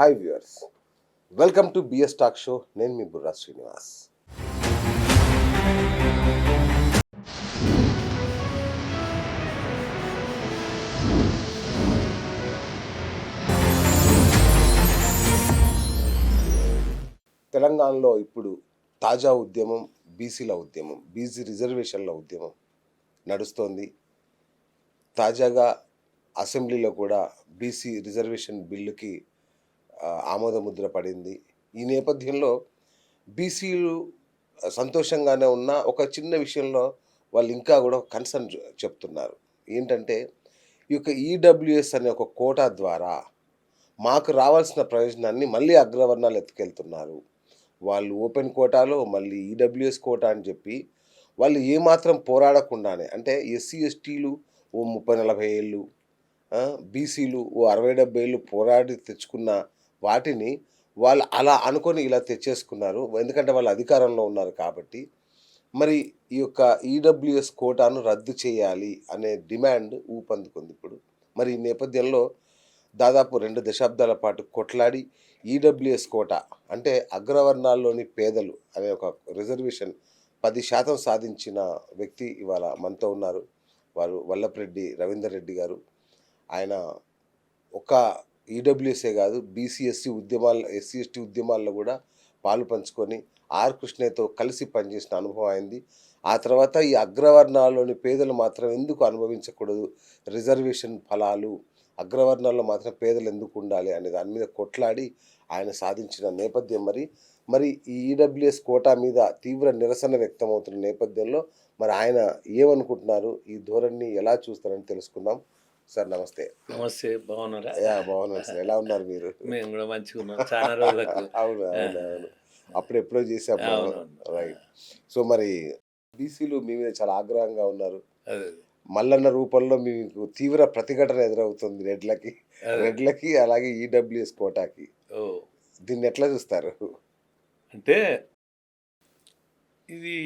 Hi viewers, welcome to BS talk show. నేను మీ బుర్రా శ్రీనివాస్. తెలంగాణలో ఇప్పుడు తాజా ఉద్యమం బీసీల ఉద్యమం, బీసీ రిజర్వేషన్ల ఉద్యమం నడుస్తోంది. తాజాగా అసెంబ్లీలో కూడా బీసీ రిజర్వేషన్ బిల్లుకి ఆమోద ముద్ర పడింది. ఈ నేపథ్యంలో బీసీలు సంతోషంగానే ఉన్న ఒక చిన్న విషయంలో వాళ్ళు ఇంకా కూడా కన్సర్న్ చెప్తున్నారు. ఏంటంటే ఈ యొక్క ఈడబ్ల్యూఎస్ అనే ఒక కోటా ద్వారా మాకు రావాల్సిన ప్రయోజనాన్ని మళ్ళీ అగ్రవర్ణాలు ఎత్తుకెళ్తున్నారు. వాళ్ళు ఓపెన్ కోటాలో మళ్ళీ ఈడబ్ల్యూఎస్ కోటా అని చెప్పి వాళ్ళు ఏమాత్రం పోరాడకుండానే, అంటే ఎస్సీ ఎస్టీలు ఓ 30-40 ఏళ్ళు, బీసీలు ఓ 60-70 ఏళ్ళు పోరాడి తెచ్చుకున్న వాటిని వాళ్ళు అలా అనుకొని ఇలా తెచ్చేసుకున్నారు. ఎందుకంటే వాళ్ళు అధికారంలో ఉన్నారు కాబట్టి. మరి ఈ యొక్క ఈడబ్ల్యూఎస్ కోటాను రద్దు చేయాలి అనే డిమాండ్ ఊపందుకుంది ఇప్పుడు. మరి ఈ నేపథ్యంలో దాదాపు 2 దశాబ్దాల పాటు కొట్లాడి ఈడబ్ల్యూఎస్ కోటా, అంటే అగ్రవర్ణాల్లోని పేదలు అనే ఒక రిజర్వేషన్ 10% సాధించిన వ్యక్తి ఇవాళ మనతో ఉన్నారు. వారు వల్లభరెడ్డి రవీందర్ రెడ్డి గారు. ఆయన ఒక ఈడబ్ల్యూఎస్ఏ కాదు, బీసీ ఎస్సీ ఎస్టీ ఉద్యమాల్లో కూడా పాలు పంచుకొని ఆర్ కృష్ణయ్యతో కలిసి పనిచేసిన అనుభవం అయింది. ఆ తర్వాత ఈ అగ్రవర్ణాల్లోని పేదలు మాత్రం ఎందుకు అనుభవించకూడదు రిజర్వేషన్ ఫలాలు, అగ్రవర్ణాల్లో మాత్రం పేదలు ఎందుకు ఉండాలి అనే దాని మీద కొట్లాడి ఆయన సాధించిన నేపథ్యం. మరి ఈ ఈడబ్ల్యూఎస్ కోటా మీద తీవ్ర నిరసన వ్యక్తమవుతున్న నేపథ్యంలో మరి ఆయన ఏమనుకుంటున్నారు, ఈ ధోరణిని ఎలా చూస్తారని తెలుసుకుందాం. సార్ నమస్తే. నమస్తే, బాగున్నారా? బాగున్నాను సార్. ఎలా ఉన్నారు మీరు? మేము కూడా మంచిగా ఉన్నాం చాలా రోజులకు. అవును అవును అవును, అప్పుడు ఎప్పుడో చేసాం. రైట్. సో మరి బీసీలు మీ మీద చాలా ఆగ్రహంగా ఉన్నారు. మల్లన్న రూపంలో మీకు తీవ్ర ప్రతిఘటన ఎదురవుతుంది రెడ్లకి అలాగే ఈడబ్ల్యూఎస్ కోటాకి. దీన్ని ఎట్లా చూస్తారు? అంటే ఇది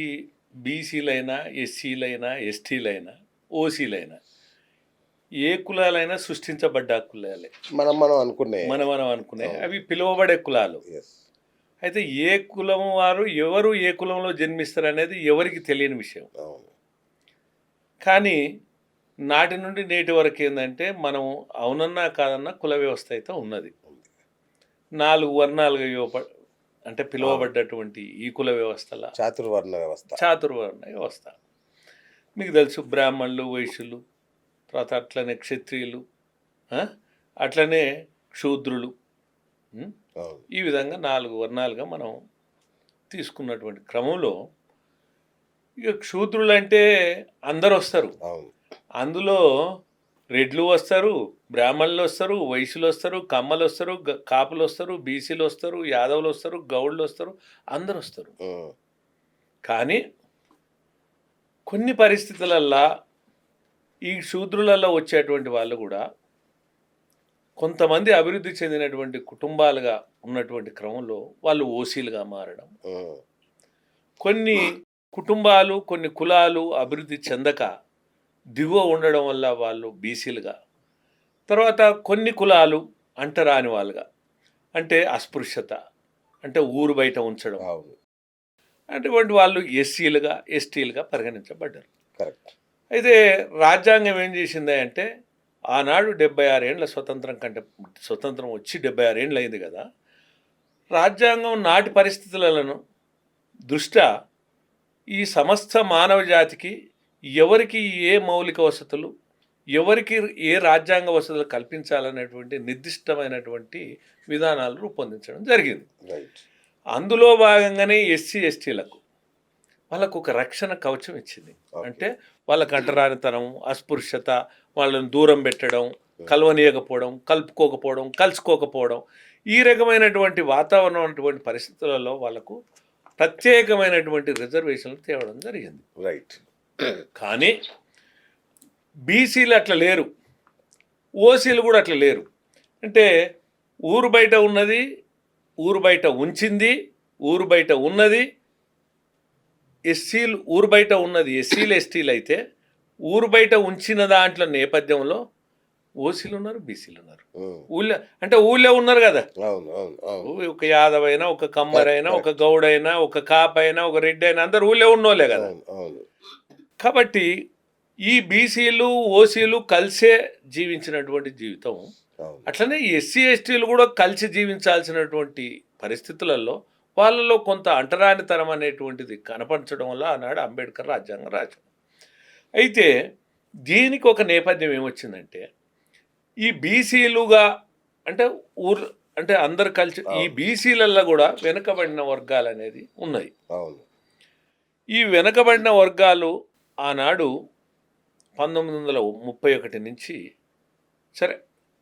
బీసీలైనా ఎస్సీలైనా ఎస్టీలైనా ఓసీలైనా ఏ కులాలైనా సృష్టించబడ్డ కులాలే. మనం అనుకునే అవి పిలువబడే కులాలు. అయితే ఏ కులం వారు ఎవరు ఏ కులంలో జన్మిస్తారు అనేది ఎవరికి తెలియని విషయం. కానీ నాటి నుండి నేటి వరకు ఏంటంటే మనం అవునన్నా కాదన్నా కుల వ్యవస్థ అయితే ఉన్నది. 4 వర్ణాలుగా అంటే పిలువబడ్డటువంటి ఈ కుల వ్యవస్థల చాతుర్వర్ణ వ్యవస్థ మీకు తెలుసు. బ్రాహ్మణులు, వైశ్యులు, తర్వాత అట్లనే క్షత్రియులు, అట్లనే శూద్రులు, ఈ విధంగా 4 వర్ణాలుగా మనం తీసుకున్నటువంటి క్రమంలో ఇక క్షూద్రులు అంటే అందరు వస్తారు. అందులో రెడ్లు వస్తారు, బ్రాహ్మణులు వస్తారు, వైశ్యులు వస్తారు, కమ్మలు వస్తారు, కాపులు వస్తారు, బీసీలు వస్తారు, యాదవులు వస్తారు, గౌళ్ళు వస్తారు, అందరు వస్తారు. కానీ కొన్ని పరిస్థితులల్లో ఈ శూద్రులలో వచ్చేటువంటి వాళ్ళు కూడా కొంతమంది అభివృద్ధి చెందినటువంటి కుటుంబాలుగా ఉన్నటువంటి క్రమంలో వాళ్ళు ఓసీలుగా మారడం, కొన్ని కుటుంబాలు కొన్ని కులాలు అభివృద్ధి చెందక దిగువ ఉండడం వల్ల వాళ్ళు బీసీలుగా, తర్వాత కొన్ని కులాలు అంటరాని వాళ్ళుగా, అంటే అస్పృశ్యత, అంటే ఊరు బయట ఉంచడం, అటువంటి వాళ్ళు ఎస్సీలుగా ఎస్టీలుగా పరిగణించబడ్డారు. అయితే రాజ్యాంగం ఏం చేసింది అంటే ఆనాడు 76 ఏళ్ళ స్వతంత్రం వచ్చి 76 ఏళ్ళు అయింది కదా. రాజ్యాంగం నాటి పరిస్థితులను దృష్ట్యా ఈ సమస్త మానవ జాతికి ఎవరికి ఏ మౌలిక వసతులు, ఎవరికి ఏ రాజ్యాంగ వసతులు కల్పించాలనేటువంటి నిర్దిష్టమైనటువంటి విధానాలు రూపొందించడం జరిగింది. అందులో భాగంగానే ఎస్సీ ఎస్టీలకు వాళ్ళకు ఒక రక్షణ కవచం ఇచ్చింది. అంటే వాళ్ళకు అంటరానితనం, అస్పృశ్యత, వాళ్ళని దూరం పెట్టడం, కలవనీయకపోవడం, కలుపుకోకపోవడం, కలుసుకోకపోవడం, ఈ రకమైనటువంటి వాతావరణం అటువంటి పరిస్థితులలో వాళ్ళకు ప్రత్యేకమైనటువంటి రిజర్వేషన్లు తేవడం జరిగింది. రైట్. కానీ బీసీలు అట్లా లేరు, ఓసీలు కూడా అట్లా లేరు. అంటే ఊరు బయట ఉన్నది, ఊరు బయట ఉంచింది, ఊరు బయట ఉన్నది ఎస్సీలు, ఊరు బయట ఉన్నది ఎస్సీలు ఎస్టీలు అయితే ఊరు బయట ఉంచిన దాంట్లో నేపథ్యంలో ఓసీలు ఉన్నారు, బీసీలు ఉన్నారు. ఉమ్. ఊళ్ళో అంటే ఊళ్ళో ఉన్నారు కదా, అవును అవును అవును. ఒక యాదవ్ అయినా, ఒక కమ్మర్ అయినా, ఒక గౌడ్ అయినా, ఒక కాప్ అయినా, ఒక రెడ్డి అయినా, అందరు ఊళ్ళో ఉన్నోళ్ళే కదా. అవును అవును. కాబట్టి ఈ బీసీలు ఓసీలు కలిసే జీవించినటువంటి జీవితం. అవును. అట్లనే ఎస్సీ ఎస్టీలు కూడా కలిసి జీవించాల్సినటువంటి పరిస్థితులలో వాళ్ళలో కొంత అంటరానితనం అనేటువంటిది కనపరచడం వల్ల ఆనాడు అంబేద్కర్ రాజ్యాంగం రాశాడు. అయితే దీనికి ఒక నేపథ్యం ఏమొచ్చిందంటే, ఈ బీసీలుగా అంటే అంటే అందరు కలిసి ఈ బీసీలలో కూడా వెనుకబడిన వర్గాలు అనేది ఉన్నాయి. అవును. ఈ వెనుకబడిన వర్గాలు ఆనాడు 1931 నుంచి సరే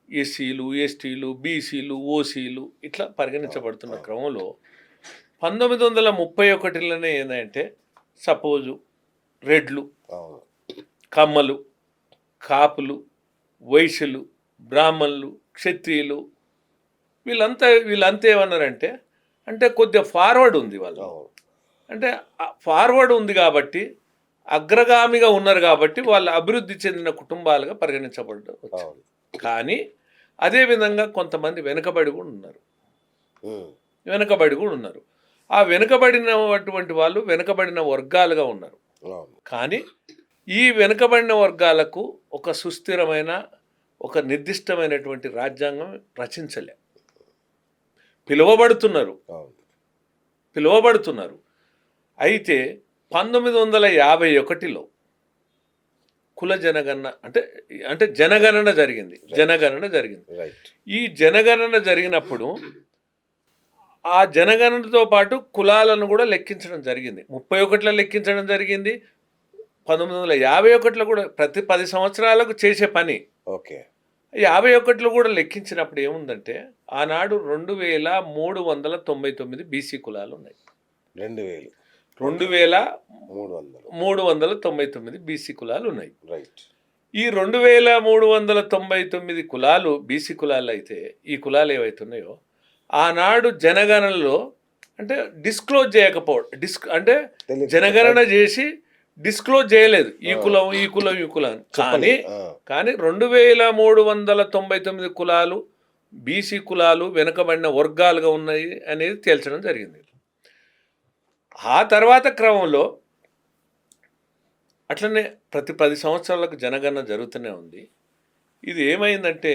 ఎస్సీలు, ఎస్టీలు, బీసీలు, ఓసీలు ఇట్లా పరిగణించబడుతున్న క్రమంలో 1931లోనే ఏంటంటే సపోజు రెడ్లు, అవును. కమ్మలు, కాపులు, వైశ్యులు, బ్రాహ్మణులు, క్షత్రియులు వీళ్ళంతా ఏమన్నారంటే, అంటే కొద్దిగా ఫార్వర్డ్ ఉంది వాళ్ళు. అవును. అంటే ఫార్వర్డ్ ఉంది కాబట్టి అగ్రగామిగా ఉన్నారు కాబట్టి వాళ్ళు అభివృద్ధి చెందిన కుటుంబాలుగా పరిగణించబడ్డారు. అవును. కానీ అదేవిధంగా కొంతమంది వెనుకబడి కూడా ఉన్నారు. ఉమ్. వెనుకబడి కూడా ఉన్నారు. ఆ వెనుకబడినటువంటి వాళ్ళు వెనుకబడిన వర్గాలుగా ఉన్నారు. అవును. కానీ ఈ వెనుకబడిన వర్గాలకు ఒక సుస్థిరమైన ఒక నిర్దిష్టమైనటువంటి రాజ్యాంగం రచించలే. పిలువబడుతున్నారు. అవును. పిలువబడుతున్నారు. అయితే 1951లో కుల జనగణన అంటే జనగణన జరిగింది. జనగణన జరిగింది. రైట్. ఈ జనగణన జరిగినప్పుడు ఆ జనగణనతో పాటు కులాలను కూడా లెక్కించడం జరిగింది. 31లో లెక్కించడం జరిగింది. 1951లో కూడా ప్రతి 10 సంవత్సరాలకు చేసే పని. ఓకే. 51లో కూడా లెక్కించినప్పుడు ఏముందంటే ఆనాడు 2399 బీసీ కులాలు ఉన్నాయి. 2399 బీసీ కులాలు ఉన్నాయి. రైట్. ఈ 2399 కులాలు బీసీ కులాలు అయితే ఈ కులాలు ఏవైతున్నాయో ఆనాడు జనగణనలో అంటే డిస్క్లోజ్ చేయకపోవడం, అంటే జనగణన చేసి డిస్క్లోజ్ చేయలేదు ఈ కులం ఈ కులం ఈ కులం. కానీ 2399 కులాలు బీసీ కులాలు వెనుకబడిన వర్గాలుగా ఉన్నాయి అనేది తేల్చడం జరిగింది. ఆ తర్వాత క్రమంలో అట్లనే ప్రతి 10 సంవత్సరాలకు జనగణన జరుగుతూనే ఉంది. ఇది ఏమైందంటే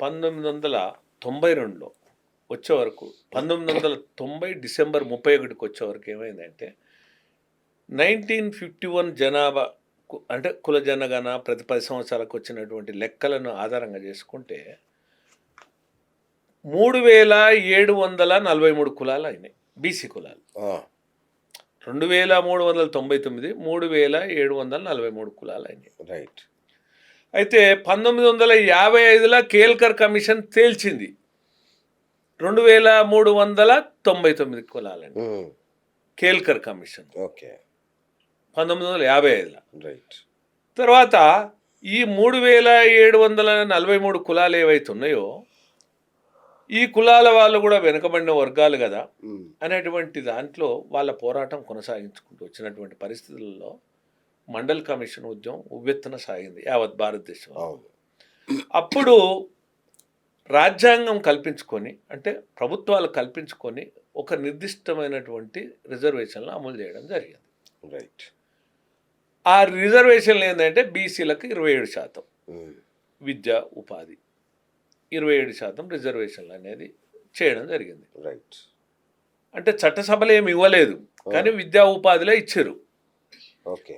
1992లో వచ్చే వరకు 1990 డిసెంబర్ 31కి వచ్చే వరకు ఏమైందంటే 1951 జనాభా అంటే కుల జనగణన ప్రతి 10 సంవత్సరాలకు వచ్చినటువంటి లెక్కలను ఆధారంగా చేసుకుంటే 3743 కులాలు అయినాయి బీసీ కులాలు. 2399 3743 కులాలు అయినాయి. రైట్. అయితే 1955లో కేల్కర్ కమిషన్ తేల్చింది 2399 కులాలని. కేల్కర్ కమిషన్. ఓకే. 1955లో. రైట్. తర్వాత ఈ 3743 కులాలు ఏవైతున్నాయో ఈ కులాల వాళ్ళు కూడా వెనుకబడిన వర్గాలు కదా అనేటువంటి దాంట్లో వాళ్ళ పోరాటం కొనసాగించుకుంటూ వచ్చినటువంటి పరిస్థితుల్లో మండల్ కమిషన్ ఉద్యమం ఉవ్వెత్తున సాగింది యావత్ భారతదేశం. అప్పుడు రాజ్యాంగం కల్పించుకొని అంటే ప్రభుత్వాలు కల్పించుకొని ఒక నిర్దిష్టమైనటువంటి రిజర్వేషన్లు అమలు చేయడం జరిగింది. రైట్. ఆ రిజర్వేషన్లు ఏంటంటే బీసీలకు 27% విద్య ఉపాధి 27% రిజర్వేషన్లు అనేది చేయడం జరిగింది. రైట్. అంటే చట్టసభలు ఏమి ఇవ్వలేదు కానీ విద్యా ఉపాధిలో ఇచ్చారు. ఓకే.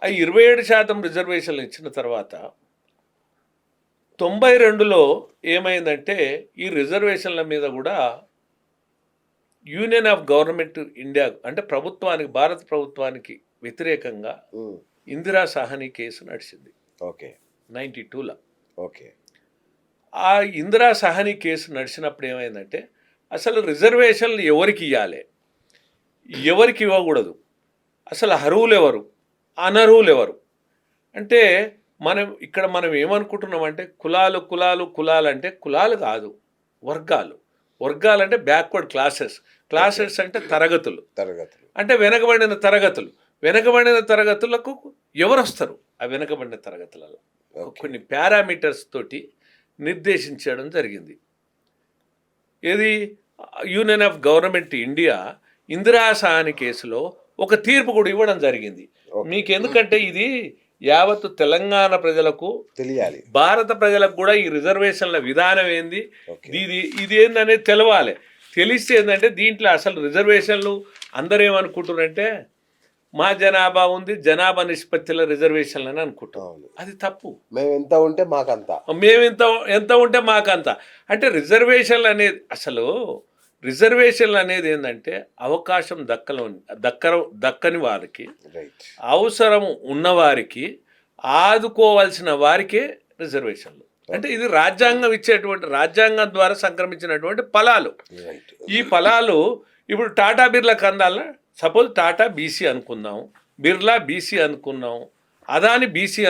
ఆ 27% రిజర్వేషన్లు ఇచ్చిన తర్వాత 92లో ఏమైందంటే ఈ రిజర్వేషన్ల మీద కూడా యూనియన్ ఆఫ్ గవర్నమెంట్ ఇండియా అంటే ప్రభుత్వానికి భారత ప్రభుత్వానికి వ్యతిరేకంగా ఇందిరా సాహ్ని కేసు నడిచింది. ఓకే. 92లో. ఓకే. ఆ ఇందిరా సాహ్ని కేసు నడిచినప్పుడు ఏమైందంటే అసలు రిజర్వేషన్లు ఎవరికి ఇవ్వాలి ఎవరికి ఇవ్వకూడదు, అసలు అర్హులు ఎవరు అనర్హులు ఎవరు అంటే మనం ఏమనుకుంటున్నామంటే కులాలు కులాలు కులాలు అంటే కులాలు కాదు, వర్గాలు. వర్గాలు అంటే బ్యాక్వర్డ్ క్లాసెస్ అంటే తరగతులు అంటే వెనకబడిన తరగతులకు ఎవరు వస్తారు ఆ వెనకబడిన తరగతులలో కొన్ని పారామీటర్స్ తోటి నిర్దేశించడం జరిగింది. ఏది union of government India Indira Sahani కేసులో ఒక తీర్పు కూడా ఇవ్వడం జరిగింది. మీకు ఎందుకంటే ఇది యావత్ తెలంగాణ ప్రజలకు తెలియాలి, భారత ప్రజలకు కూడా ఈ రిజర్వేషన్ల విధానం ఏంది, ఇది ఏందనేది తెలవాలి. తెలిస్తే ఏంటంటే దీంట్లో అసలు రిజర్వేషన్లు అందరూ ఏమనుకుంటున్నారంటే మా జనాభా ఉంది, జనాభా నిష్పత్తిలో రిజర్వేషన్లు అని అనుకుంటాం. అది తప్పు. మేము ఎంత ఉంటే మాకంత, మేము ఎంత ఉంటే మాకంత. అంటే రిజర్వేషన్లు అనేది అసలు రిజర్వేషన్లు అనేది ఏంటంటే అవకాశం దక్కని వారికి, అవసరం ఉన్నవారికి, ఆదుకోవాల్సిన వారికే రిజర్వేషన్లు. అంటే ఇది రాజ్యాంగం ఇచ్చేటువంటి, రాజ్యాంగం ద్వారా సంక్రమించినటువంటి ఫలాలు. ఈ ఫలాలు ఇప్పుడు టాటా బిర్లాకి అందాలా? సపోజ్ టాటా బీసీ అనుకుందాం, బిర్లా బీసీ అనుకున్నాం, అదాని బీసీ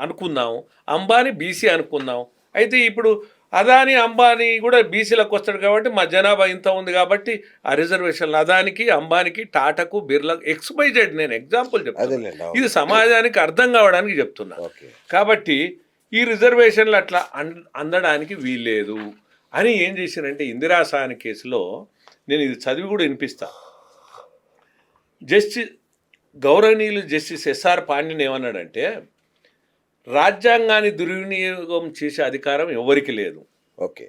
అనుకుందాం, అంబానీ బీసీ అనుకుందాం. అయితే ఇప్పుడు అదాని అంబానీ కూడా బీసీలకు వస్తాడు కాబట్టి మా జనాభా ఇంత ఉంది కాబట్టి ఆ రిజర్వేషన్లు అదానికి, అంబానీకి, టాటాకు, బిర్లాకు XYZ నేను ఎగ్జాంపుల్ చెప్తాను. ఇది సమాజానికి అర్థం కావడానికి చెప్తున్నా. కాబట్టి ఈ రిజర్వేషన్లు అట్లా అందడానికి వీల్లేదు అని ఏం చేశారంటే ఇందిరా సహాని కేసులో నేను ఇది చదివి కూడా వినిపిస్తా. గౌరవనీయులు జస్టిస్ SR పాండ్యన్ ఏమన్నాడంటే రాజ్యాంగాన్ని దుర్వినియోగం చేసే అధికారం ఎవరికి లేదు. ఓకే,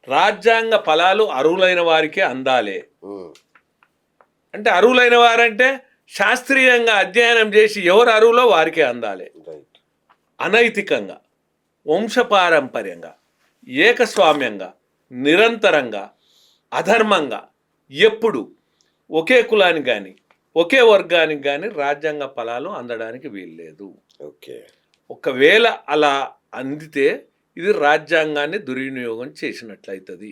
రాజ్యాంగ ఫలాలు అర్హులైన వారికే అందాలే. అంటే అర్హులైన వారంటే శాస్త్రీయంగా అధ్యయనం చేసి ఎవరు అర్హులో వారికే అందాలి. అనైతికంగా, వంశపారంపర్యంగా, ఏకస్వామ్యంగా, నిరంతరంగా, అధర్మంగా ఎప్పుడు ఒకే కులానికి కానీ ఒకే వర్గానికి కానీ రాజ్యాంగ ఫలాలు అందడానికి వీల్లేదు. ఓకే, ఒకవేళ అలా అందితే ఇది రాజ్యాంగాన్ని దుర్వినియోగం చేసినట్లయితుంది,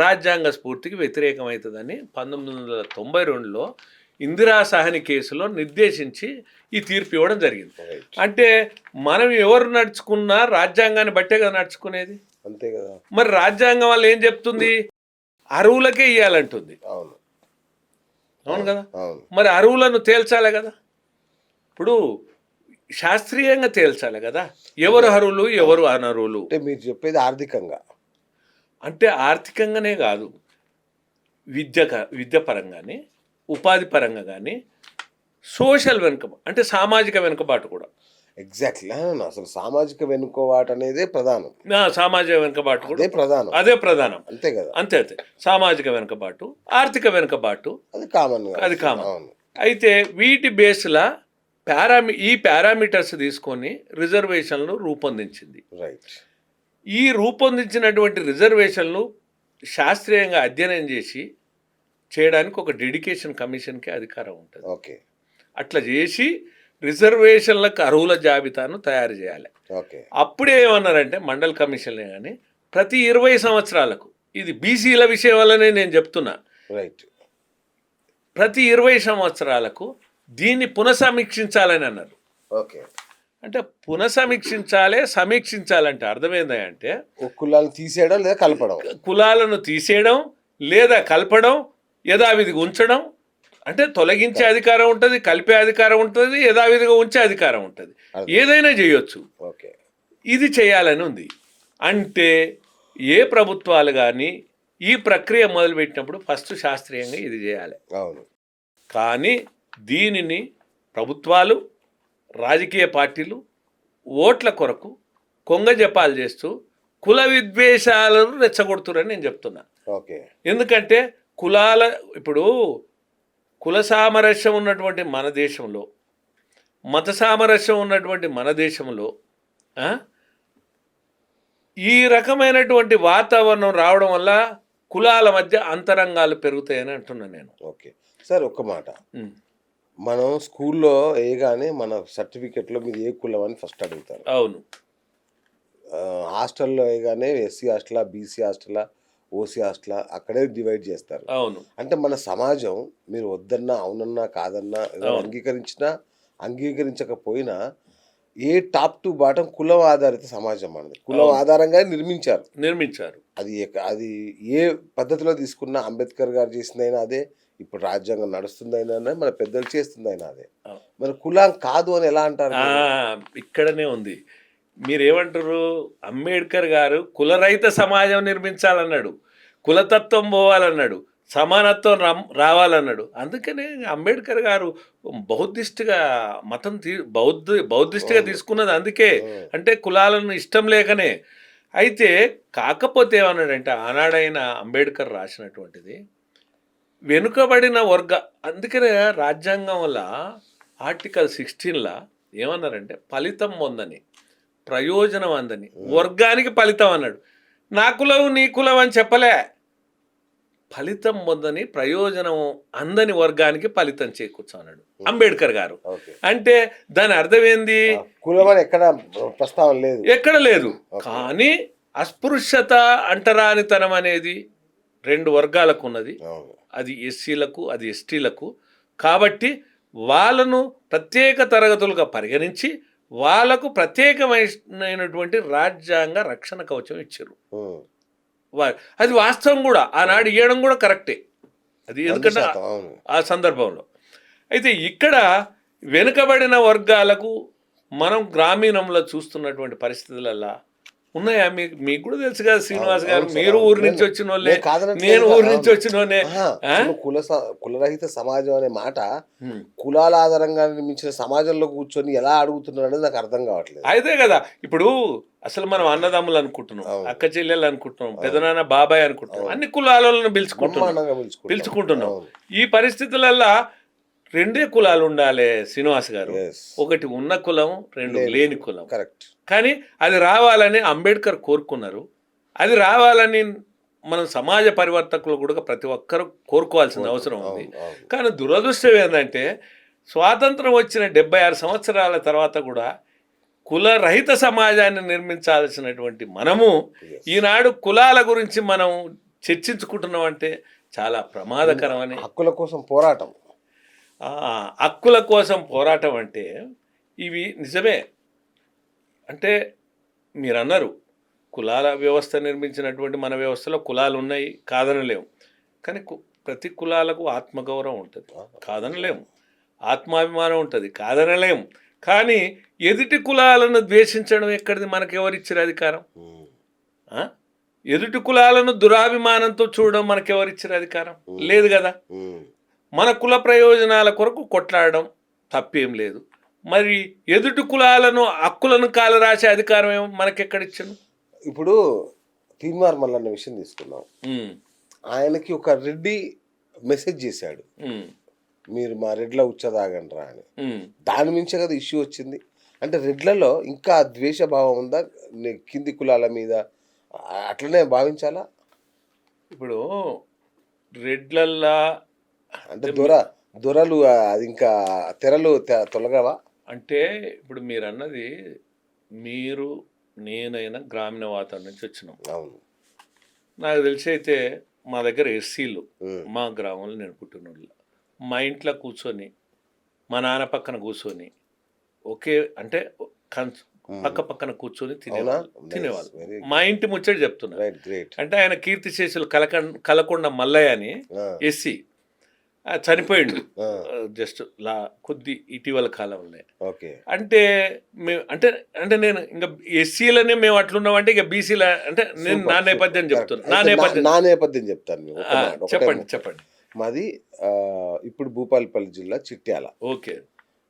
రాజ్యాంగ స్ఫూర్తికి వ్యతిరేకమవుతుందని 1992లో ఇందిరా సహాని కేసులో నిర్దేశించి ఈ తీర్పు ఇవ్వడం జరిగింది. అంటే మనం ఎవరు నడుచుకున్నా రాజ్యాంగాన్ని బట్టే కదా నడుచుకునేది. అంతే కదా. మరి రాజ్యాంగం వల్ల ఏం చెప్తుంది? అర్హులకే ఇవ్వాలంటుంది. అవును కదా. మరి అర్హులను తేల్చాలి కదా. ఇప్పుడు శాస్త్రీయంగా తేల్చాలి కదా ఎవరు అర్హులు ఎవరు అనర్హులు. అంటే మీరు చెప్పేది ఆర్థికంగా, అంటే ఆర్థికంగానే కాదు, విద్య పరంగా కానీ, ఉపాధి పరంగా కానీ, సోషల్ అంటే సామాజిక వెనుకబాటు కూడా. ఎగ్జాక్ట్లీ, అసలు సామాజిక వెనుకబాటు అనేది ప్రధానం. సామాజిక వెనుకబాటు కూడా అదే ప్రధానం. అంతే కదా. అంతే సామాజిక వెనుకబాటు, ఆర్థిక వెనుకబాటు అది కామన్. అయితే వీటి బేస్లా ఈ పారామీటర్స్ తీసుకొని రిజర్వేషన్లు రూపొందించింది. రైట్. ఈ రూపొందించినటువంటి రిజర్వేషన్లు శాస్త్రీయంగా అధ్యయనం చేయడానికి ఒక డెడికేషన్ కమిషన్కి అధికారం ఉంటుంది. ఓకే, అట్లా చేసి రిజర్వేషన్లకు అర్హుల జాబితాను తయారు చేయాలి. అప్పుడే ఏమన్నారంటే మండల్ కమిషన్లే కానీ ప్రతి 20 సంవత్సరాలకు, ఇది బీసీల విషయం వల్లనే నేను చెప్తున్నా, రైట్, ప్రతి 20 సంవత్సరాలకు దీన్ని పునఃసమీక్షించాలని అన్నారు. ఓకే, అంటే సమీక్షించాలంటే అర్థమైందంటే కులాలను తీసేయడం లేదా కలపడం, కులాలను తీసేయడం లేదా కలపడం, యథావిధిగా ఉంచడం. అంటే తొలగించే అధికారం ఉంటుంది, కలిపే అధికారం ఉంటుంది, యథావిధిగా ఉంచే అధికారం ఉంటుంది, ఏదైనా చేయొచ్చు. ఇది చేయాలని ఉంది. అంటే ఏ ప్రభుత్వాలు కానీ ఈ ప్రక్రియ మొదలుపెట్టినప్పుడు ఫస్ట్ శాస్త్రీయంగా ఇది చేయాలి. అవును. కానీ దీనిని ప్రభుత్వాలు, రాజకీయ పార్టీలు ఓట్ల కొరకు కొంగజపాలు చేస్తూ కుల విద్వేషాలను రెచ్చగొడుతురని నేను చెప్తున్నా. ఎందుకంటే ఇప్పుడు కుల సామరస్యం ఉన్నటువంటి మన దేశంలో, మత సామరస్యం ఉన్నటువంటి మన దేశంలో ఈ రకమైనటువంటి వాతావరణం రావడం వల్ల కులాల మధ్య అంతరంగాలు పెరుగుతాయని అంటున్నాను నేను. ఓకే సార్, ఒక్క మాట, మనం స్కూల్లో వేయగానే మన సర్టిఫికెట్లో మీరు ఏ కులం అని ఫస్ట్ అడుగుతారు. అవును. హాస్టల్లో వేయగానే SC హాస్టలా, BC హాస్టలా, OC హాస్టలా అక్కడే డివైడ్ చేస్తారు. అవును. అంటే మన సమాజం మీరు వద్దన్నా, అవునన్నా, కాదన్నా, అంగీకరించినా అంగీకరించకపోయినా ఏ టాప్ టు బాటం కులం ఆధారిత సమాజం మనది. కులం ఆధారంగా నిర్మించారు. అది ఏ పద్ధతిలో తీసుకున్నా, అంబేద్కర్ గారు చేసిందైనా అదే, ఇప్పుడు రాజ్యాంగం నడుస్తుందైనా మన పెద్దలు చేస్తుందైనా అదే. మరి కులం కాదు అని ఎలా అంటారు? ఇక్కడనే ఉంది. మీరేమంటారు? అంబేద్కర్ గారు కులరహిత సమాజం నిర్మించాలన్నాడు, కులతత్వం పోవాలన్నాడు, సమానత్వం రావాలన్నాడు. అందుకనే అంబేద్కర్ గారు బౌద్ధిస్ట్గా మతం బౌద్ధిస్ట్గా తీసుకున్నది అందుకే. అంటే కులాలను ఇష్టం లేకనే. అయితే కాకపోతే ఏమన్నాడంటే ఆనాడైన అంబేద్కర్ రాసినటువంటిది వెనుకబడిన అందుకనే రాజ్యాంగం వల్ల ఆర్టికల్ 16లా ఏమన్నారంటే ఫలితం పొందని, ప్రయోజనం అందని, వర్గానికి ఫలితం అన్నాడు. నా కులం నీ కులం అని చెప్పలే. ఫలితం పొందని, ప్రయోజనం అందని వర్గానికి ఫలితం చేకూర్చు అన్నాడు అంబేద్కర్ గారు. అంటే దాని అర్థం ఏంది? కులం ఎక్కడ ప్రస్తావన లేదు, ఎక్కడ లేదు. కానీ అస్పృశ్యత, అంటరానితనం అనేది 2 వర్గాలకు ఉన్నది. అది ఎస్సీలకు, అది ఎస్టీలకు. కాబట్టి వాళ్ళను ప్రత్యేక తరగతులుగా పరిగణించి వాళ్ళకు ప్రత్యేకమైనటువంటి రాజ్యాంగ రక్షణ కవచం ఇచ్చారు. అది వాస్తవం కూడా, ఆనాడు ఇవ్వడం కూడా కరెక్టే అది, ఎందుకంటే ఆ సందర్భంలో. అయితే ఇక్కడ వెనుకబడిన వర్గాలకు మనం గ్రామీణంలో చూస్తున్నటువంటి పరిస్థితులల్లా ఉన్నాయా? మీకు కూడా తెలుసు కదా శ్రీనివాస్ గారు, మీరు ఊరి నుంచి వచ్చిన వాళ్ళే, నేను ఊరి నుంచి వచ్చిన వాళ్ళే. కులరహిత సమాజం అనే మాట కులాల ఆధారంగా నిర్మించిన సమాజంలో కూర్చొని ఎలా అడుగుతున్నారు అనేది నాకు అర్థం కావట్లేదు. అయితే కదా ఇప్పుడు అసలు మనం అన్నదమ్ములు అనుకుంటున్నాం, అక్క చెల్లెలు అనుకుంటున్నాం, పెదనాన్న బాబాయ్ అనుకుంటున్నాం, అన్ని కులాలను పిలుచుకుంటున్నాం. ఈ పరిస్థితులల్లా 2 కులాలు ఉండాలి శ్రీనివాస్ గారు. ఒకటి ఉన్న కులం, 2 లేని కులం. కరెక్ట్. కానీ అది రావాలని అంబేద్కర్ కోరుకున్నారు. అది రావాలని మనం సమాజ పరివర్తకులు కూడా ప్రతి ఒక్కరు కోరుకోవాల్సిన అవసరం ఉంది. కానీ దురదృష్టం ఏంటంటే స్వాతంత్రం వచ్చిన 76 సంవత్సరాల తర్వాత కూడా కులరహిత సమాజాన్ని నిర్మించాల్సినటువంటి మనము ఈనాడు కులాల గురించి మనం చర్చించుకుంటున్నాం అంటే చాలా ప్రమాదకరమని. హక్కుల కోసం పోరాటం, హక్కుల కోసం పోరాటం అంటే ఇవి నిజమే. అంటే మీరు అన్నారు కులాల వ్యవస్థ నిర్మించినటువంటి మన వ్యవస్థలో కులాలు ఉన్నాయి, కాదనలేము. కానీ ప్రతి కులాలకు ఆత్మగౌరవం ఉంటుంది, కాదనలేము. ఆత్మాభిమానం ఉంటుంది, కాదనలేము. కానీ ఎదుటి కులాలను ద్వేషించడం ఎక్కడిది? మనకు ఎవరిచ్చారు అధికారం? ఎదుటి కులాలను దురాభిమానంతో చూడడం మనకెవరిచ్చారు అధికారం? లేదు కదా. మన కుల ప్రయోజనాల కొరకు కొట్లాడడం తప్పేం లేదు. మరి ఎదుటి కులాలను హక్కులను కాలరాసే అధికారం ఏమో మనకెక్కడిచ్చాను? ఇప్పుడు తీన్మార్ మల్లన్న విషయం తీసుకున్నాం. ఆయనకి ఒక రెడ్డి మెసేజ్ చేశాడు, మీరు మా రెడ్ల ఉచ్చదాగండ్రా అని. దాని మించే కదా ఇష్యూ వచ్చింది. అంటే రెడ్లలో ఇంకా ద్వేషభావం ఉందా కింది కులాల మీద? అట్లనే భావించాలా? ఇప్పుడు రెడ్లల్లా అంటే దొరలు అది ఇంకా తెరలు తొలగవా? అంటే ఇప్పుడు మీరు అన్నది, మీరు నేనైనా గ్రామీణ వాతావరణం నుంచి వచ్చినాం. అవును. నాకు తెలిసి అయితే మా దగ్గర ఎస్సీలు, మా గ్రామంలో నేను పుట్టినోళ్ళు, మా ఇంట్లో కూర్చొని మా నాన్న పక్కన కూర్చొని ఒకే అంటే పక్క పక్కన కూర్చొని తినేవాళ్ళు. మా ఇంటి ముచ్చట చెప్తున్నా. అంటే ఆయన కీర్తిశేషులు కలకొండ మల్లయ్య అని ఎస్సీ, చనిపోయిండు జస్ట్ కొద్ది ఇటీవల కాలంలో. అంటే మేము అంటే నేను ఇంకా ఎస్సీలనే మేము అట్లున్నామంటే ఇక బీసీల అంటే నేను నా నేపథ్యం చెప్తున్నా. నా నేపథ్యం చెప్తాను. చెప్పండి. మాది ఇప్పుడు భూపాలపల్లి జిల్లా చిట్యాల. ఓకే.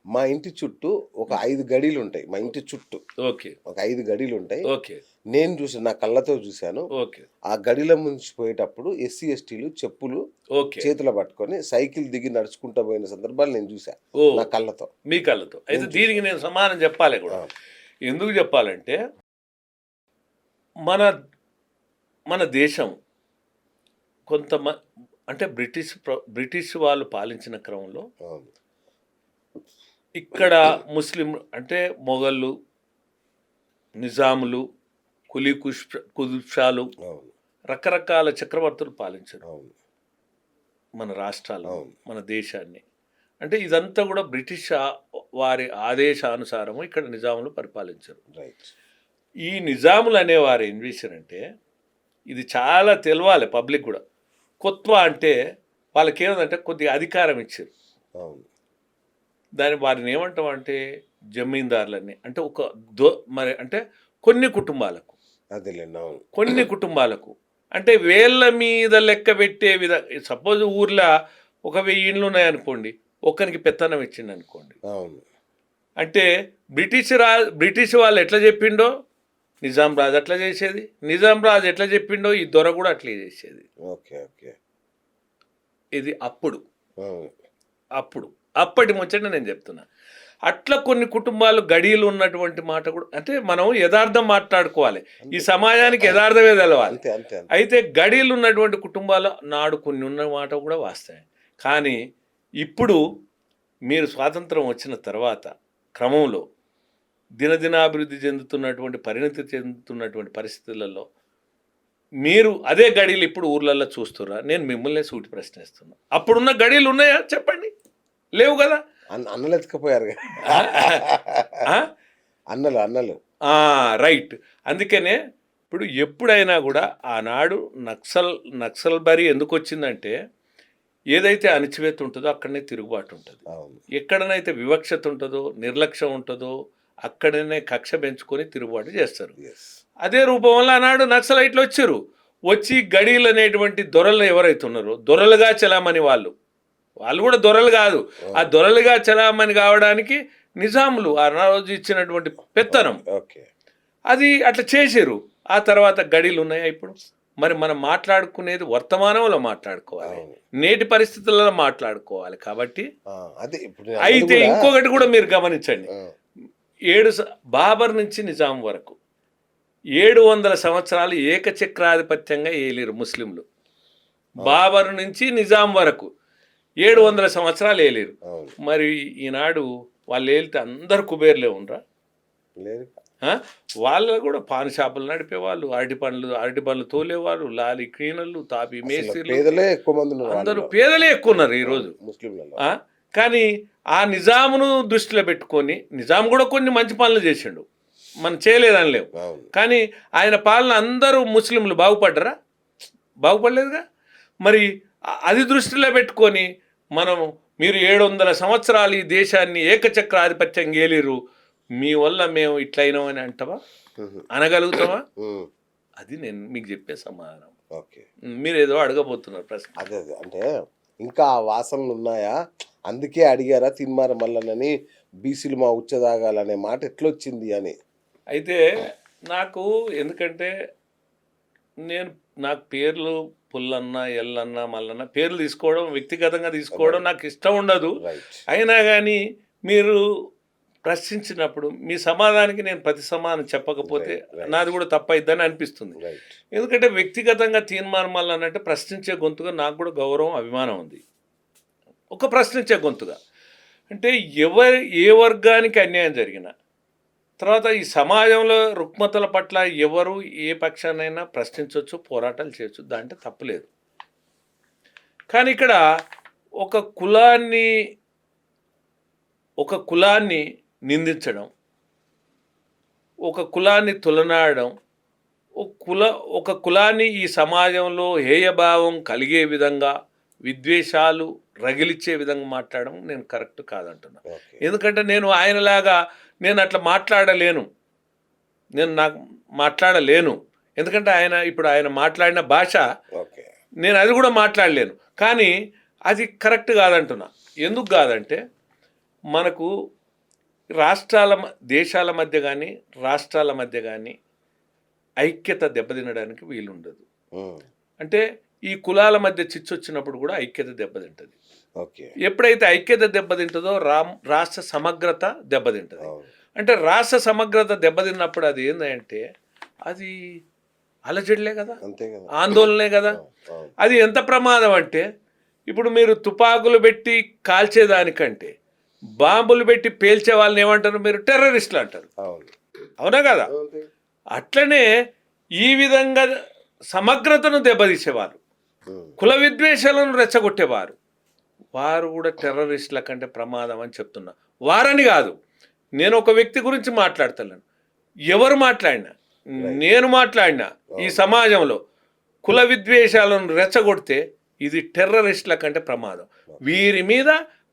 మా ఇంటి చుట్టూ ఒక 5 గడీలు ఉంటాయి. మా ఇంటి చుట్టూ ఒక 5 గడీలు ఉంటాయి. నేను చూసాను, నా కళ్ళతో చూశాను. ఆ గడిల నుంచి పోయేటప్పుడు ఎస్సీ ఎస్టీలు చెప్పులు చేతులు పట్టుకొని సైకిల్ దిగి నడుచుకుంటూ పోయిన సందర్భాలు నేను చూసా నా కళ్ళతో. మీ కళ్ళతో? అయితే దీనికి నేను సమానం చెప్పాలి కూడా. ఎందుకు చెప్పాలంటే మన దేశం అంటే బ్రిటిష్ వాళ్ళు పాలించిన క్రమంలో ఇక్కడ ముస్లిం అంటే మొఘళ్ళు, నిజాములు, కుతుబ్షాలు, రకరకాల చక్రవర్తులు పాలించారు మన రాష్ట్రాలు, మన దేశాన్ని. అంటే ఇదంతా కూడా బ్రిటిష్ వారి ఆదేశానుసారము ఇక్కడ నిజాములు పరిపాలించారు. ఈ నిజాములు అనేవారు ఏం చేశారంటే, ఇది చాలా తెలవాలి పబ్లిక్ కూడా, కొత్వ అంటే వాళ్ళకి ఏమందంటే కొద్దిగా అధికారం ఇచ్చారు. వారిని ఏమంటాం అంటే జమీందారులని, అంటే మరి అంటే కొన్ని కుటుంబాలకు అంటే వేళ్ళ మీద లెక్క పెట్టే సపోజ్ ఊర్లో 1000 ఇండ్లు ఉన్నాయనుకోండి, ఒక్కరికి పెత్తనం ఇచ్చిండు అనుకోండి. అంటే బ్రిటిష్ వాళ్ళు ఎట్లా చెప్పిండో నిజాం రాజు అట్లా చేసేది, నిజాం రాజు ఎట్లా చెప్పిండో ఈ దొర కూడా అట్లే చేసేది. ఇది అప్పటి ముచ్చట నేను చెప్తున్నా. అట్లా కొన్ని కుటుంబాలు గడియలు ఉన్నటువంటి మాట కూడా, అంటే మనం యథార్థం మాట్లాడుకోవాలి, ఈ సమాజానికి యథార్థమే తెలవాలి. అయితే గడియలు ఉన్నటువంటి కుటుంబాలు నాడు కొన్ని ఉన్న మాట కూడా వాస్తవం. కానీ ఇప్పుడు మీరు స్వాతంత్రం వచ్చిన తర్వాత క్రమంలో దినదినాభివృద్ధి చెందుతున్నటువంటి పరిణతి చెందుతున్నటువంటి పరిస్థితులలో మీరు అదే గడియలు ఇప్పుడు ఊర్లలో చూస్తురా? నేను మిమ్మల్ని సూటి ప్రశ్నిస్తున్నా. అప్పుడున్న గడియలు ఉన్నాయా చెప్పండి? లేవు కదా. అన్నలు ఎత్తుకపోయారు అన్నలు రైట్. అందుకనే ఇప్పుడు ఎప్పుడైనా కూడా ఆనాడు నక్సల్ బరి ఎందుకు వచ్చిందంటే, ఏదైతే అణచివేత ఉంటుందో అక్కడనే తిరుగుబాటు ఉంటుంది, ఎక్కడనైతే వివక్షత ఉంటుందో నిర్లక్ష్యం ఉంటుందో అక్కడనే కక్ష పెంచుకొని తిరుగుబాటు చేస్తారు. అదే రూపం వల్ల ఆనాడు నక్సలైట్లు వచ్చి గడీలు అనేటువంటి దొరలు ఎవరైతే ఉన్నారో, దొరలుగా చలామణి వాళ్ళు కూడా దొరలు కాదు, ఆ దొరలుగా చలామణి కావడానికి నిజాములు ఆ రోజు ఇచ్చినటువంటి పెత్తనం అది అట్లా చేశారు. ఆ తర్వాత గడీలు ఉన్నాయా ఇప్పుడు? మరి మనం మాట్లాడుకునేది వర్తమానంలో మాట్లాడుకోవాలి, నేటి పరిస్థితులలో మాట్లాడుకోవాలి. కాబట్టి అయితే ఇంకొకటి కూడా మీరు గమనించండి, బాబర్ నుంచి నిజాం వరకు 700 సంవత్సరాలు ఏకచక్రాధిపత్యంగా ఏలేరు ముస్లింలు. బాబర్ నుంచి నిజాం వరకు 700 సంవత్సరాలు ఏలేరు. మరి ఈనాడు వాళ్ళు ఏలితే అందరు కుబేర్లే ఉండరా? వాళ్ళు కూడా పాన్ షాపులు నడిపేవాళ్ళు, అరటి పండ్లు తోలేవాళ్ళు, లారీ క్లీనర్లు, తాపీ మేస్త్రీలు, అందరూ పేదలే ఎక్కువ ఉన్నారు ఈరోజు. కానీ ఆ నిజామును దృష్టిలో పెట్టుకొని, నిజాం కూడా కొన్ని మంచి పనులు చేసిండు, మనం చేయలేదని లేవు. కానీ ఆయన పాలన అందరూ ముస్లింలు బాగుపడలేదుగా. మరి అది దృష్టిలో పెట్టుకొని మీరు 700 సంవత్సరాలు ఈ దేశాన్ని ఏకచక్రాధిపత్యం గేలిరు, మీ వల్ల మేము ఇట్లయినామని అనగలుగుతామా? అది నేను మీకు చెప్పే సమాధానం. మీరు ఏదో అడగబోతున్నారు ప్రశ్న. అదే అంటే ఇంకా ఆ వాసనలు ఉన్నాయా, అందుకే అడిగారా తిన్మార మల్లనని బీసీలు మా ఉచ్చదాగాలనే మాట ఎట్లొచ్చింది అని? అయితే నాకు ఎందుకంటే నాకు పేర్లు పుల్లన్న, ఎల్లన్న, మల్లన్న పేర్లు తీసుకోవడం, వ్యక్తిగతంగా తీసుకోవడం నాకు ఇష్టం ఉండదు. అయినా కానీ మీరు ప్రశ్నించినప్పుడు మీ సమాధానానికి నేను ప్రతి సమాధానం చెప్పకపోతే నాది కూడా తప్పైద్దని అనిపిస్తుంది. ఎందుకంటే వ్యక్తిగతంగా తీర్మానం మల్లన్న అంటే ప్రశ్నించే గొంతుగా నాకు కూడా గౌరవం, అభిమానం ఉంది. ఒక ప్రశ్నించే గొంతుగా అంటే ఏ వర్గానికి అన్యాయం జరిగినా, తర్వాత ఈ సమాజంలో రుగ్మతల పట్ల ఎవరు ఏ పక్షానైనా ప్రశ్నించవచ్చు, పోరాటాలు చేయొచ్చు, దాంట్లో తప్పులేదు. కానీ ఇక్కడ ఒక కులాన్ని నిందించడం, ఒక కులాన్ని తులనాడడం, ఒక కులాన్ని ఈ సమాజంలో హేయభావం కలిగే విధంగా, విద్వేషాలు రగిలిచ్చే విధంగా మాట్లాడడం నేను కరెక్ట్ కాదంటున్నా. ఎందుకంటే నేను ఆయనలాగా నేను అట్లా మాట్లాడలేను, నాకు మాట్లాడలేను. ఎందుకంటే ఆయన మాట్లాడిన భాష నేను అది కూడా మాట్లాడలేను. కానీ అది కరెక్ట్ కాదంటున్నా. ఎందుకు కాదంటే మనకు దేశాల మధ్య కానీ రాష్ట్రాల మధ్య కానీ ఐక్యత దెబ్బతినడానికి వీలుండదు. అంటే ఈ కులాల మధ్య చిచ్చు వచ్చినప్పుడు కూడా ఐక్యత దెబ్బతింటుంది. ఎప్పుడైతే ఐక్యత దెబ్బతింటుందో రాష్ట్ర సమగ్రత దెబ్బతింటుంది. అంటే రాష్ట్ర సమగ్రత దెబ్బతిన్నప్పుడు అది ఏంటంటే అది అలజడిలే కదా, ఆందోళనే కదా. అది ఎంత ప్రమాదం అంటే ఇప్పుడు మీరు తుపాకులు పెట్టి కాల్చేదానికంటే బాంబులు పెట్టి పేల్చే వాళ్ళని ఏమంటారు? మీరు టెర్రరిస్టులు అంటారు, అవునా కదా? అట్లనే ఈ విధంగా సమగ్రతను దెబ్బతీసేవారు, కుల విద్వేషాలను రెచ్చగొట్టేవారు, వారు కూడా టెర్రరిస్టుల కంటే ప్రమాదం అని చెప్తున్నా. వారని కాదు, నేను ఒక వ్యక్తి గురించి మాట్లాడతాను. ఎవరు మాట్లాడినా, నేను మాట్లాడినా ఈ సమాజంలో కుల విద్వేషాలను రెచ్చగొడితే ఇది టెర్రరిస్టుల కంటే ప్రమాదం. వీరి మీద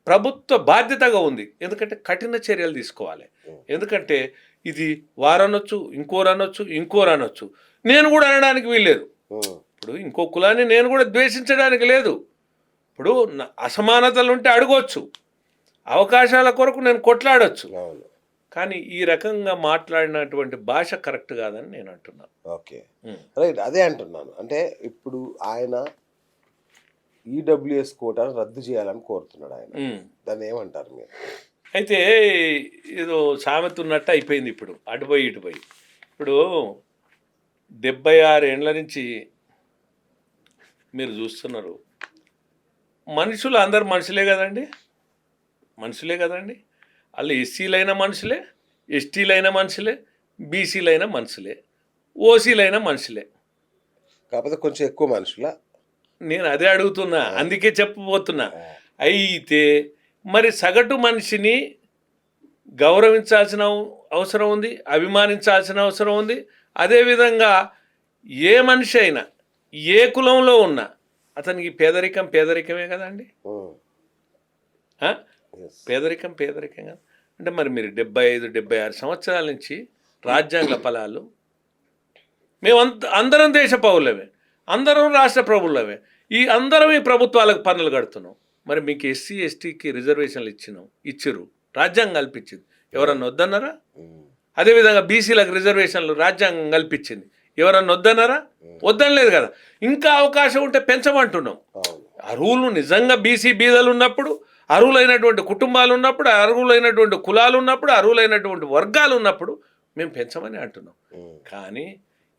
ప్రభుత్వ బాధ్యతగా ఉంది. ఎందుకంటే కఠిన చర్యలు తీసుకోవాలి. ఎందుకంటే ఇది వారనొచ్చు, ఇంకోరనొచ్చు. నేను కూడా అనడానికి వీల్లేదు. ఇప్పుడు ఇంకో కులాన్ని నేను కూడా ద్వేషించడానికి లేదు. ఇప్పుడు అసమానతలు ఉంటే అడగవచ్చు, అవకాశాల కొరకు నేను కొట్లాడొచ్చు. కానీ ఈ రకంగా మాట్లాడినటువంటి భాష కరెక్ట్ కాదని నేను అంటున్నాను. Okay, right. అదే అంటున్నాను. అంటే ఇప్పుడు ఆయన ఈడబ్ల్యూఎస్ కోటాను రద్దు చేయాలని కోరుతున్నాడు ఆయన. దాన్ని ఏమంటారు మీరు? అయితే ఏదో సామెత ఉన్నట్టు అయిపోయింది ఇప్పుడు, అటుపోయి ఇటుపోయి. ఇప్పుడు 76 ఏండ్ల నుంచి మీరు చూస్తున్నారు, మనుషులు అందరు మనుషులే కదండి, వాళ్ళు ఎస్సీలైన మనుషులే, ఎస్టీలైన మనుషులే, బీసీలైన మనుషులే, ఓసీలైన మనుషులే. కాకపోతే కొంచెం ఎక్కువ మనుషులా? నేను అదే అడుగుతున్నా, అందుకే చెప్పబోతున్నా. అయితే మరి సగటు మనిషిని గౌరవించాల్సిన అవసరం ఉంది, అభిమానించాల్సిన అవసరం ఉంది. అదేవిధంగా ఏ మనిషి అయినా ఏ కులంలో ఉన్నా అతనికి పేదరికమే కదండి. పేదరికం కదా. అంటే మరి మీరు 75-76 సంవత్సరాల నుంచి రాజ్యాంగ ఫలాలు మేము అందరం దేశ పౌరులమే, అందరం రాష్ట్ర ప్రభుత్వమే, అందరం ఈ ప్రభుత్వాలకు పన్నులు కడుతున్నాం. మరి మీకు ఎస్సీ ఎస్టీకి రిజర్వేషన్లు ఇచ్చిర్రు, రాజ్యాంగం కల్పించింది, ఎవరన్నా వద్దన్నారా? అదేవిధంగా బీసీలకు రిజర్వేషన్లు రాజ్యాంగం కల్పించింది, ఎవరన్నా వద్దన్నారా? వద్దనలేదు కదా. ఇంకా అవకాశం ఉంటే పెంచమంటున్నాం. అర్హులు నిజంగా బీసీ బీదలు ఉన్నప్పుడు, అర్హులైనటువంటి కుటుంబాలు ఉన్నప్పుడు, అర్హులైనటువంటి కులాలు ఉన్నప్పుడు, అర్హులైనటువంటి వర్గాలు ఉన్నప్పుడు మేము పెంచమని అంటున్నాం. కానీ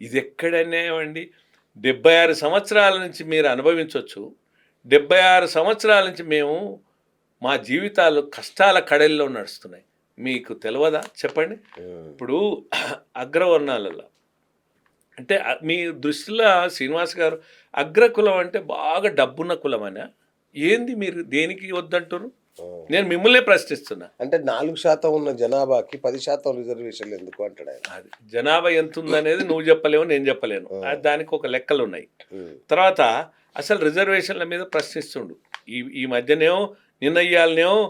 ఇది ఎక్కడనేవండి? 76 సంవత్సరాల నుంచి మీరు అనుభవించవచ్చు. 76 సంవత్సరాల నుంచి మేము మా జీవితాలు కష్టాల కడలిలో నడుస్తున్నాయి. మీకు తెలియదా? చెప్పండి. ఇప్పుడు అగ్రవర్ణాలలో అంటే మీ దృష్టిలో శ్రీనివాస్ గారు అగ్రకులం అంటే బాగా డబ్బున్న కులం అనే ఏంది? మీరు దేనికి వద్దంటారు? నేను మిమ్మల్నే ప్రశ్నిస్తున్నా. అంటే 4% ఉన్న జనాభాకి 10% రిజర్వేషన్లు ఎందుకు అంటాడు ఆయన. అది జనాభా ఎంత ఉందనేది నువ్వు చెప్పలేవు, నేను చెప్పలేను. దానికి ఒక లెక్కలు ఉన్నాయి. తర్వాత అసలు రిజర్వేషన్ల మీద ప్రశ్నిస్తుండు. ఈ మధ్యనేమో నిన్నయ్యాలనేమో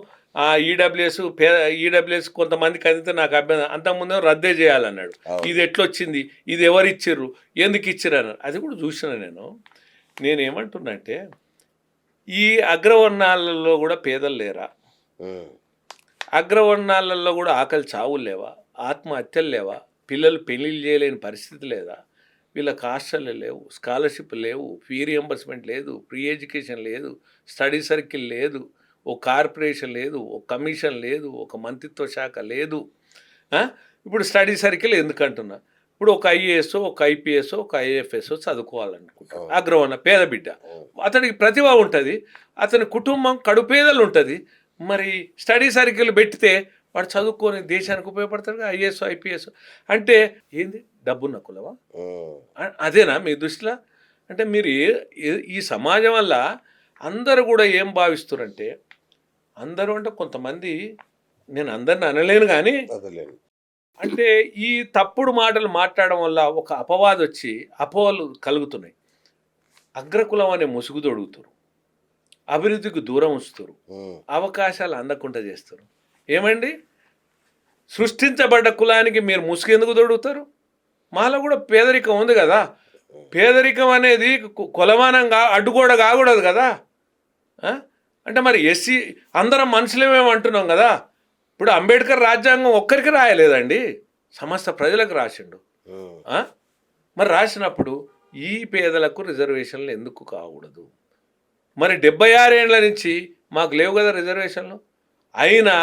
ఈడబ్ల్యూఎస్ కొంతమందికి అందితే నాకు అభ్యంతరం, అంతకుముందేమో రద్దే చేయాలన్నాడు. ఇది ఎట్లొచ్చింది, ఇది ఎవరు ఇచ్చిర్రు, ఎందుకు ఇచ్చిర్రు అన్నారు. అది కూడా చూసిన నేనేమంటున్నా అంటే ఈ అగ్రవర్ణాలలో కూడా పేదలు లేరా? అగ్రవర్ణాలలో కూడా ఆకలి చావులు లేవా? ఆత్మహత్యలు లేవా? పిల్లలు పెళ్లిళ్ళు చేయలేని పరిస్థితి లేదా? వీళ్ళకి హాస్టళ్ళు లేవు, స్కాలర్షిప్ లేవు, ఫీ రియంబర్స్మెంట్ లేదు, ఫ్రీ ఎడ్యుకేషన్ లేదు, స్టడీ సర్కిల్ లేదు, ఓ కార్పొరేషన్ లేదు, ఒక కమిషన్ లేదు, ఒక మంత్రిత్వ శాఖ లేదు. ఇప్పుడు స్టడీ సర్కిల్ ఎందుకంటున్నా, ఇప్పుడు ఒక ఐఏఎస్, ఒక ఐపీఎస్, ఒక ఐఎఫ్ఎస్ చదువుకోవాలనుకుంటాడు అగ్రవర్ణ పేద బిడ్డ. అతనికి ప్రతిభ ఉంటుంది, అతని కుటుంబం కడుపేదలు ఉంటుంది. మరి స్టడీ సర్కిల్ పెట్టితే వాడు చదువుకొని దేశానికి ఉపయోగపడతాడు. ఐఏఎస్ ఐపీఎస్ అంటే ఏంది? డబ్బున్న కులమా? అదేనా మీ దృష్టిలో? అంటే మీరు ఈ సమాజం వల్ల అందరూ కూడా ఏం భావిస్తారంటే, అందరూ అంటే కొంతమంది, నేను అందరిని అనలేను కానీ అంటే ఈ తప్పుడు మాటలు మాట్లాడడం వల్ల ఒక అపవాదం వచ్చి అపోహలు కలుగుతున్నాయి. అగ్రకులం అనే ముసుగు తొడుగుతారు, అభివృద్ధికి దూరం ఉంచుతారు, అవకాశాలు అందకుండా చేస్తారు. ఏమండి, సృష్టించబడ్డ కులానికి మీరు ముసుగు ఎందుకు తొడుగుతారు? మాలో కూడా పేదరికం ఉంది కదా. పేదరికం అనేది కొలమానంగా అడ్డుగోడ కాకూడదు కదా. అంటే మరి ఎస్సీ అందరం మనుషులేమేమి అంటున్నాం కదా. ఇప్పుడు అంబేద్కర్ రాజ్యాంగం ఒక్కరికి రాయలేదండి, సమస్త ప్రజలకు రాసిండు. మరి రాసినప్పుడు ఈ పేదలకు రిజర్వేషన్లు ఎందుకు కాకూడదు? మరి 76 ఏండ్ల నుంచి మాకు లేవు కదా రిజర్వేషన్లు. అయినా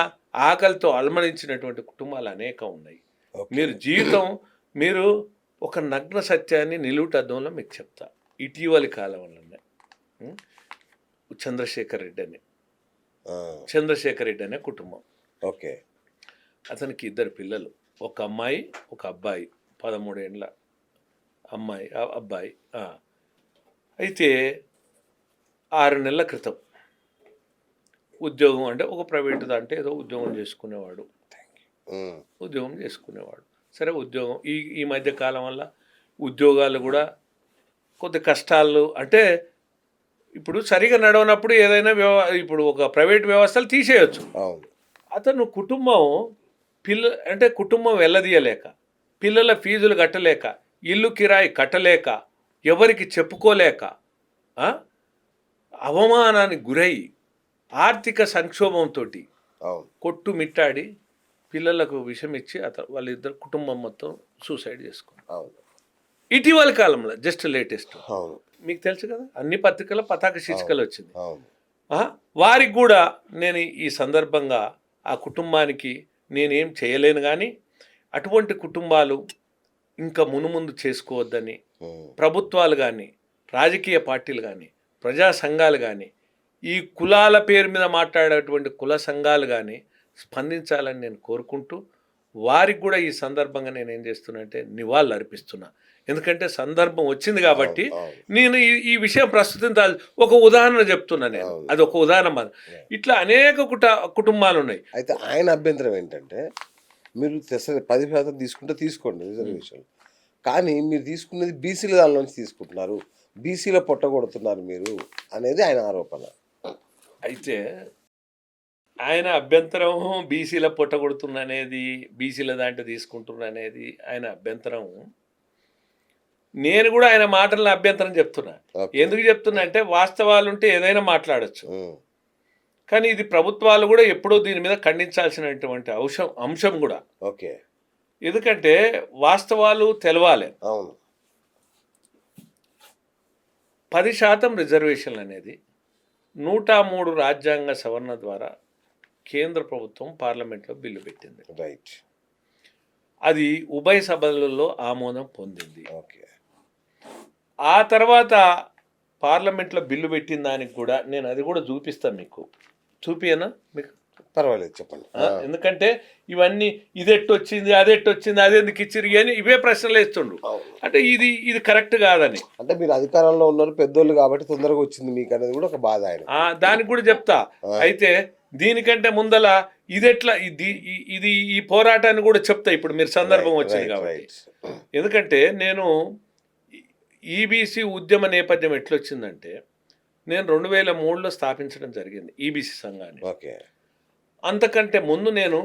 ఆకలితో అల్మణించినటువంటి కుటుంబాలు అనేకం ఉన్నాయి. మీరు ఒక నగ్న సత్యాన్ని నిలువుటద్దంలో మీకు చెప్తా. ఇటీవలి కాలంలోనే చంద్రశేఖర్ రెడ్డి అనే కుటుంబం. ఓకే, అతనికి 2 పిల్లలు, ఒక అమ్మాయి ఒక అబ్బాయి, 13 ఏండ్ల అబ్బాయి. అయితే 6 నెలల క్రితం ఉద్యోగం అంటే ఒక ప్రైవేట్ అంటే ఏదో ఉద్యోగం చేసుకునేవాడు. సరే, ఉద్యోగం ఈ మధ్య కాలం వల్ల ఉద్యోగాలు కూడా కొద్ది కష్టాలు, అంటే ఇప్పుడు సరిగా నడవనప్పుడు ఏదైనా ఇప్పుడు ఒక ప్రైవేట్ వ్యవస్థలు తీసేయచ్చు. అవును. అతను కుటుంబం అంటే కుటుంబం వెళ్ళదీయలేక, పిల్లల ఫీజులు కట్టలేక, ఇల్లు కిరాయి కట్టలేక, ఎవరికి చెప్పుకోలేక, ఆ, అవమానానికి గురై ఆర్థిక సంక్షోభంతో అవును. కొట్టుమిట్టాడి పిల్లలకు విషం ఇచ్చి వాళ్ళిద్దరు కుటుంబం మొత్తం సూసైడ్ చేసుకున్నారు. అవును. ఇటీవల కాలంలో జస్ట్ లేటెస్ట్ అవును. మీకు తెలుసు కదా, అన్ని పత్రికల పతాక శీర్షికలు వచ్చింది. అవును. వారికి కూడా నేను ఈ సందర్భంగా ఆ కుటుంబానికి నేనేం చేయలేను, కానీ అటువంటి కుటుంబాలు ఇంకా మునుముందు చేసుకోవద్దని ప్రభుత్వాలు కానీ, రాజకీయ పార్టీలు కానీ, ప్రజా సంఘాలు కానీ, ఈ కులాల పేరు మీద మాట్లాడేటువంటి కుల సంఘాలు కానీ స్పందించాలని నేను కోరుకుంటూ, వారికి కూడా ఈ సందర్భంగా నేను ఏం చేస్తున్నా అంటే నివాళులు అర్పిస్తున్నా. ఎందుకంటే సందర్భం వచ్చింది కాబట్టి నేను ఈ విషయం ప్రస్తుతం ఒక ఉదాహరణ చెప్తున్నా నేను. అది ఒక ఉదాహరణ. ఇట్లా అనేక కుటుంబాలు ఉన్నాయి. అయితే ఆయన అభ్యంతరం ఏంటంటే, మీరు 10% తీసుకుంటే తీసుకోండి రిజర్వేషన్, కానీ మీరు తీసుకున్నది బీసీల దానిలోంచి తీసుకుంటున్నారు, బీసీల పొట్టగొడుతున్నారు మీరు అనేది ఆయన ఆరోపణ. అయితే ఆయన అభ్యంతరం బీసీల పొట్టగొడుతున్న అనేది, బీసీల దాంట్లో తీసుకుంటున్న అనేది ఆయన అభ్యంతరం. నేను కూడా ఆయన మాటలను అభ్యంతరం చెప్తున్నా. ఎందుకు చెప్తున్నా అంటే, వాస్తవాలు ఉంటే ఏదైనా మాట్లాడచ్చు, కానీ ఇది ప్రభుత్వాలు కూడా ఎప్పుడో దీని మీద ఖండించాల్సినటువంటి అంశం కూడా. ఓకే. ఎందుకంటే వాస్తవాలు తెలవాలి. అవును. 10% రిజర్వేషన్లు అనేది 103 రాజ్యాంగ సవరణ ద్వారా కేంద్ర ప్రభుత్వం పార్లమెంట్లో బిల్లు పెట్టింది. రైట్. అది ఉభయ సభలలో ఆమోదం పొందింది. ఓకే. ఆ తర్వాత పార్లమెంట్లో బిల్లు పెట్టిన దానికి కూడా నేను అది కూడా చూపిస్తాను మీకు. చూపియనా మీకు? పర్వాలేదు, చెప్పండి. ఎందుకంటే ఇవన్నీ ఇదెట్టొచ్చింది, అదెట్టొచ్చింది, అదెందుకు ఇచ్చిరి అని ఇవే ప్రశ్నలు వేస్తుండ్రు. అంటే ఇది కరెక్ట్ కాదని. అంటే మీరు అధికారంలో ఉన్నారు, పెద్దోళ్ళు కాబట్టి తొందరగా వచ్చింది మీకు అనేది కూడా ఒక బాధ ఆయన. దానికి కూడా చెప్తా. అయితే దీనికంటే ముందల ఇదెట్లా ఇది ఈ పోరాటాన్ని కూడా చెప్తా ఇప్పుడు మీరు సందర్భం వచ్చింది కాబట్టి. ఎందుకంటే నేను ఈబీసీ ఉద్యమ నేపథ్యం ఎట్లొచ్చిందంటే, నేను 2003లో స్థాపించడం జరిగింది ఈబీసీ సంఘాన్ని. ఓకే. అంతకంటే ముందు నేను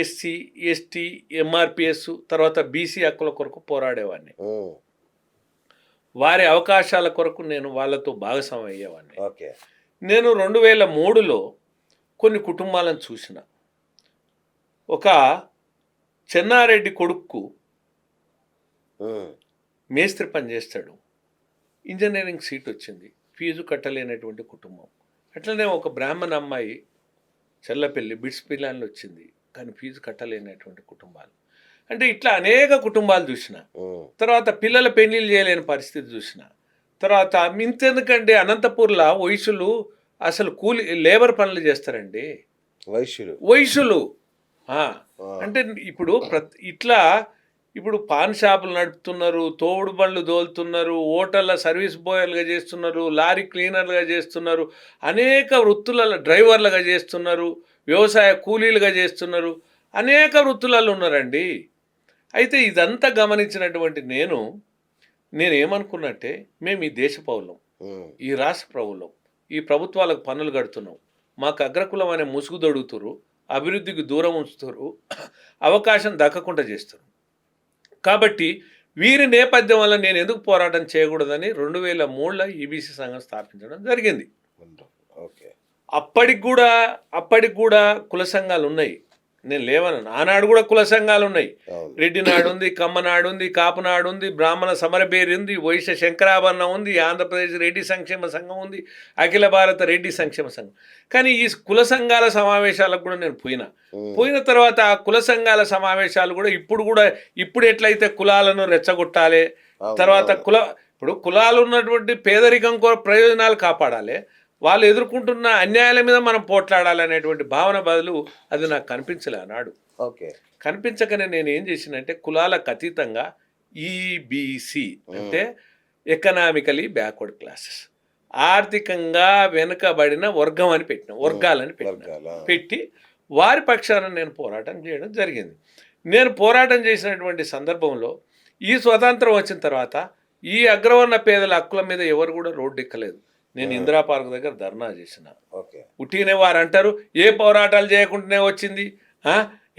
ఎస్సీ, ఎస్టీ, ఎంఆర్పిఎస్, తర్వాత బీసీ హక్కుల కొరకు పోరాడేవాడిని. వారి అవకాశాల కొరకు నేను వాళ్ళతో భాగస్వామి అయ్యేవాడిని. ఓకే. నేను 2003లో కొన్ని కుటుంబాలను చూసిన. ఒక చెన్నారెడ్డి కొడుకు మేస్త్రి పని చేస్తాడు, ఇంజనీరింగ్ సీట్ వచ్చింది, ఫీజు కట్టలేనటువంటి కుటుంబం. అట్లనే ఒక బ్రాహ్మణ అమ్మాయి చెల్లపల్లి బిడ్స్ పిల్లలు వచ్చింది, కానీ ఫీజు కట్టలేనటువంటి కుటుంబాలు. అంటే ఇట్లా అనేక కుటుంబాలు చూసిన. తర్వాత పిల్లల పెళ్లిళ్ళు చేయలేని పరిస్థితి చూసిన. తర్వాత ఇంతెందుకంటే అనంతపూర్లో వయసులు అసలు లేబర్ పనులు చేస్తారండి, వయసులు. అంటే ఇప్పుడు ఇట్లా ఇప్పుడు పాన్ షాపులు నడుపుతున్నారు, తోడు బండ్లు తోలుతున్నారు, హోటళ్ళ సర్వీస్ బాయ్లుగా చేస్తున్నారు, లారీ క్లీనర్లుగా చేస్తున్నారు, అనేక వృత్తులలో డ్రైవర్లుగా చేస్తున్నారు, వ్యవసాయ కూలీలుగా చేస్తున్నారు, అనేక వృత్తులలో ఉన్నారండి. అయితే ఇదంతా గమనించినటువంటి నేనేమనుకున్నట్టే, మేము ఈ దేశ పౌరులం, ఈ రాష్ట్ర ప్రభులం, ఈ ప్రభుత్వాలకు పన్నులు కడుతున్నాం, మాకు అగ్రకులం అనే ముసుగు దొడుగుతురు, అభివృద్ధికి దూరం ఉంచుతారు, అవకాశం దక్కకుండా చేస్తారు. కాబట్టి వీరి నేపథ్యం వల్ల నేను ఎందుకు పోరాటం చేయకూడదని 2003లో ఈబీసీ సంఘం స్థాపించడం జరిగింది. అప్పటికి కూడా కుల సంఘాలు ఉన్నాయి, నేను లేవను. ఆనాడు కూడా కుల సంఘాలు ఉన్నాయి. రెడ్డి నాడు ఉంది, కమ్మ నాడు ఉంది, కాపు నాడు ఉంది, బ్రాహ్మణ సమరబేరి ఉంది, వైశ్య శంకరాభరణ ఉంది, ఆంధ్రప్రదేశ్ రెడ్డి సంక్షేమ సంఘం ఉంది, అఖిల భారత రెడ్డి సంక్షేమ సంఘం. కానీ ఈ కుల సంఘాల సమావేశాలకు కూడా నేను పోయిన తర్వాత ఆ కుల సంఘాల సమావేశాలు కూడా ఇప్పుడు ఎట్లయితే కులాలను రెచ్చగొట్టాలి, తర్వాత ఇప్పుడు కులాలు ఉన్నటువంటి పేదరికం ప్రయోజనాలు కాపాడాలి, వాళ్ళు ఎదుర్కొంటున్న అన్యాయాల మీద మనం పోట్లాడాలనేటువంటి భావన బదులు అది నాకు కనిపించలే అన్నాడు. కనిపించకనే నేను ఏం చేసినంటే, కులాలకు అతీతంగా ఈబీసీ అంటే ఎకనామికలీ బ్యాక్వర్డ్ క్లాసెస్, ఆర్థికంగా వెనుకబడిన వర్గాలని పెట్టి వారి పక్షాన నేను పోరాటం చేయడం జరిగింది. నేను పోరాటం చేసినటువంటి సందర్భంలో ఈ స్వతంత్రం వచ్చిన తర్వాత ఈ అగ్రవర్ణ పేదల హక్కుల మీద ఎవరు కూడా రోడ్డు ఎక్కలేదు. నేను ఇందిరా పార్క్ దగ్గర ధర్నా చేసిన. ఓకే. ఉట్టినే వారు అంటారు ఏ పోరాటాలు చేయకుండానే వచ్చింది,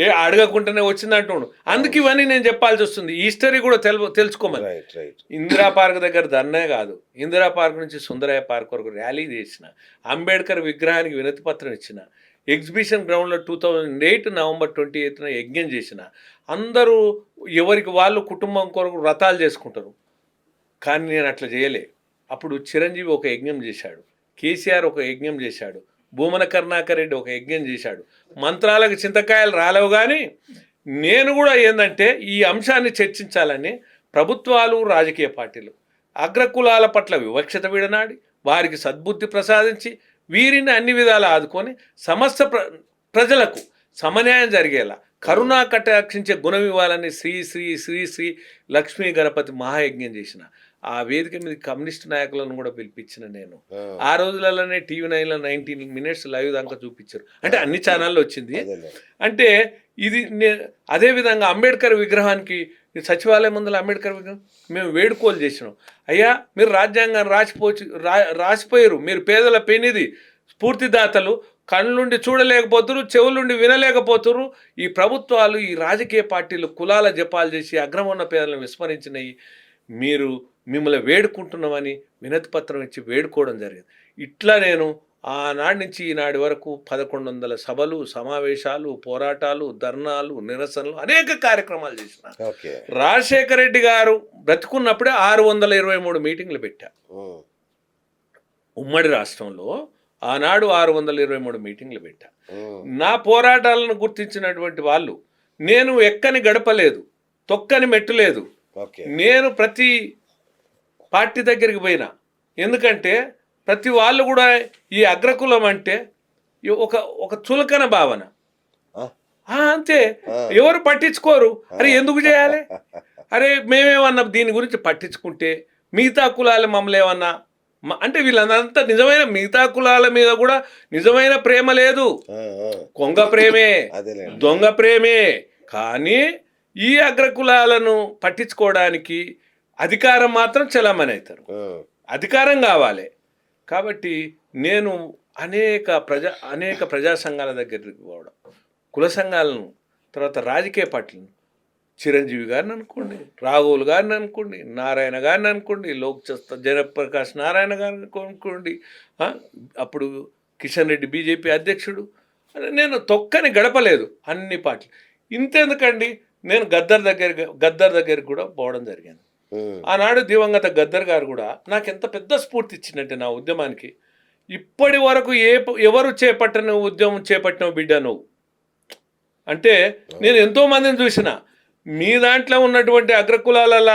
ఏ అడగకుండానే వచ్చింది అంటుండు. అందుకు ఇవన్నీ నేను చెప్పాల్సి వస్తుంది. ఈ హిస్టరీ కూడా తెలుసుకోమని. ఇందిరా పార్క్ దగ్గర ధర్నే కాదు, ఇందిరా పార్క్ నుంచి సుందరయ్య పార్క్ వరకు ర్యాలీ చేసిన, అంబేద్కర్ విగ్రహానికి వినతి పత్రం ఇచ్చిన, ఎగ్జిబిషన్ గ్రౌండ్లో 2008 నవంబర్ 28న యజ్ఞం చేసిన. అందరూ ఎవరికి వాళ్ళు కుటుంబం కొరకు వ్రతాలు చేసుకుంటారు, కానీ నేను అట్లా చేయలే. అప్పుడు చిరంజీవి ఒక యజ్ఞం చేశాడు, కేసీఆర్ ఒక యజ్ఞం చేశాడు, భూమన కరుణాకర్ రెడ్డి ఒక యజ్ఞం చేశాడు. మంత్రాలకు చింతకాయలు రాలేవు, కానీ నేను కూడా ఏంటంటే ఈ అంశాన్ని చర్చించాలని ప్రభుత్వాలు రాజకీయ పార్టీలు అగ్రకులాల పట్ల వివక్షత విడనాడి వారికి సద్బుద్ధి ప్రసాదించి వీరిని అన్ని విధాలు ఆదుకొని సమస్త ప్రజలకు సమన్యాయం జరిగేలా కరుణా కటాక్షించే గుణం ఇవ్వాలని శ్రీ శ్రీ శ్రీ శ్రీ లక్ష్మీ గణపతి మహాయజ్ఞం చేసిన. ఆ వేదిక మీద కమ్యూనిస్ట్ నాయకులను కూడా పిలిపించిన నేను. ఆ రోజులలోనే టీవీ 9లో 19 minutes లైవ్ దాకా చూపించారు, అంటే అన్ని ఛానల్లో వచ్చింది. అంటే ఇది అదేవిధంగా అంబేద్కర్ విగ్రహానికి సచివాలయం ముందర అంబేద్కర్ విగ్రహం మేము వేడుకోలు చేసినాం. అయ్యా మీరు రాజ్యాంగాన్ని రాసిపోయారు, మీరు పేదల పెనిది స్ఫూర్తిదాతలు, కళ్ళుండి చూడలేకపోతురు, చెవులుండి వినలేకపోతురు. ఈ ప్రభుత్వాలు ఈ రాజకీయ పార్టీలు కులాల జపాలు చేసి అగ్రమున్న పేదలను విస్మరించినవి. మిమ్మల్ని వేడుకుంటున్నామని వినతి పత్రం ఇచ్చి వేడుకోవడం జరిగింది. ఇట్లా నేను ఆనాటి నుంచి ఈనాటి వరకు 1100 సభలు, సమావేశాలు, పోరాటాలు, ధర్నాలు, నిరసనలు, అనేక కార్యక్రమాలు చేసిన. రాజశేఖర రెడ్డి గారు బ్రతుకున్నప్పుడే 623 మీటింగ్లు పెట్టా. ఉమ్మడి రాష్ట్రంలో ఆనాడు 623 మీటింగ్లు పెట్టా. నా పోరాటాలను గుర్తించినటువంటి వాళ్ళు, నేను ఎక్కని గడపలేదు, తొక్కని మెట్టులేదు. నేను ప్రతి పార్టీ దగ్గరికి పోయినా, ఎందుకంటే ప్రతి వాళ్ళు కూడా ఈ అగ్రకులం అంటే ఒక చులకన భావన, అంతే. ఎవరు పట్టించుకోరు. అరే ఎందుకు చేయాలి, అరే మేమేమన్నా దీని గురించి పట్టించుకుంటే మిగతా కులాలు మమ్మల్ని ఏమన్నా అంటే వీళ్ళంతా నిజమైన మిగతా కులాల మీద కూడా నిజమైన ప్రేమ లేదు, కొంగ ప్రేమే, దొంగ ప్రేమే. కానీ ఈ అగ్రకులాలను పట్టించుకోవడానికి అధికారం మాత్రం చలామణి అవుతారు, అధికారం కావాలి. కాబట్టి నేను అనేక ప్రజా సంఘాల దగ్గరికి పోవడం, కుల సంఘాలను, తర్వాత రాజకీయ పార్టీలను, చిరంజీవి గారిని అనుకోండి, రాఘవులు గారిని అనుకోండి, నారాయణ గారిని అనుకోండి, జయప్రకాష్ నారాయణ గారిని అనుకోండి, అప్పుడు కిషన్ రెడ్డి బీజేపీ అధ్యక్షుడు. నేను తొక్కని గడపలేదు అన్ని పార్టీలు. ఇంతెందుకండి, నేను గద్దర్ దగ్గరికి కూడా పోవడం జరిగింది. ఆనాడు దివంగత గద్దర్ గారు కూడా నాకు ఎంత పెద్ద స్ఫూర్తి ఇచ్చిందంటే నా ఉద్యమానికి, ఇప్పటి వరకు ఎవరు చేపట్టిన ఉద్యమం చేపట్టిన బిడ్డ నువ్వు అంటే, నేను ఎంతోమందిని చూసిన. మీ దాంట్లో ఉన్నటువంటి అగ్రకులాల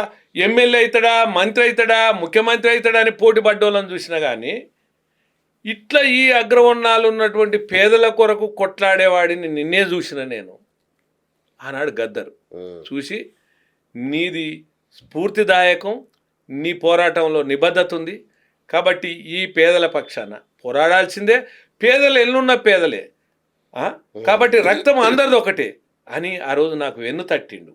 ఎమ్మెల్యే అవుతాడా, మంత్రి అవుతాడా, ముఖ్యమంత్రి అవుతాడా అని పోటీ పడ్డోళ్ళని చూసినా, కానీ ఇట్లా ఈ అగ్రవర్ణాలు ఉన్నటువంటి పేదల కొరకు కొట్లాడేవాడిని నిన్నే చూసిన నేను. ఆనాడు గద్దర్ చూసి, నీది స్ఫూర్తిదాయకం, నీ పోరాటంలో నిబద్ధత ఉంది, కాబట్టి ఈ పేదల పక్షాన పోరాడాల్సిందే, పేదలు ఎల్లున్న పేదలే, కాబట్టి రక్తం అందరిది ఒకటే అని ఆ రోజు నాకు వెన్ను తట్టిండు.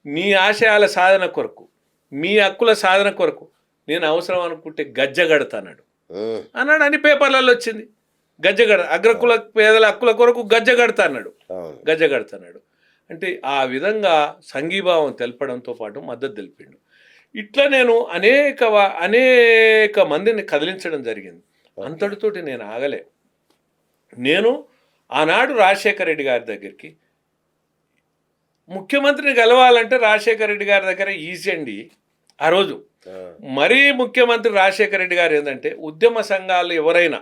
నీ ఆశయాల సాధన కొరకు, మీ హక్కుల సాధన కొరకు నేను అవసరం అనుకుంటే గజ్జగడతాడు అన్నాడు. అని పేపర్లలో వచ్చింది, గజ్జగడ అగ్రకుల పేదల హక్కుల కొరకు గజ్జగడతాడు. అంటే ఆ విధంగా సంఘీభావం తెలపడంతో పాటు మద్దతు తెలిపిండు. ఇట్లా నేను అనేక మందిని కదిలించడం జరిగింది. అంతటితోటి నేను ఆగలే. నేను ఆనాడు రాజశేఖర రెడ్డి గారి దగ్గరికి, ముఖ్యమంత్రిని గెలవాలంటే రాజశేఖర రెడ్డి గారి దగ్గర ఈజీ అండి ఆ రోజు. మరీ ముఖ్యమంత్రి రాజశేఖర రెడ్డి గారు ఏంటంటే, ఉద్యమ సంఘాలు ఎవరైనా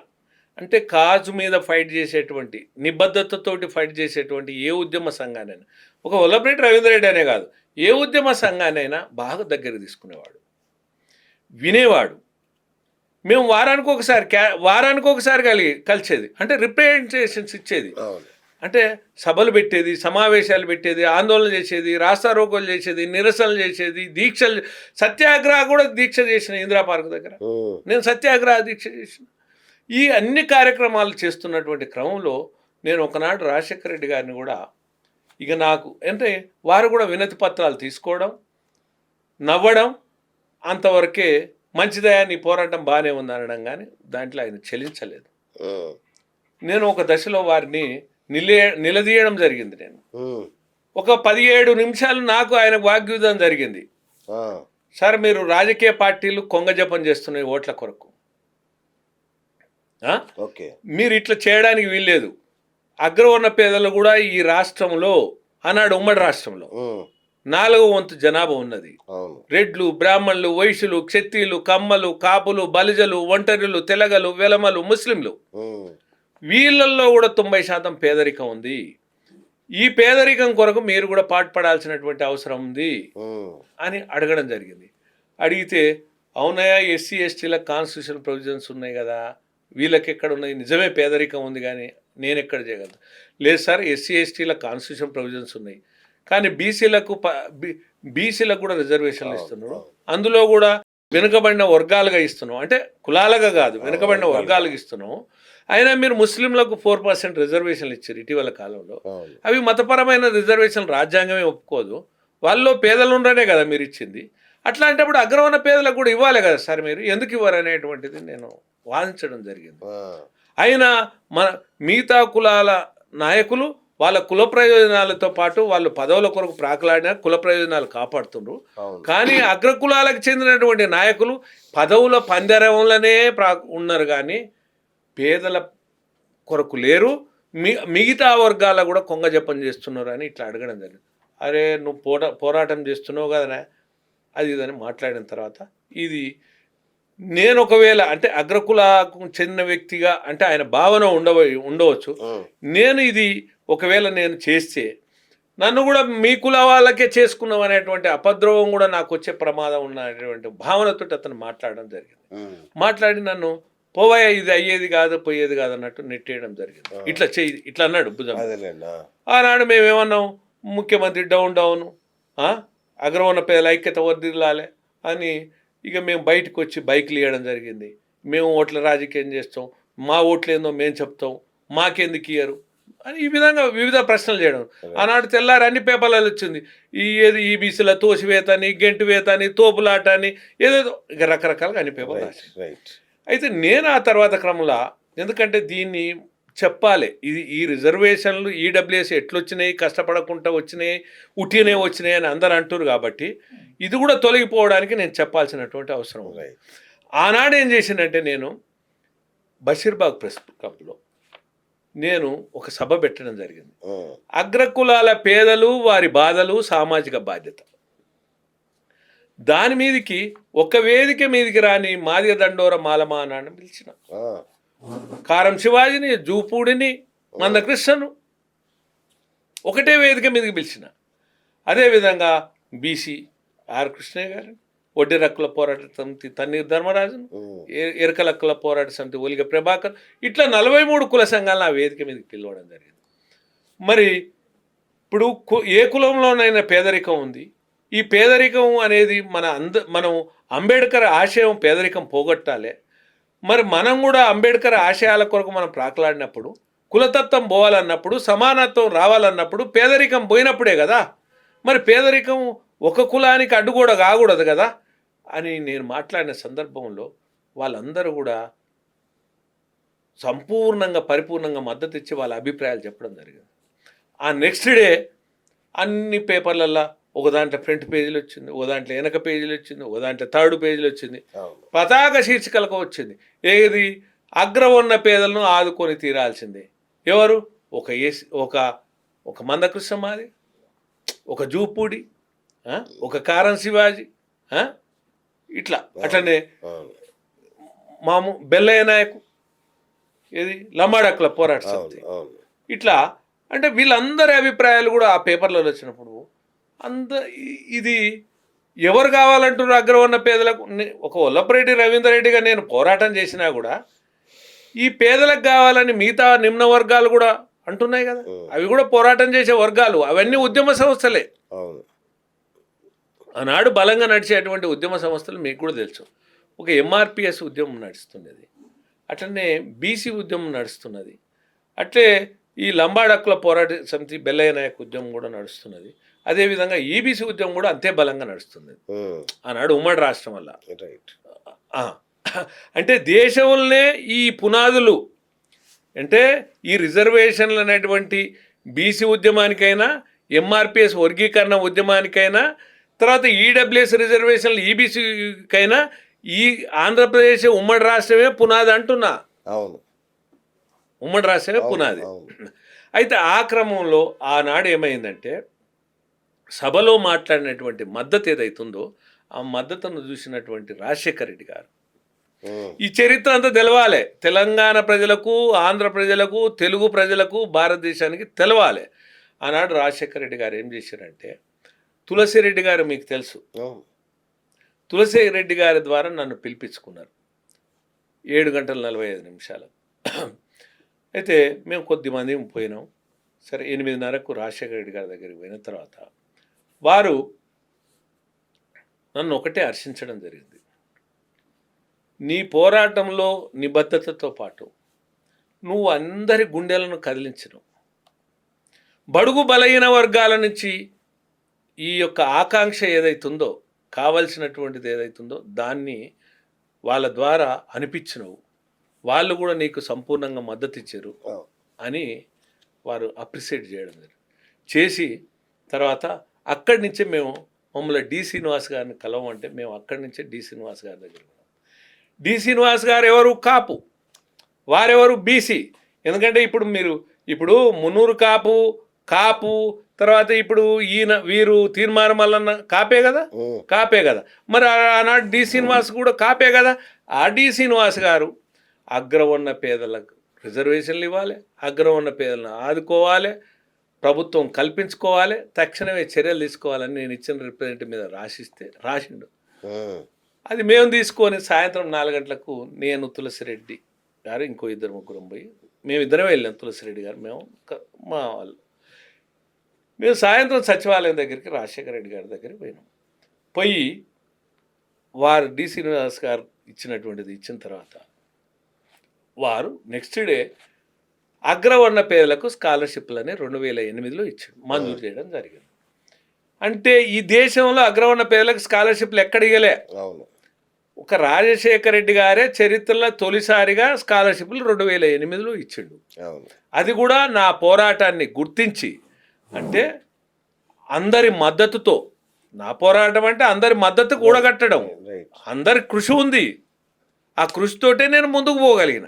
అంటే కాజు మీద ఫైట్ చేసేటువంటి, నిబద్ధతతోటి ఫైట్ చేసేటువంటి ఏ ఉద్యమ సంఘానైనా, ఒక వల్లభనేని రవీంద్రరెడ్డి అనే కాదు, ఏ ఉద్యమ సంఘానైనా బాగా దగ్గర తీసుకునేవాడు, వినేవాడు. మేము వారానికి ఒకసారి కలిసేది, అంటే రిప్రజెంటేషన్స్ ఇచ్చేది, అంటే సభలు పెట్టేది, సమావేశాలు పెట్టేది, ఆందోళన చేసేది, రాస్తారోకోలు చేసేది, నిరసనలు చేసేది, దీక్షలు, సత్యాగ్రహ కూడా దీక్ష చేసిన ఇందిరా పార్క్ దగ్గర. నేను సత్యాగ్రహ దీక్ష చేసిన. ఈ అన్ని కార్యక్రమాలు చేస్తున్నటువంటి క్రమంలో నేను ఒకనాడు రాజశేఖర రెడ్డి గారిని కూడా, ఇక నాకు అంటే వారు కూడా వినతి పత్రాలు తీసుకోవడం, నవ్వడం, అంతవరకే మంచిదయా నీ పోరాటం బాగానే ఉంది అనడం కానీ దాంట్లో ఆయన చెలించలేదు. నేను ఒక దశలో వారిని నిలదీయడం జరిగింది. నేను ఒక 17 నిమిషాలు నాకు ఆయన వాగ్యుద్ధం జరిగింది. సార్ మీరు రాజకీయ పార్టీలు కొంగజపం చేస్తున్నాయి ఓట్ల కొరకు, మీరు ఇట్లా చేయడానికి వీల్లేదు. అగ్రవర్ణ పేదలు కూడా ఈ రాష్ట్రంలో అన్నాడు, ఉమ్మడి రాష్ట్రంలో 4వ వంతు జనాభా ఉన్నది. రెడ్లు, బ్రాహ్మణులు, వైశ్యులు, క్షత్రియులు, కమ్మలు, కాపులు, బలిజలు, ఒంటరిలు, తెలగలు, వెలమలు, ముస్లింలు, వీళ్ళల్లో కూడా 90% పేదరికం ఉంది. ఈ పేదరికం కొరకు మీరు కూడా పాటుపడాల్సినటువంటి అవసరం ఉంది అని అడగడం జరిగింది. అడిగితే అవునయా ఎస్సీ ఎస్టీల కాన్స్టిట్యూషన్ ప్రొవిజన్స్ ఉన్నాయి కదా, వీళ్ళకి ఎక్కడ ఉన్నాయి, నిజమే పేదరికం ఉంది కానీ నేను ఎక్కడ చేయగలను. లేదు సార్ ఎస్సీ ఎస్టీల కాన్స్టిట్యూషన్ ప్రొవిజన్స్ ఉన్నాయి కానీ బీసీలకు కూడా రిజర్వేషన్లు ఇస్తున్నారు, అందులో కూడా వెనుకబడిన వర్గాలుగా ఇస్తున్నాం, అంటే కులాలుగా కాదు వెనుకబడిన వర్గాలుగా ఇస్తున్నాం. అయినా మీరు ముస్లింలకు 4% రిజర్వేషన్లు ఇచ్చారు ఇటీవల కాలంలో. అవి మతపరమైన రిజర్వేషన్లు రాజ్యాంగమే ఒప్పుకోదు, వాళ్ళు పేదలు ఉండనే కదా మీరు ఇచ్చింది. అట్లాంటప్పుడు అగ్రవర్ణ పేదలకు కూడా ఇవ్వాలి కదా సార్, మీరు ఎందుకు ఇవ్వరు అనేటువంటిది నేను వాదించడం జరిగింది. అయినా మన మిగతా కులాల నాయకులు వాళ్ళ కుల ప్రయోజనాలతో పాటు వాళ్ళు పదవుల కొరకు ప్రాకులాడిన కుల ప్రయోజనాలు కాపాడుతుండ్రు. కానీ అగ్రకులాలకు చెందినటువంటి నాయకులు పదవుల పందెరంలోనే ఉన్నారు కానీ పేదల కొరకు లేరు, మిగతా వర్గాల కూడా కొంగజపం చేస్తున్నారు అని ఇట్లా అడగడం జరిగింది. అరే నువ్వు పోరాటం చేస్తున్నావు కదా అది ఇదని మాట్లాడిన తర్వాత, ఇది నేను ఒకవేళ అంటే అగ్రకులకు చెందిన వ్యక్తిగా అంటే ఆయన భావన ఉండవచ్చు, నేను ఇది ఒకవేళ నేను చేస్తే నన్ను కూడా మీ కుల వాళ్ళకే చేసుకున్నాం అనేటువంటి అపద్రవం కూడా నాకు వచ్చే ప్రమాదం ఉన్నటువంటి భావనతో అతను మాట్లాడడం జరిగింది. మాట్లాడి నన్ను పోవయ్య ఇది అయ్యేది కాదు పోయేది కాదు అన్నట్టు నెట్టేయడం జరిగింది. ఇట్లా చెయ్యి ఇట్లా అన్నాడు భుజం. ఆనాడు మేమేమన్నాం, ముఖ్యమంత్రి డౌన్ అగ్రవర్ణ పేదల ఐక్యత వర్ధిల్లాలి అని ఇక మేము బయటకు వచ్చి బైక్లు ఇవ్వడం జరిగింది. మేము ఓట్ల రాజకీయం చేస్తాం, మా ఓట్లు ఏందో మేము చెప్తాం, మాకెందుకు ఇయ్యరు అని ఈ విధంగా వివిధ ప్రశ్నలు చేయడం. ఆనాడు తెల్లారి అన్ని పేపర్లలో వచ్చింది, ఏది ఈబీసీల తోసివేత అని, గెంటు వేత అని, తోపులాట అని, ఏదేదో ఇక రకరకాలుగా అన్ని పేపర్లు రాశాయి. అయితే నేను ఆ తర్వాత క్రమంలో ఎందుకంటే దీన్ని చెప్పాలి, ఇది ఈ రిజర్వేషన్లు ఈడబ్ల్యూఎస్ ఎట్లొచ్చినాయి, కష్టపడకుండా వచ్చినాయి, ఉట్టినే వచ్చినాయి అని అందరు అంటారు కాబట్టి ఇది కూడా తొలగిపోవడానికి నేను చెప్పాల్సినటువంటి అవసరం ఉంది. ఆనాడు ఏం చేసిందంటే నేను బషీర్బాగ్ ప్రెస్ క్లబ్లో నేను ఒక సభ పెట్టడం జరిగింది. అగ్రకులాల పేదలు, వారి బాధలు, సామాజిక బాధ్యత, దాని మీదకి ఒక వేదిక మీదకి రాని మాదిగ దండోర మాలమానాన్ని పిలిచిన, కారం శివాజీని, జూపూడిని, మందకృష్ణను ఒకటే వేదిక మీదకి పిలిచిన. అదేవిధంగా బీసీ ఆర్ కృష్ణయ్య గారిని, వడ్డీ హక్కుల పోరాట సమితి తన్నీర్ ధర్మరాజును, ఎరకల హక్కుల పోరాట సమితి ఒలిగ ప్రభాకర్, ఇట్లా 43 కుల సంఘాలను ఆ వేదిక మీదకి పిలవడం జరిగింది. మరి ఇప్పుడు ఏ కులంలోనైనా పేదరికం ఉంది. ఈ పేదరికం అనేది మనం అంబేద్కర్ ఆశయం పేదరికం పోగొట్టాలి. మరి మనం కూడా అంబేద్కర్ ఆశయాల కొరకు మనం ప్రాకులాడినప్పుడు, కులతత్వం పోవాలన్నప్పుడు, సమానత్వం రావాలన్నప్పుడు పేదరికం పోయినప్పుడే కదా. మరి పేదరికం ఒక కులానికి అడ్డు కూడా కాకూడదు కదా అని నేను మాట్లాడిన సందర్భంలో వాళ్ళందరూ కూడా సంపూర్ణంగా పరిపూర్ణంగా మద్దతు ఇచ్చి వాళ్ళ అభిప్రాయాలు చెప్పడం జరిగింది. ఆ నెక్స్ట్ డే అన్ని పేపర్లల్లో ఒక దాంట్లో ఫ్రంట్ పేజీలు వచ్చింది, ఒక దాంట్లో వెనక పేజీలు వచ్చింది, ఒక దాంట్లో థర్డ్ పేజీలు వచ్చింది, పతాక శీర్షికలకు వచ్చింది. ఏది అగ్రవర్ణ పేదలను ఆదుకొని తీరాల్సిందే. ఎవరు? ఒక మందకృష్ణ మాది, ఒక జూపూడి, ఒక కారం శివాజీ, అట్లనే బెల్లయ్య నాయకు, ఏది లంబాడక్కుల పోరాట సమితి, ఇట్లా అంటే వీళ్ళందరి అభిప్రాయాలు కూడా ఆ పేపర్లలో వచ్చినప్పుడు ఇది ఎవరు కావాలంటున్నారు అగ్రవర్ణ పేదలకు? ఒక వల్లభరెడ్డి రవీంద్రరెడ్డిగా నేను పోరాటం చేసినా కూడా ఈ పేదలకు కావాలని మిగతా నిమ్న వర్గాలు కూడా అంటున్నాయి కదా, అవి కూడా పోరాటం చేసే వర్గాలు, అవన్నీ ఉద్యమ సంస్థలే. ఆనాడు బలంగా నడిచేటువంటి ఉద్యమ సంస్థలు మీకు కూడా తెలుసు. ఒక ఎంఆర్పిఎస్ ఉద్యమం నడుస్తున్నది, అట్లనే బీసీ ఉద్యమం నడుస్తున్నది, అట్లే ఈ లంబాడక్కుల పోరాట సమితి బెల్లయ్య నాయక్ ఉద్యమం కూడా నడుస్తున్నది. అదేవిధంగా ఈబీసీ ఉద్యమం కూడా అంతే బలంగా నడుస్తుంది ఆనాడు ఉమ్మడి రాష్ట్రం వల్ల. ఆ. అంటే దేశంలోనే ఈ పునాదులు అంటే ఈ రిజర్వేషన్లు అనేటువంటి బీసీ ఉద్యమానికైనా ఎంఆర్పిఎస్ వర్గీకరణ ఉద్యమానికైనా తర్వాత ఈడబ్ల్యూఎస్ రిజర్వేషన్లు ఈబీసీకైనా ఈ ఆంధ్రప్రదేశ్ ఉమ్మడి రాష్ట్రమే పునాది అంటున్నా. అవును, ఉమ్మడి రాష్ట్రమే పునాది. అయితే ఆ క్రమంలో ఆనాడు ఏమైందంటే సభలో మాట్లాడినటువంటి మద్దతు ఏదైతుందో ఆ మద్దతును చూసినటువంటి రాజశేఖర రెడ్డి గారు ఈ చరిత్ర అంతా తెలవాలి, తెలంగాణ ప్రజలకు, ఆంధ్ర ప్రజలకు, తెలుగు ప్రజలకు, భారతదేశానికి తెలవాలి. ఆనాడు రాజశేఖర రెడ్డి గారు ఏం చేశారంటే తులసిరెడ్డి గారు మీకు తెలుసు, తులసిరెడ్డి గారి ద్వారా నన్ను పిలిపించుకున్నారు 7:45 అయితే మేము కొద్దిమంది పోయినాం. సరే 8:30కు రాజశేఖర రెడ్డి గారి దగ్గరికి పోయిన తర్వాత వారు నన్ను ఒకటే హర్షించడం జరిగింది. నీ పోరాటంలో నిబద్ధతతో పాటు నువ్వు అందరి గుండెలను కదిలించడం, బడుగు బలహీన వర్గాల నుంచి ఈ యొక్క ఆకాంక్ష ఏదైతుందో, కావలసినటువంటిది ఏదైతుందో దాన్ని వాళ్ళ ద్వారా అనిపించినవు, వాళ్ళు కూడా నీకు సంపూర్ణంగా మద్దతు ఇచ్చారు అని వారు అప్రిషియేట్ చేయడం జరిగింది. చేసి తర్వాత అక్కడి నుంచే మేము మమ్మల్ని డి శ్రీనివాస్ గారిని కలవమంటే మేము అక్కడి నుంచే డి శ్రీనివాస్ గారి దగ్గర ఉన్నాం. డి శ్రీనివాస్ గారు ఎవరు? కాపు. వారెవరు? బీసీ. ఎందుకంటే ఇప్పుడు మున్నూరు కాపు తర్వాత ఇప్పుడు వీరు తీర్మానం మల్లన్న కాపే కదా. మరి ఆనాడు డి శ్రీనివాస్ కూడా కాపే కదా. ఆ డి శ్రీనివాస్ గారు అగ్రవర్ణ పేదలకు రిజర్వేషన్లు ఇవ్వాలి, అగ్రవర్ణ పేదలను ఆదుకోవాలి, ప్రభుత్వం కల్పించుకోవాలి, తక్షణమే చర్యలు తీసుకోవాలని నేను ఇచ్చిన రిప్రజెంటేటివ్ మీద రాసిండు. అది మేము తీసుకొని సాయంత్రం 4 గంటలకు నేను తులసిరెడ్డి గారు ఇంకో 2-3 పోయి మేమిద్దరం వెళ్ళాం. తులసిరెడ్డి గారు మా వాళ్ళు మేము సాయంత్రం సచివాలయం దగ్గరికి రాజశేఖర రెడ్డి గారి దగ్గరికి పోయినాం. పోయి వారు డి శ్రీనివాస్ గారు ఇచ్చినటువంటిది ఇచ్చిన తర్వాత వారు నెక్స్ట్ డే అగ్రవర్ణ పేదలకు స్కాలర్షిప్లని 2008లో ఇచ్చాడు, మంజూరు చేయడం జరిగింది. అంటే ఈ దేశంలో అగ్రవర్ణ పేదలకు స్కాలర్షిప్లు ఎక్కడ ఇవ్వలే. ఒక రాజశేఖర రెడ్డి గారే చరిత్రలో తొలిసారిగా స్కాలర్షిప్లు 2008లో ఇచ్చిండు. అది కూడా నా పోరాటాన్ని గుర్తించి, అంటే అందరి మద్దతుతో, నా పోరాటం అంటే అందరి మద్దతు కూడగట్టడం, అందరి కృషి ఉంది, ఆ కృషితోటే నేను ముందుకు పోగలిగిన.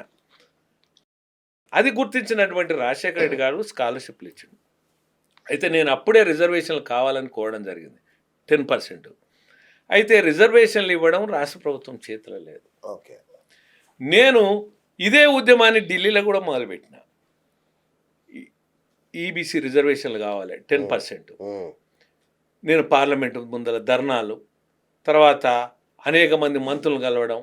అది గుర్తించినటువంటి రాజశేఖర రెడ్డి గారు స్కాలర్షిప్లు ఇచ్చిండు. అయితే నేను అప్పుడే రిజర్వేషన్లు కావాలని కోరడం జరిగింది 10%. అయితే రిజర్వేషన్లు ఇవ్వడం రాష్ట్ర ప్రభుత్వం చేతిలో లేదు. నేను ఇదే ఉద్యమాన్ని ఢిల్లీలో కూడా మొదలుపెట్టిన. ఈబీసీ రిజర్వేషన్లు కావాలి 10%. నేను పార్లమెంటు ముందర ధర్నాలు, తర్వాత అనేక మంది మంత్రులను కలవడం,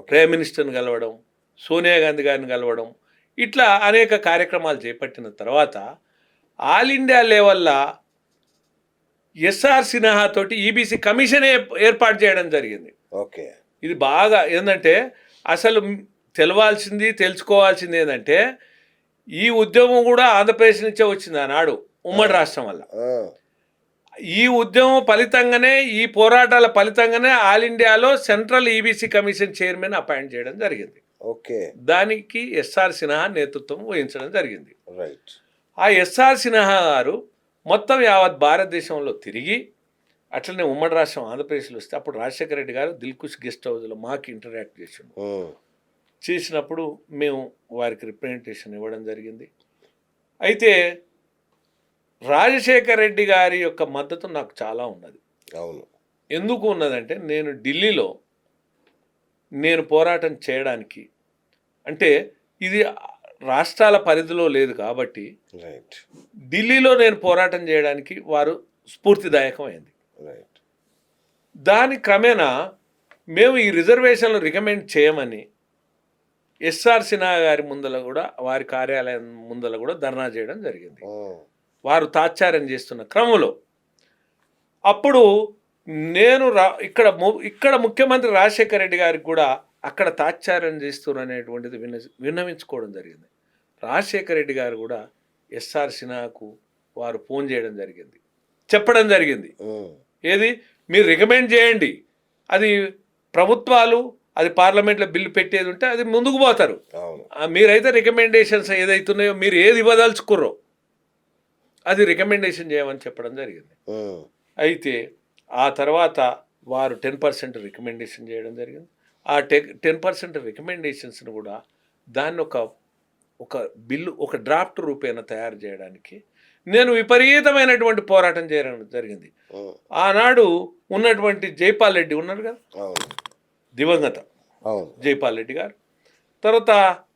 ప్రైమ్ మినిస్టర్ని కలవడం, సోనియా గాంధీ గారిని కలవడం, ఇట్లా అనేక కార్యక్రమాలు చేపట్టిన తర్వాత ఆల్ ఇండియా లెవెల్లో ఎస్ఆర్ సిన్హా తోటి ఈబీసీ కమిషన్ ఏర్పాటు చేయడం జరిగింది. ఇది బాగా ఏంటంటే అసలు తెలుసుకోవాల్సింది ఏంటంటే ఈ ఉద్యమం కూడా ఆంధ్రప్రదేశ్ నుంచే వచ్చింది ఆనాడు ఉమ్మడి రాష్ట్రం వల్ల. ఈ ఉద్యమం ఫలితంగానే, ఈ పోరాటాల ఫలితంగానే ఆల్ ఇండియాలో central EBC commission chairman appoint చేయడం జరిగింది. దానికి ఎస్ఆర్ సిన్హా నేతృత్వం వహించడం జరిగింది. ఆ ఎస్ఆర్ సిన్హా గారు మొత్తం యావత్ భారతదేశంలో తిరిగి, అట్లనే ఉమ్మడి రాష్ట్రం ఆంధ్రప్రదేశ్లో వస్తే అప్పుడు రాజశేఖర రెడ్డి గారు దిల్కుష్ గెస్ట్ హౌస్లో మాకు ఇంటరాక్ట్ చేసినప్పుడు మేము వారికి రిప్రజెంటేషన్ ఇవ్వడం జరిగింది. అయితే రాజశేఖర రెడ్డి గారి యొక్క మద్దతు నాకు చాలా ఉన్నది. ఎందుకు ఉన్నదంటే నేను ఢిల్లీలో పోరాటం చేయడానికి, అంటే ఇది రాష్ట్రాల పరిధిలో లేదు కాబట్టి ఢిల్లీలో నేను పోరాటం చేయడానికి వారు స్ఫూర్తిదాయకమైంది. దాని క్రమేణా మేము ఈ రిజర్వేషన్లు రికమెండ్ చేయమని ఎస్ఆర్ సిన్హా గారి ముందల కూడా, వారి కార్యాలయం ముందల కూడా ధర్నా చేయడం జరిగింది. వారు తాత్సారం చేస్తున్న క్రమంలో అప్పుడు నేను ఇక్కడ ముఖ్యమంత్రి రాజశేఖర రెడ్డి గారికి కూడా అక్కడ తాత్సారం చేస్తున్నారు అనేటువంటిది విన్నవించుకోవడం జరిగింది. రాజశేఖర రెడ్డి గారు కూడా ఎస్ఆర్ సిన్హాకు వారు ఫోన్ చేయడం జరిగింది, చెప్పడం జరిగింది, ఏది మీరు రికమెండ్ చేయండి, అది ప్రభుత్వాలు అది పార్లమెంట్లో బిల్లు పెట్టేది ఉంటే అది ముందుకు పోతారు. అవును. మీరైతే రికమెండేషన్స్ ఏదైతున్నాయో మీరు ఏది ఇవ్వదలుచుకుర్రో అది రికమెండేషన్ చేయమని చెప్పడం జరిగింది. అయితే ఆ తర్వాత వారు 10% రికమెండేషన్ చేయడం జరిగింది. ఆ 10% రికమెండేషన్స్ని కూడా దాన్ని ఒక బిల్లు ఒక డ్రాఫ్ట్ రూపేణ తయారు చేయడానికి నేను విపరీతమైనటువంటి పోరాటం చేయడం జరిగింది. ఆనాడు ఉన్నటువంటి జైపాల్ రెడ్డి ఉన్నారు కదా, దివంగత జైపాల్ రెడ్డి గారు, తర్వాత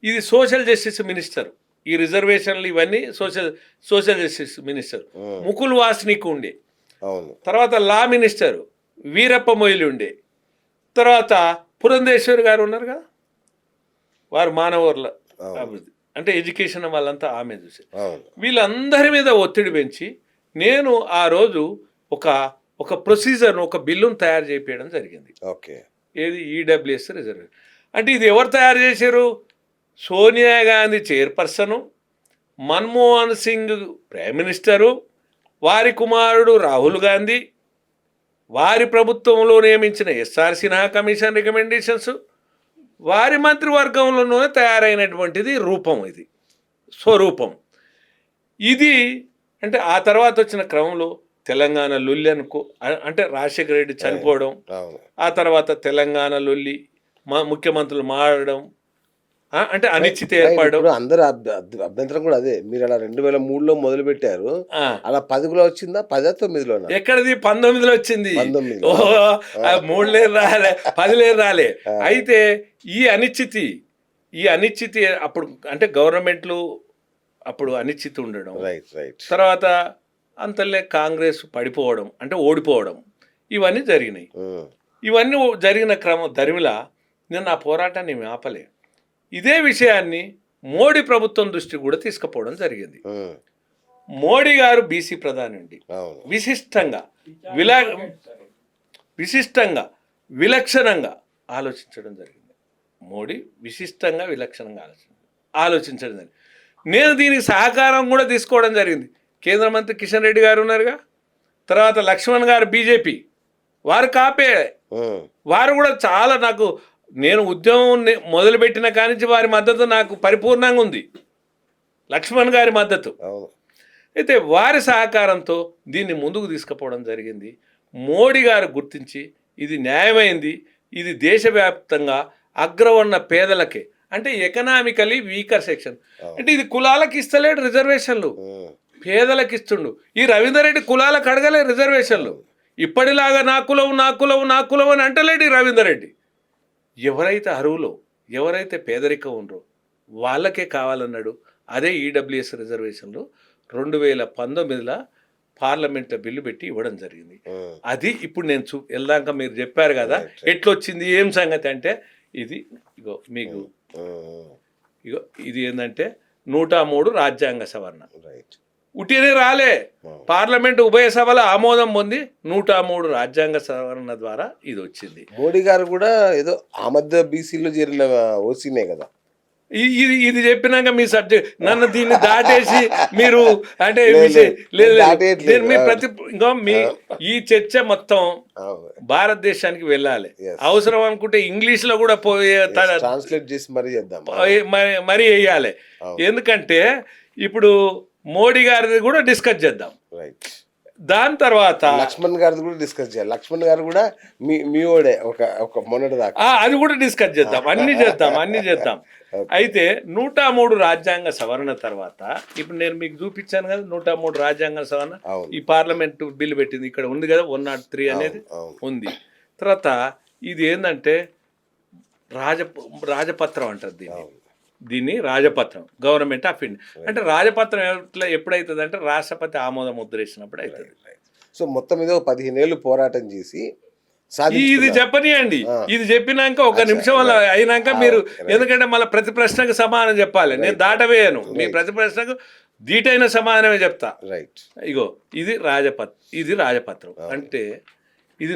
ఇది సోషల్ జస్టిస్ మినిస్టర్, ఈ రిజర్వేషన్లు ఇవన్నీ social justice minister Mukul Wasnik ఉండే, తర్వాత లా మినిస్టర్ వీరప్ప మొయిలి ఉండే, తర్వాత పురంధేశ్వరి గారు ఉన్నారు కదా, వారు మానవర్ల అభివృద్ధి అంటే ఎడ్యుకేషన్ వాళ్ళంతా ఆమె చూసి వీళ్ళందరి మీద ఒత్తిడి పెంచి నేను ఆ రోజు ఒక ప్రొసీజర్ను ఒక బిల్లును తయారు చేయించడం జరిగింది. ఏది ఈడబ్ల్యూఎస్ రిజర్వేషన్ అంటే ఇది ఎవరు తయారు చేశారు? సోనియా గాంధీ చైర్పర్సను, మన్మోహన్ సింగ్ ప్రైమ్ మినిస్టరు, వారి కుమారుడు రాహుల్ గాంధీ, వారి ప్రభుత్వంలో నియమించిన ఎస్ఆర్ సిన్హా కమిషన్ రికమెండేషన్స్, వారి మంత్రివర్గంలోనే తయారైనటువంటిది రూపం, ఇది స్వరూపం. ఇది అంటే ఆ తర్వాత వచ్చిన క్రమంలో తెలంగాణ లొల్లి అంటే రాజశేఖర రెడ్డి చనిపోవడం, ఆ తర్వాత తెలంగాణ లొల్లి ముఖ్యమంత్రులు మారడం, అంటే అనిశ్చిత ఏర్పడడం. అందరు అభ్యంతరం కూడా అదే. మీరు అలా 2003లో మొదలు పెట్టారు, అలా 10లో వచ్చిందా? 10-9లో ఎక్కడిది? 19లో వచ్చింది. 3 రాలే, 10 రాలే. అయితే ఈ అనిశ్చితి అప్పుడు అంటే గవర్నమెంట్లు అప్పుడు అనిశ్చితి ఉండడం, తర్వాత అంతలే కాంగ్రెస్ పడిపోవడం అంటే ఓడిపోవడం, ఇవన్నీ జరిగినాయి. ఇవన్నీ జరిగిన దరిమిలా నేను ఆ పోరాటాన్ని ఆపలే. ఇదే విషయాన్ని మోడీ ప్రభుత్వం దృష్టి కూడా తీసుకుపోవడం జరిగింది. మోడీ గారు బీసీ ప్రధాని అండి, విలక్షణంగా ఆలోచించడం జరిగింది. మోడీ విలక్షణంగా ఆలోచించడం జరిగింది. నేను దీనికి సహకారం కూడా తీసుకోవడం జరిగింది. కేంద్ర మంత్రి కిషన్ రెడ్డి గారు ఉన్నారుగా, తర్వాత లక్ష్మణ్ గారు బీజేపీ, వారు కాపే, వారు కూడా చాలా నాకు, నేను ఉద్యమం మొదలుపెట్టిన కానించి వారి మద్దతు నాకు పరిపూర్ణంగా ఉంది, లక్ష్మణ్ గారి మద్దతు. అయితే వారి సహకారంతో దీన్ని ముందుకు తీసుకుపోవడం జరిగింది. మోడీ గారు గుర్తించి ఇది న్యాయమైంది, ఇది దేశవ్యాప్తంగా అగ్రవర్ణ పేదలకే అంటే ఎకనామికలీ వీకర్ సెక్షన్, అంటే ఇది కులాలకు ఇస్తలేడు రిజర్వేషన్లు, పేదలకు ఇస్తుండు. ఈ రవీందర్ రెడ్డి కులాలకు అడగలే రిజర్వేషన్లు, ఇప్పటిలాగా నా కులం అని అంటలేడు ఈ రవీందర్ రెడ్డి. ఎవరైతే అరువులో, ఎవరైతే పేదరికం ఉండరో వాళ్ళకే కావాలన్నాడు. అదే ఈడబ్ల్యూఎస్ రిజర్వేషన్లు 2019లో పార్లమెంట్లో బిల్లు పెట్టి ఇవ్వడం జరిగింది. అది ఇప్పుడు నేను వెళ్దాక మీరు చెప్పారు కదా ఎట్లొచ్చింది ఏం సంగతి అంటే, ఇది మీకు ఇది ఏంటంటే 103 రాజ్యాంగ సవరణ ఉట్టినే రాలే, పార్లమెంట్ ఉభయ సభల ఆమోదం పొంది 103 రాజ్యాంగ సవరణ ద్వారా ఇది వచ్చింది. మోడీ గారు కూడా ఏదో ఆ మధ్య బీసీలో చేరిన ఓసీనే కదా. ఇది చెప్పినాక మీ సబ్జెక్ట్ నన్ను దీన్ని దాటేసి మీరు అంటే మీ ఈ చర్చ మొత్తం భారతదేశానికి వెళ్ళాలి. అవసరం అనుకుంటే ఇంగ్లీష్ లో కూడా ట్రాన్స్లేట్ చేసి మరీ వేయాలి. ఎందుకంటే ఇప్పుడు మోడీ గారిది కూడా డిస్కస్ చేద్దాం. దాని తర్వాత లక్ష్మణ్ గారిది కూడా డిస్కస్ చేయాలి. లక్ష్మణ్ గారు కూడా మీ ఓడే ఒక మొన్నటి దాకా అది కూడా డిస్కస్ చేద్దాం. అన్ని చేద్దాం. అయితే 103 రాజ్యాంగ సవరణ తర్వాత ఇప్పుడు నేను మీకు చూపించాను కదా 103 రాజ్యాంగ సవరణ, ఈ పార్లమెంట్ బిల్లు పెట్టింది ఇక్కడ ఉంది కదా 103 అనేది ఉంది. తర్వాత ఇది ఏంటంటే రాజపత్రం అంటారు దీన్ని రాజపత్రం, గవర్నమెంట్ ఆఫ్ ఇండియా. అంటే రాజపత్రం ఎప్పుడైతుంది అంటే రాష్ట్రపతి ఆమోదం ముద్రేసినప్పుడు అవుతుంది. సో మొత్తం మీద 15 ఏళ్ళు పోరాటం చేసి ఇది చెప్పనియండి. ఇది చెప్పినాక ఒక నిమిషం అయినాక మీరు, ఎందుకంటే మళ్ళీ ప్రతి ప్రశ్నకు సమాధానం చెప్పాలి, నేను దాటవేయను. మీ ప్రతి ప్రశ్నకు దీటైన సమాధానమే చెప్తా. ఇగో ఇది రాజపత్రం అంటే ఇది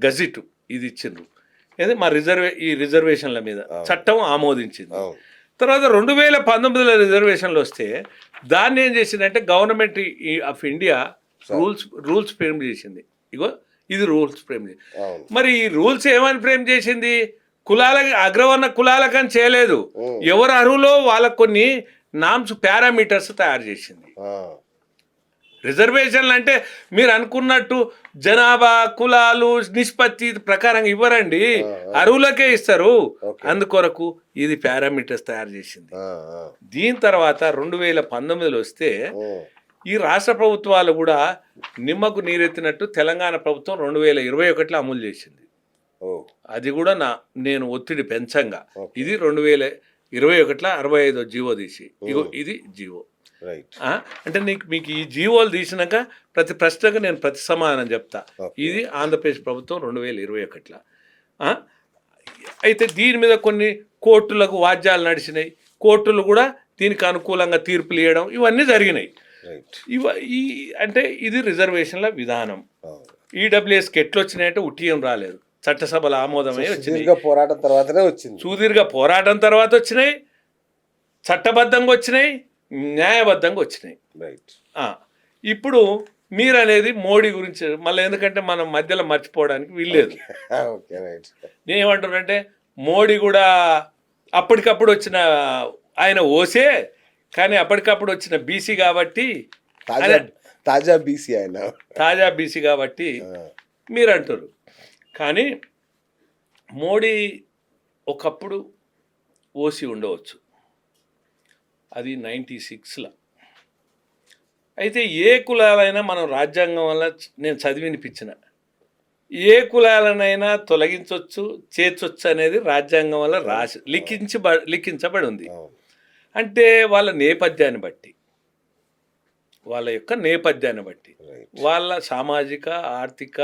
గజిట్, ఇది ఇచ్చిండ్రు. ఏది మా ఈ రిజర్వేషన్ల మీద చట్టం ఆమోదించింది. తర్వాత 2019లో రిజర్వేషన్లు వస్తే దాన్ని ఏం చేసిందంటే government of India rules frame చేసింది. ఇగో ఇది రూల్స్ ఫ్రేమ్ చేసింది. మరి ఈ రూల్స్ ఏమని ఫ్రేమ్ చేసింది? అగ్రవర్ణ కులాలకని చేయలేదు. ఎవరు అర్హులో వాళ్ళకు కొన్ని నామ్స్ పారామీటర్స్ తయారు చేసింది. రిజర్వేషన్లు అంటే మీరు అనుకున్నట్టు జనాభా కులాలు నిష్పత్తి ప్రకారం ఇవ్వరండి, అర్హులకే ఇస్తారు. అందుకొరకు ఇది పారామీటర్స్ తయారు చేసింది. దీని తర్వాత 2019లో వస్తే ఈ రాష్ట్ర ప్రభుత్వాలు కూడా నిమ్మకు నీరెత్తినట్టు తెలంగాణ ప్రభుత్వం 2021లో అమలు చేసింది. అది కూడా నేను ఒత్తిడి పెంచంగా ఇది 2021లో 65వ జీవో తీసి ఇగో ఇది జీవో. అంటే మీకు ఈ జీవోలు తీసినాక ప్రతి ప్రశ్నకు నేను ప్రతి సమాధానం చెప్తా. ఇది ఆంధ్రప్రదేశ్ ప్రభుత్వం 2021లో. అయితే దీని మీద కొన్ని కోర్టులకు వాద్యాలు నడిచినాయి, కోర్టులు కూడా దీనికి అనుకూలంగా తీర్పులు ఇవ్వడం ఇవన్నీ జరిగినాయి. అంటే ఇది రిజర్వేషన్ల విధానం. ఈడబ్ల్యూఎస్కి ఎట్లా వచ్చినాయంటే ఉట్టియం రాలేదు, చట్టసభల ఆమోదమే వచ్చినాయి. పోరాటం తర్వాతనే వచ్చింది. సుదీర్ఘ పోరాటం తర్వాత వచ్చినాయి, చట్టబద్ధంగా వచ్చినాయి, న్యాయబద్ధంగా వచ్చినాయి. ఇప్పుడు మీరు అనేది మోడీ గురించి మళ్ళీ, ఎందుకంటే మనం మధ్యలో మర్చిపోవడానికి వీల్లేదు. నేనేమంటున్నానంటే మోడీ కూడా అప్పటికప్పుడు వచ్చిన ఆయన ఓసే, కానీ అప్పటికప్పుడు వచ్చిన బీసీ కాబట్టి తాజా బీసీ ఆయన తాజా బీసీ కాబట్టి మీరు అంటారు. కానీ మోడీ ఒకప్పుడు ఓసీ ఉండవచ్చు, అది 96లో. అయితే ఏ కులాలైనా మనం రాజ్యాంగం వల్ల నేను చదివినిపించిన ఏ కులాలనైనా తొలగించవచ్చు, చేర్చొచ్చు అనేది రాజ్యాంగం వల్ల లిఖించబడి ఉంది. అంటే వాళ్ళ నేపథ్యాన్ని బట్టి, వాళ్ళ యొక్క నేపథ్యాన్ని బట్టి, వాళ్ళ సామాజిక ఆర్థిక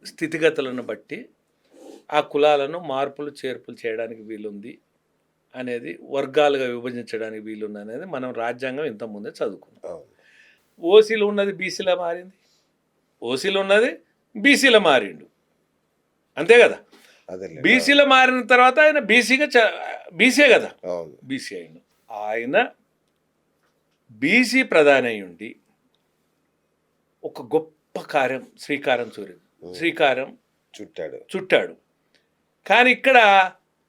స్థితిగతులను బట్టి ఆ కులాలను మార్పులు చేర్పులు చేయడానికి వీలుంది అనేది, వర్గాలుగా విభజించడానికి వీలుంది అనేది మనం రాజ్యాంగం ఇంతకుముందే చదువుకున్నాం. ఓసీలో ఉన్నది బీసీలో మారింది, ఓసీలో ఉన్నది బీసీలో మారిండు, అంతే కదా. బీసీలో మారిన తర్వాత ఆయన బీసీ కదా, బీసీ అయిండు. ఆయన బీసీ ప్రధాని అయి ఉండి ఒక గొప్ప కార్యం శ్రీకారం చుట్టాడు. కానీ ఇక్కడ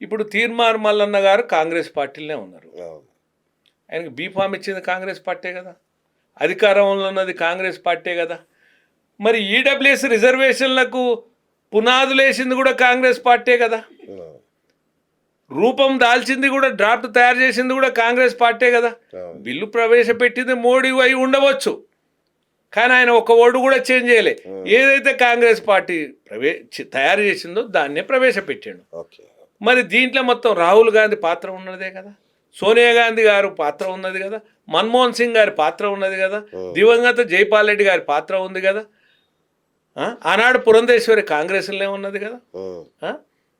ఇప్పుడు తీర్మార్ మల్లన్న గారు కాంగ్రెస్ పార్టీలోనే ఉన్నారు. ఆయనకు బీఫామ్ ఇచ్చింది కాంగ్రెస్ పార్టీ కదా, అధికారంలో ఉన్నది కాంగ్రెస్ పార్టీ కదా. మరి ఈడబ్ల్యూఎస్ రిజర్వేషన్లకు పునాదులు వేసింది కూడా కాంగ్రెస్ పార్టీ కదా, రూపం దాల్చింది కూడా, డ్రాఫ్ట్ తయారు చేసింది కూడా కాంగ్రెస్ పార్టీ కదా. బిల్లు ప్రవేశపెట్టింది మోడీ అయి ఉండవచ్చు, కానీ ఆయన ఒక ఓటు కూడా చేంజ్ చేయలే. ఏదైతే కాంగ్రెస్ పార్టీ తయారు చేసిందో దాన్నే ప్రవేశపెట్టాడు. మరి దీంట్లో మొత్తం రాహుల్ గాంధీ పాత్ర ఉన్నదే కదా, సోనియా గాంధీ గారు పాత్ర ఉన్నది కదా, మన్మోహన్ సింగ్ గారి పాత్ర ఉన్నది కదా, దివంగత జైపాల్ రెడ్డి గారి పాత్ర ఉంది కదా, ఆనాడు పురంధేశ్వరి కాంగ్రెస్లోనే ఉన్నది కదా.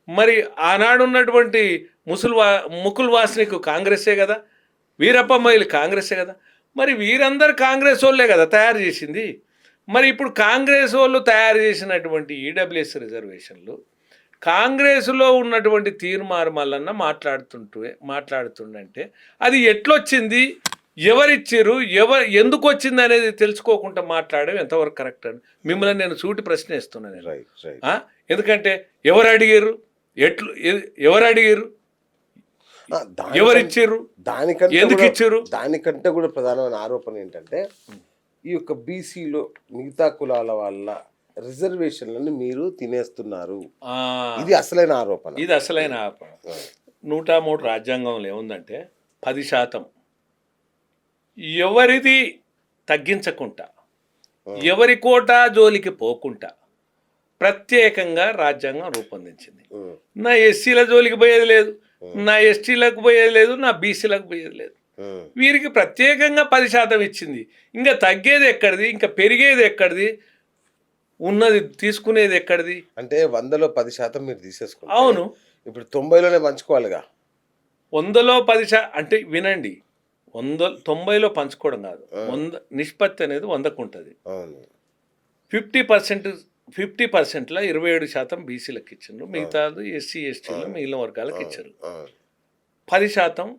మరి ఆనాడు ఉన్నటువంటి ముకుల్ వాస్నిక్ కాంగ్రెస్సే కదా, వీరప్ప మొయిలీ కాంగ్రెస్సే కదా. మరి వీరందరూ కాంగ్రెస్ వాళ్ళే కదా తయారు చేసింది. మరి ఇప్పుడు కాంగ్రెస్ వాళ్ళు తయారు చేసినటువంటి ఈడబ్ల్యూఎస్ రిజర్వేషన్లు కాంగ్రెస్లో ఉన్నటువంటి తీర్మార్ మల్లన్న మాట్లాడుతుండంటే అది ఎట్లొచ్చింది, ఎవరిచ్చారు, ఎందుకు వచ్చింది అనేది తెలుసుకోకుండా మాట్లాడడం ఎంతవరకు కరెక్ట్ అని మిమ్మల్ని నేను సూటి ప్రశ్న ఇస్తున్నాను. ఎందుకంటే ఎవరు అడిగారు, ఎవరిచ్చారు, ఎందుకు ఇచ్చారు? దానికంటే కూడా ప్రధానమైన ఆరోపణ ఏంటంటే ఈ యొక్క బీసీలో మిగతా కులాల వల్ల రిజర్వేషన్లను మీరు తినేస్తున్నారు. ఇది అసలైన ఆరోపణ. 103 రాజ్యాంగంలో ఏముందంటే 10% ఎవరిది తగ్గించకుండా, ఎవరి కోటా జోలికి పోకుండా ప్రత్యేకంగా రాజ్యాంగం రూపొందించింది. నా ఎస్సీల జోలికి పోయేది లేదు, నా ఎస్టీలకు పోయేది లేదు, నా బీసీలకు పోయేది లేదు. వీరికి ప్రత్యేకంగా 10% ఇచ్చింది. ఇంకా తగ్గేది ఎక్కడిది, ఇంకా పెరిగేది ఎక్కడిది, ఉన్నది తీసుకునేది ఎక్కడిది? అంటే 100లో 10% మీరు తీసేసుకోండి. అవును, ఇప్పుడు 90లోనే పంచుకోవాలిగా. 100లో 10% అంటే వినండి, 90లో పంచుకోవడం కాదు, 100 నిష్పత్తి అనేది 100కు ఉంటుంది. 50%లో 27% బీసీలకు ఇచ్చారు, మిగతాది ఎస్సీ ఎస్టీలు మిగిలిన వర్గాలకు ఇచ్చారు. 10%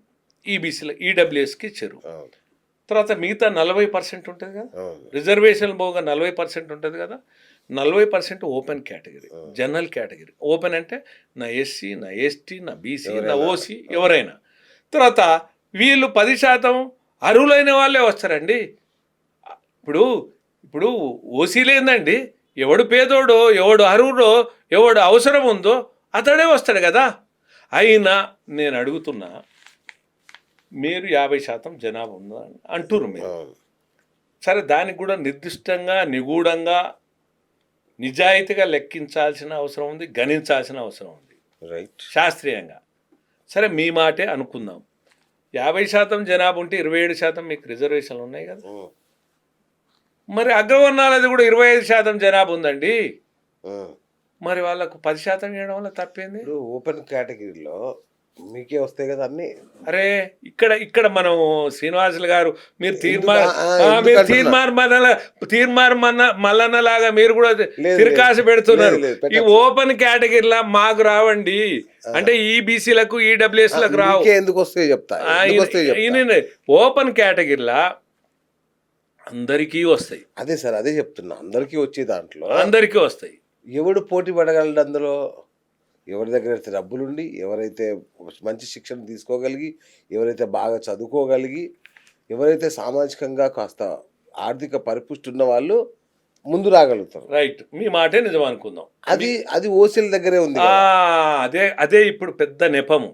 ఈబీసీలో ఈడబ్ల్యూఎస్కి ఇచ్చారు. తర్వాత మిగతా 40% ఉంటుంది కదా, రిజర్వేషన్ పోగా 40% ఉంటుంది కదా. 40% open category, general category. Open అంటే నా ఎస్సీ, నా ఎస్టీ, నా బీసీ, నా ఓసీ, ఎవరైనా. తర్వాత వీళ్ళు 10% అర్హులైన వాళ్ళే వస్తారండి. ఇప్పుడు ఓసీలేందండి, ఎవడు పేదోడో, ఎవడు అర్హుడో, ఎవడు అవసరం ఉందో అతడే వస్తాడు కదా. అయినా నేను అడుగుతున్నా, మీరు 50% జనాభా ఉందా అంటున్నారు మీరు. సరే, దానికి కూడా నిర్దిష్టంగా, నిగూఢంగా, నిజాయితీగా లెక్కించాల్సిన అవసరం ఉంది, గణించాల్సిన అవసరం ఉంది, రైట్, శాస్త్రీయంగా. సరే, మీ మాటే అనుకుందాం. 50% జనాభా ఉంటే 27% మీకు రిజర్వేషన్లు ఉన్నాయి కదా. మరి అగ్రవర్ణాలది కూడా 25% జనాభా ఉందండి. మరి వాళ్ళకు 10% ఇవ్వడం వల్ల తప్పేంది? ఓపెన్ కేటగిరీలో మీకే వస్తాయి కదా అన్ని. అరే, ఇక్కడ మనం శ్రీనివాసులు గారు, మీరు తీర్మార్ మల్లన్న లాగా మీరు కూడా తిరకాసు పెడుతున్నారు. ఈ ఓపెన్ కేటగిరీలా మాకు రావండి అంటే ఈ బీసీలకు, ఈడబ్ల్యూఎస్లకు రావు. ఎందుకు వస్తాయి చెప్తా. ఓపెన్ కేటగిరీలా అందరికీ వస్తాయి. అదే సార్, అదే చెప్తున్నా, అందరికీ వచ్చే దాంట్లో అందరికీ వస్తాయి. ఎవడు పోటీ పడగలడు అందులో? ఎవరి దగ్గర అయితే డబ్బులుండి, ఎవరైతే మంచి శిక్షణ తీసుకోగలిగి, ఎవరైతే బాగా చదువుకోగలిగి, ఎవరైతే సామాజికంగా కాస్త ఆర్థిక పరిపుష్టి ఉన్న వాళ్ళు ముందు రాగలుగుతారు. రైట్, మీ మాటే నిజం అనుకుందాం. అది ఓసీల దగ్గరే ఉంది. అదే ఇప్పుడు పెద్ద నెపము,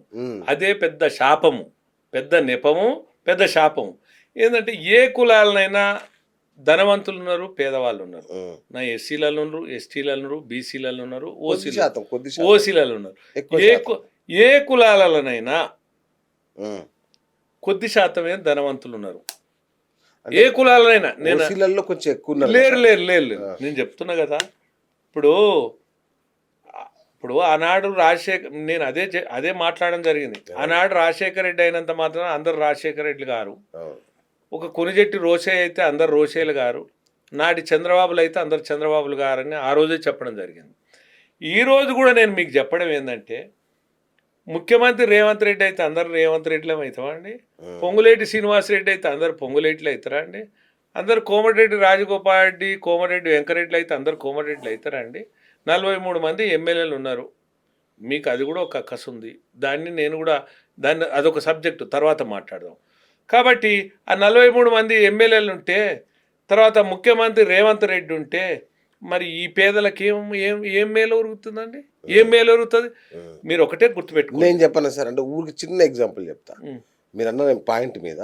అదే పెద్ద శాపము, పెద్ద నెపము, పెద్ద శాపము. ఏంటంటే ఏ కులాలనైనా ధనవంతులు ఉన్నారు, పేదవాళ్ళు ఉన్నారు. నా ఎస్సీలలో ఉన్నారు, ఎస్టీలలో ఉన్నారు, బీసీలలో ఉన్నారు, ఓసీలలో ఉన్నారు. ఏ కులాలనైనా కొద్ది శాతమే ధనవంతులు ఉన్నారు. ఏ కులాలనైనా. నేను కొంచెం ఎక్కువ లేరు. నేను చెప్తున్నా కదా. ఇప్పుడు ఆనాడు రాజశేఖర్, నేను అదే మాట్లాడడం జరిగింది. ఆనాడు రాజశేఖర రెడ్డి అయినంత మాత్రం అందరు రాజశేఖర రెడ్డి గారు, ఒక కొనిజెట్టి రోషయ్య అయితే అందరు రోషయ్యలు గారు, నాటి చంద్రబాబులు అయితే అందరు చంద్రబాబులు గారు అని ఆ రోజే చెప్పడం జరిగింది. ఈరోజు కూడా నేను మీకు చెప్పడం ఏంటంటే, ముఖ్యమంత్రి రేవంత్ రెడ్డి అయితే అందరు రేవంత్ రెడ్డిలో అవుతామా అండి? పొంగులేటి శ్రీనివాసరెడ్డి అయితే అందరు పొంగులేట్లు అవుతారా అండి? అందరు కోమటిరెడ్డి రాజగోపాల్ రెడ్డి, కోమటిరెడ్డి వెంకరెడ్డి అయితే అందరు కోమటిరెడ్డిలు అవుతారా అండి? 43 మంది ఎమ్మెల్యేలు ఉన్నారు. మీకు అది కూడా ఒక అక్కసు ఉంది. దాన్ని అదొక సబ్జెక్టు, తర్వాత మాట్లాడదాం. కాబట్టి ఆ 43 మంది ఎమ్మెల్యేలు ఉంటే, తర్వాత ముఖ్యమంత్రి రేవంత్ రెడ్డి ఉంటే, మరి ఈ పేదలకు ఏం మేలు ఒరుగుతుందండి? ఏం మేలు ఒరుగుతుంది? మీరు ఒకటే గుర్తుపెట్టుకో. నేను చెప్పను సార్, అంటే ఊరికి చిన్న ఎగ్జాంపుల్ చెప్తా. మీరు అన్న పాయింట్ మీద,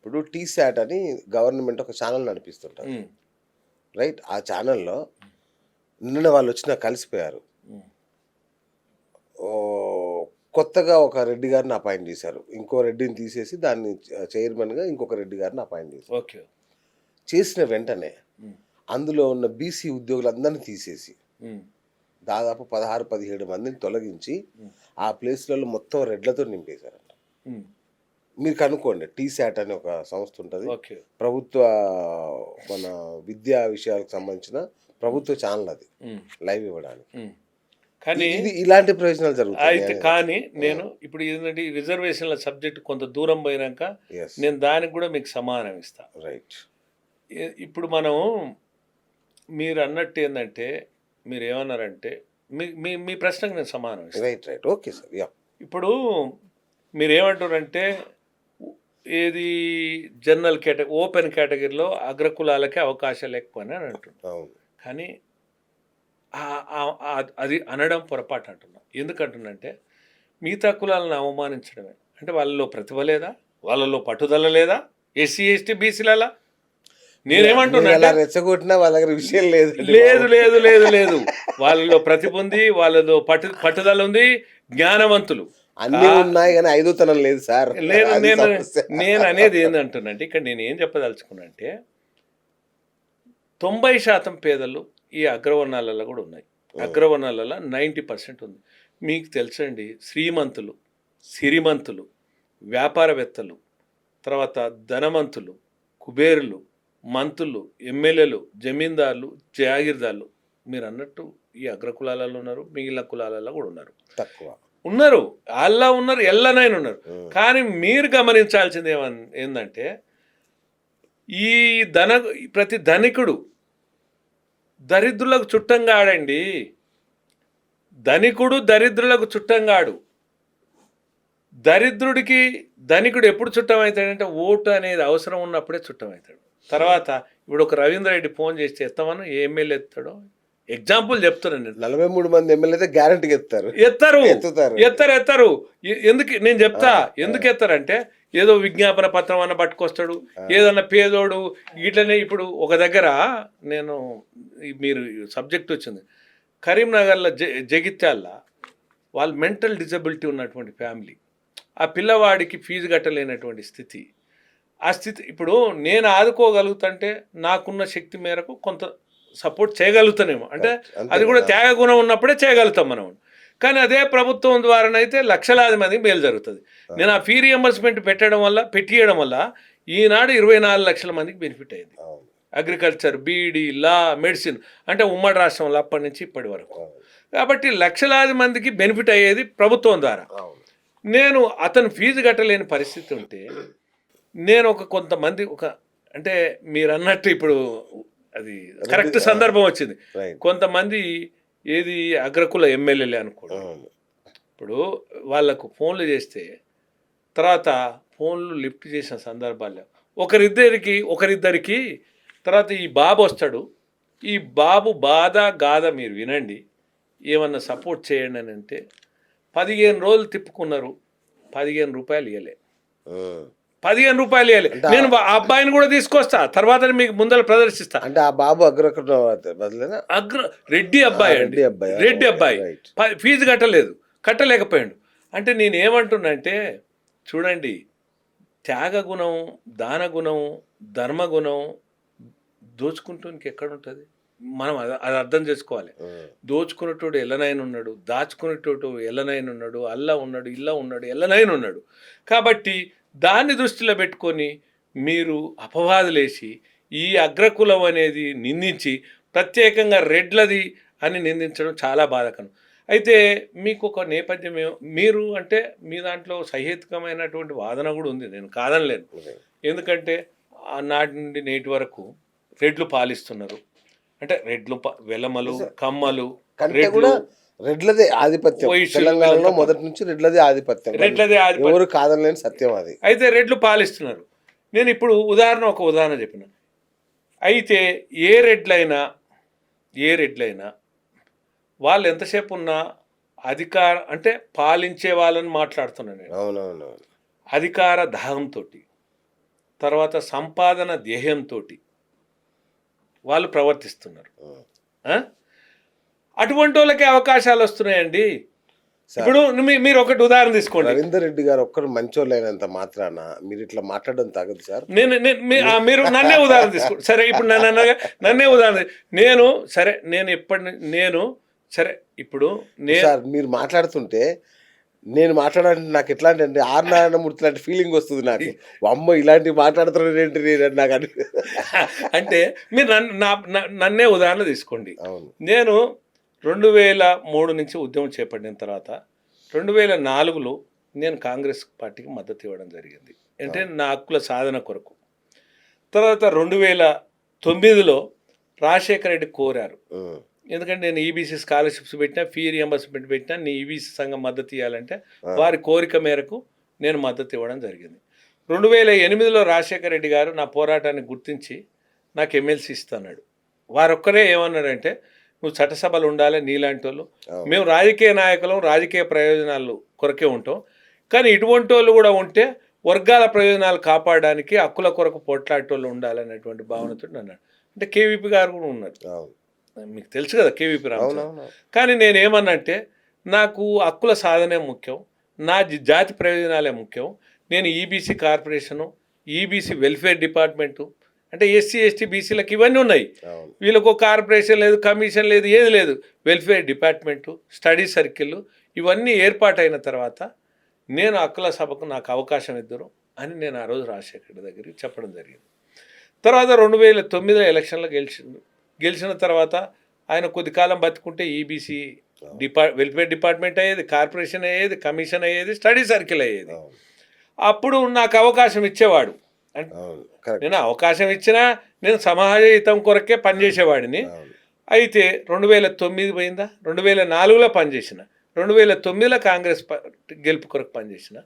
ఇప్పుడు టీశాట్ అని గవర్నమెంట్ ఒక ఛానల్ నడిపిస్తుంటారు, రైట్? ఆ ఛానల్లో నిన్న వాళ్ళు వచ్చి నాకు కలిసిపోయారు. కొత్తగా ఒక రెడ్డి గారిని అపాయింట్ చేశారు, ఇంకో రెడ్డిని తీసేసి దాన్ని చైర్మన్గా ఇంకొక రెడ్డి గారిని అపాయింట్ చేశారు. ఓకే. చేసిన వెంటనే అందులో ఉన్న బీసీ ఉద్యోగులందరినీ తీసేసి దాదాపు 16-17 మందిని తొలగించి ఆ ప్లేస్లలో మొత్తం రెడ్లతో నింపేశారంట. మీరు కనుక్కోండి, టీశాట్ అనే ఒక సంస్థ ఉంటుంది, ప్రభుత్వ మన విద్యా విషయాలకు సంబంధించిన ప్రభుత్వ ఛానల్, అది లైవ్ ఇవ్వడానికి. కానీ ఇలాంటి ప్రయోజనాలు జరుగుతాయి. కానీ నేను ఇప్పుడు ఏంటంటే ఈ రిజర్వేషన్ల సబ్జెక్ట్ కొంత దూరం పోయినాక నేను దానికి కూడా మీకు సమానం ఇస్తా. రైట్. ఇప్పుడు మీరు అన్నట్టు ఏంటంటే, మీరు ఏమన్నారంటే, మీ ప్రశ్నకు నేను సమానం ఇస్తాను. Right right, okay sir. ఇప్పుడు మీరు ఏమంటారంటే, ఏది జనరల్ కేటగిరీ, ఓపెన్ కేటగిరీలో అగ్రకులాలకే అవకాశాలు ఎక్కువ అని అంటున్నాను. కానీ అది అనడం పొరపాటు అంటున్నా. ఎందుకంటున్నంటే, మిగతా కులాలను అవమానించడమే. అంటే వాళ్ళలో ప్రతిభ లేదా, వాళ్ళలో పట్టుదల లేదా? ఎస్సీ ఎస్టీ బీసీలలో నేనేమంటున్నా, రెచ్చగొట్టినా వాళ్ళ దగ్గర విషయం లేదు. లేదు లేదు లేదు లేదు వాళ్ళలో ప్రతిభ ఉంది, వాళ్ళలో పట్టుదల ఉంది, జ్ఞానవంతులు అన్నీ ఉన్నాయి, కానీ ఐదోతనం లేదు సార్. నేను అనేది ఏంటంటున్నాంటే, ఇక్కడ నేను ఏం చెప్పదలుచుకున్నా అంటే, 90% పేదలు ఈ అగ్రవర్ణాలలో కూడా ఉన్నాయి. అగ్రవర్ణాలలో 90% ఉంది. మీకు తెలుసండి, శ్రీమంతులు, సిరిమంతులు, వ్యాపారవేత్తలు, తర్వాత ధనవంతులు, కుబేరులు, మంత్రులు, ఎమ్మెల్యేలు, జమీందారులు, జాగీర్దారులు మీరు అన్నట్టు ఈ అగ్రకులాలలో ఉన్నారు, మిగిలిన కులాలలో కూడా ఉన్నారు. తక్కువ ఉన్నారు, అల్లా ఉన్నారు, ఎల్లనైనా ఉన్నారు. కానీ మీరు గమనించాల్సింది ఏంటంటే, ఈ ప్రతి ధనికుడు దరిద్రులకు చుట్టంగాడండి. ధనికుడు దరిద్రులకు చుట్టంగాడు. దరిద్రుడికి ధనికుడు ఎప్పుడు చుట్టం అవుతాడంటే ఓటు అనేది అవసరం ఉన్నప్పుడే చుట్టం అవుతాడు. తర్వాత ఇప్పుడు ఒక రవీంద్ర రెడ్డి ఫోన్ చేస్తే ఎత్తామను ఏ ఎమ్మెల్యే ఎత్తాడో ఎగ్జాంపుల్ చెప్తున్నాను నేను. 43 మంది ఎమ్మెల్యే గ్యారంటీగా ఎత్తారు. ఎందుకు నేను చెప్తా ఎందుకు ఎత్తారంటే ఏదో విజ్ఞాపన పత్రం అన్న పట్టుకొస్తాడు, ఏదన్నా పేదోడు ఇట్లనే. ఇప్పుడు ఒక దగ్గర నేను మీరు సబ్జెక్ట్ వచ్చింది, కరీంనగర్లో జగిత్యాల వాళ్ళు మెంటల్ డిజబిలిటీ ఉన్నటువంటి ఫ్యామిలీ, ఆ పిల్లవాడికి ఫీజు కట్టలేనటువంటి స్థితి. ఆ స్థితి ఇప్పుడు నేను ఆదుకోగలుగుతుంటే నాకున్న శక్తి మేరకు కొంత సపోర్ట్ చేయగలుగుతానేమో, అంటే అది కూడా త్యాగ గుణం ఉన్నప్పుడే చేయగలుగుతాం మనం. కానీ అదే ప్రభుత్వం ద్వారానైతే లక్షలాది మందికి మేలు జరుగుతుంది. నేను ఆ ఫీ రియంబర్స్మెంట్ పెట్టియడం వల్ల ఈనాడు 24 లక్షల మందికి బెనిఫిట్ అయింది. అగ్రికల్చర్, బీఈడి, లా, మెడిసిన్, అంటే ఉమ్మడి రాష్ట్రంలో అప్పటి నుంచి ఇప్పటి వరకు. కాబట్టి లక్షలాది మందికి బెనిఫిట్ అయ్యేది ప్రభుత్వం ద్వారా. నేను అతను ఫీజు కట్టలేని పరిస్థితి ఉంటే నేను కొంతమంది అంటే మీరు అన్నట్టు ఇప్పుడు అది కరెక్ట్ సందర్భం వచ్చింది. కొంతమంది ఏది అగ్రకుల ఎమ్మెల్యేలే అనుకోవడం, ఇప్పుడు వాళ్ళకు ఫోన్లు చేస్తే తర్వాత ఫోన్లు లిఫ్ట్ చేసిన సందర్భాల్లో ఒకరిద్దరికి తర్వాత ఈ బాబు వస్తాడు, ఈ బాబు బాధ గాథ మీరు వినండి, ఏమన్నా సపోర్ట్ చేయండి అని అంటే 15 రోజులు తిప్పుకున్నారు, 15 రూపాయలు ఇవ్వలే. 15 రూపాయలు ఇవ్వాలి. నేను ఆ అబ్బాయిని కూడా తీసుకొస్తా, తర్వాత మీకు ముందర ప్రదర్శిస్తా. అంటే ఆ బాబు రెడ్డి అబ్బాయి ఫీజు కట్టలేకపోయాడు. అంటే నేను ఏమంటున్నా అంటే చూడండి, త్యాగ గుణం, దాన గుణం, ధర్మగుణం దోచుకుంటూనికి ఎక్కడుంటుంది? మనం అది అర్థం చేసుకోవాలి. దోచుకునేటోడు ఎల్లనైనా ఉన్నాడు, దాచుకునేటోడు ఎల్లనైనా ఉన్నాడు, అల్లా ఉన్నాడు, ఇల్లా ఉన్నాడు, ఎల్లనైనా ఉన్నాడు. కాబట్టి దాన్ని దృష్టిలో పెట్టుకొని మీరు అపవాదులేసి ఈ అగ్రకులం అనేది నిందించి ప్రత్యేకంగా రెడ్లది అని నిందించడం చాలా బాధాకరం. అయితే మీకు ఒక నేపథ్యం మీరు అంటే మీ దాంట్లో సహేతుకమైనటువంటి వాదన కూడా ఉంది, నేను కాదనలేను. ఎందుకంటే నాటి నుండి నేటి వరకు రెడ్లు పాలిస్తున్నారు, అంటే రెడ్లు వెలమలు, కమ్మలు, రెడ్లదే ఆధిపత్యం. తెలంగాణలో మొదటి నుంచి రెడ్లదే ఆధిపత్యం, ఎవరు కాదనలేని సత్యం అది. అయితే రెడ్లు పాలిస్తున్నారు. నేను ఇప్పుడు ఒక ఉదాహరణ చెప్పిన. అయితే ఏ రెడ్లైనా వాళ్ళు ఎంతసేపు ఉన్నా అంటే పాలించే వాళ్ళని మాట్లాడుతున్నాను నేను. అవునవును. అధికార దాహంతో, తర్వాత సంపాదన ధ్యేయంతో వాళ్ళు ప్రవర్తిస్తున్నారు. అటువంటి వాళ్ళకి అవకాశాలు వస్తున్నాయండి. ఇప్పుడు మీరు ఒకటి ఉదాహరణ తీసుకోండి. రవీందర్ రెడ్డి గారు ఒక్కరు మంచోళ్ళైనంత మాత్రాన మీరు ఇట్లా మాట్లాడడం తగదు సార్. మీరు నన్నే ఉదాహరణ తీసుకోండి. సరే, ఇప్పుడు నన్నే ఉదాహరణ ఇప్పుడు మీరు మాట్లాడుతుంటే నేను మాట్లాడాలంటే నాకు ఎట్లాంటి అంటే ఆర్ నారాయణమూర్తి లాంటి ఫీలింగ్ వస్తుంది నాకు. అమ్మ ఇలాంటివి మాట్లాడుతున్నాడు ఏంటి నాకు అంటే మీరు నన్నే ఉదాహరణ తీసుకోండి. నేను 2003 నుంచి ఉద్యమం చేపట్టిన తర్వాత 2004లో నేను కాంగ్రెస్ పార్టీకి మద్దతు ఇవ్వడం జరిగింది, అంటే నా హక్కుల సాధన కొరకు. తర్వాత 2009లో రాజశేఖర రెడ్డి కోరారు, ఎందుకంటే నేను ఈబీసీ స్కాలర్షిప్స్ పెట్టినా, ఫీ రియంబర్స్మెంట్ పెట్టినా, నీ ఈబీసీ సంఘం మద్దతు ఇవ్వాలంటే వారి కోరిక మేరకు నేను మద్దతు ఇవ్వడం జరిగింది. 2008లో రాజశేఖర రెడ్డి గారు నా పోరాటాన్ని గుర్తించి నాకు ఎమ్మెల్సీ ఇస్తున్నాడు. వారొక్కరే ఏమన్నారంటే, నువ్వు చట్టసభలు ఉండాలి, నీలాంటి వాళ్ళు, మేము రాజకీయ నాయకులు, రాజకీయ ప్రయోజనాలు కొరకే ఉంటాం, కానీ ఇటువంటి వాళ్ళు కూడా ఉంటే వర్గాల ప్రయోజనాలు కాపాడడానికి హక్కుల కొరకు పోట్లాడేటోళ్ళు ఉండాలనేటువంటి భావనతో అన్నాడు. అంటే కేవీపీ గారు కూడా ఉన్నారు, మీకు తెలుసు కదా కేవీపీ రామచంద్ర. కానీ నేనేమన్నంటే నాకు హక్కుల సాధనే ముఖ్యం, నా జాతి ప్రయోజనాలే ముఖ్యం. నేను EBC corporation, EBC welfare department, అంటే ఎస్సీ ఎస్టీ బీసీలకు ఇవన్నీ ఉన్నాయి, వీళ్ళకు కార్పొరేషన్ లేదు, కమిషన్ లేదు, ఏది లేదు. వెల్ఫేర్ డిపార్ట్మెంటు, స్టడీ సర్కిల్ ఇవన్నీ ఏర్పాటైన తర్వాత నేను హక్కుల సభకు నాకు అవకాశం ఇద్దరు అని నేను ఆ రోజు రాజశేఖర్ దగ్గరికి చెప్పడం జరిగింది. తర్వాత 2009 ఎలక్షన్లో గెలిచిన తర్వాత ఆయన కొద్ది కాలం బతుకుంటే ఈబీసీ వెల్ఫేర్ డిపార్ట్మెంట్ అయ్యేది, కార్పొరేషన్ అయ్యేది, కమిషన్ అయ్యేది, స్టడీ సర్కిల్ అయ్యేది. అప్పుడు నాకు అవకాశం ఇచ్చేవాడు. నేను అవకాశం ఇచ్చినా నేను సమాజ హితం కొరకే పనిచేసేవాడిని. అయితే 2009 పోయిందా, 2004లో పనిచేసిన, 2009లో కాంగ్రెస్ పార్టీ గెలుపు కొరకు పనిచేసిన,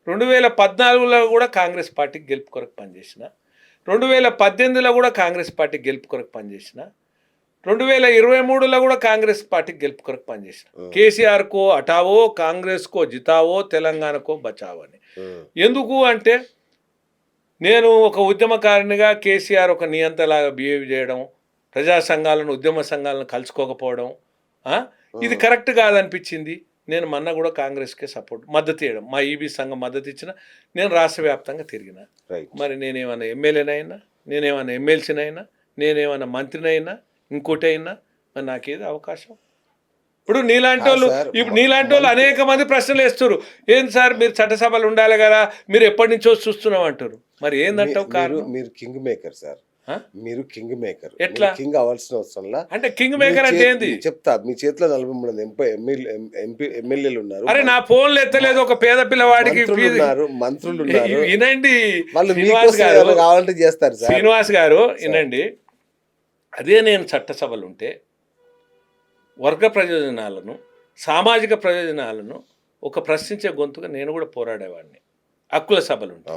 2014లో కూడా కాంగ్రెస్ పార్టీకి గెలుపు కొరకు పనిచేసిన, 2018లో కూడా కాంగ్రెస్ పార్టీ గెలుపు కొరకు పనిచేసిన, 2023లో కూడా కాంగ్రెస్ పార్టీకి గెలుపు కొరకు పనిచేసిన. కేసీఆర్ కో హటావో, కాంగ్రెస్ కో జితావో, తెలంగాణకో బచావో అని. ఎందుకు అంటే నేను ఒక ఉద్యమకారునిగా కేసీఆర్ ఒక నియంతలాగా బిహేవ్ చేయడం, ప్రజా సంఘాలను ఉద్యమ సంఘాలను కలుసుకోకపోవడం ఇది కరెక్ట్ కాదనిపించింది. నేను మొన్న కూడా కాంగ్రెస్కే మద్దతు ఇవ్వడం, మా ఈబీ సంఘం మద్దతు ఇచ్చిన, నేను రాష్ట్ర వ్యాప్తంగా తిరిగిన. మరి నేనేమన్నా ఎమ్మెల్యేనైనా, నేనేమన్నా ఎమ్మెల్సీనైనా, నేనేమన్నా మంత్రినైనా, ఇంకోటి అయినా, మరి నాకేది అవకాశం? ఇప్పుడు నీలాంటి వాళ్ళు అనేక మంది ప్రశ్నలు వేస్తారు. ఏంటి సార్ మీరు చట్టసభలు ఉండాలి కదా, మీరు ఎప్పటి నుంచో చూస్తున్నాం అంటారు. మరి ఏందంటావు కారణం? మీరు కింగ్ మేకర్ సార్, మీరు కింగ్ మేకర్. ఎట్లా కింగ్ అవ్వాల్సిన అవసరంలా అంటే కింగ్ మేకర్ అంటే ఏంది చెప్తా. మీ చేతిలో 43 ఎమ్మెల్యేలు ఉన్నారు. అరే నా ఫోన్లు ఎత్తలేదు ఒక పేద పిల్లవాడికి. మంత్రులు ఉన్నారు. వినండి, శ్రీనివాస్ గారు కావాలంటే చేస్తారు సార్. శ్రీనివాస్ గారు వినండి, అదే నేను చట్టసభలు ఉంటే వర్గ ప్రయోజనాలను, సామాజిక ప్రయోజనాలను ఒక ప్రశ్నించే గొంతుగా నేను కూడా పోరాడేవాడిని హక్కుల సభలు ఉంటే.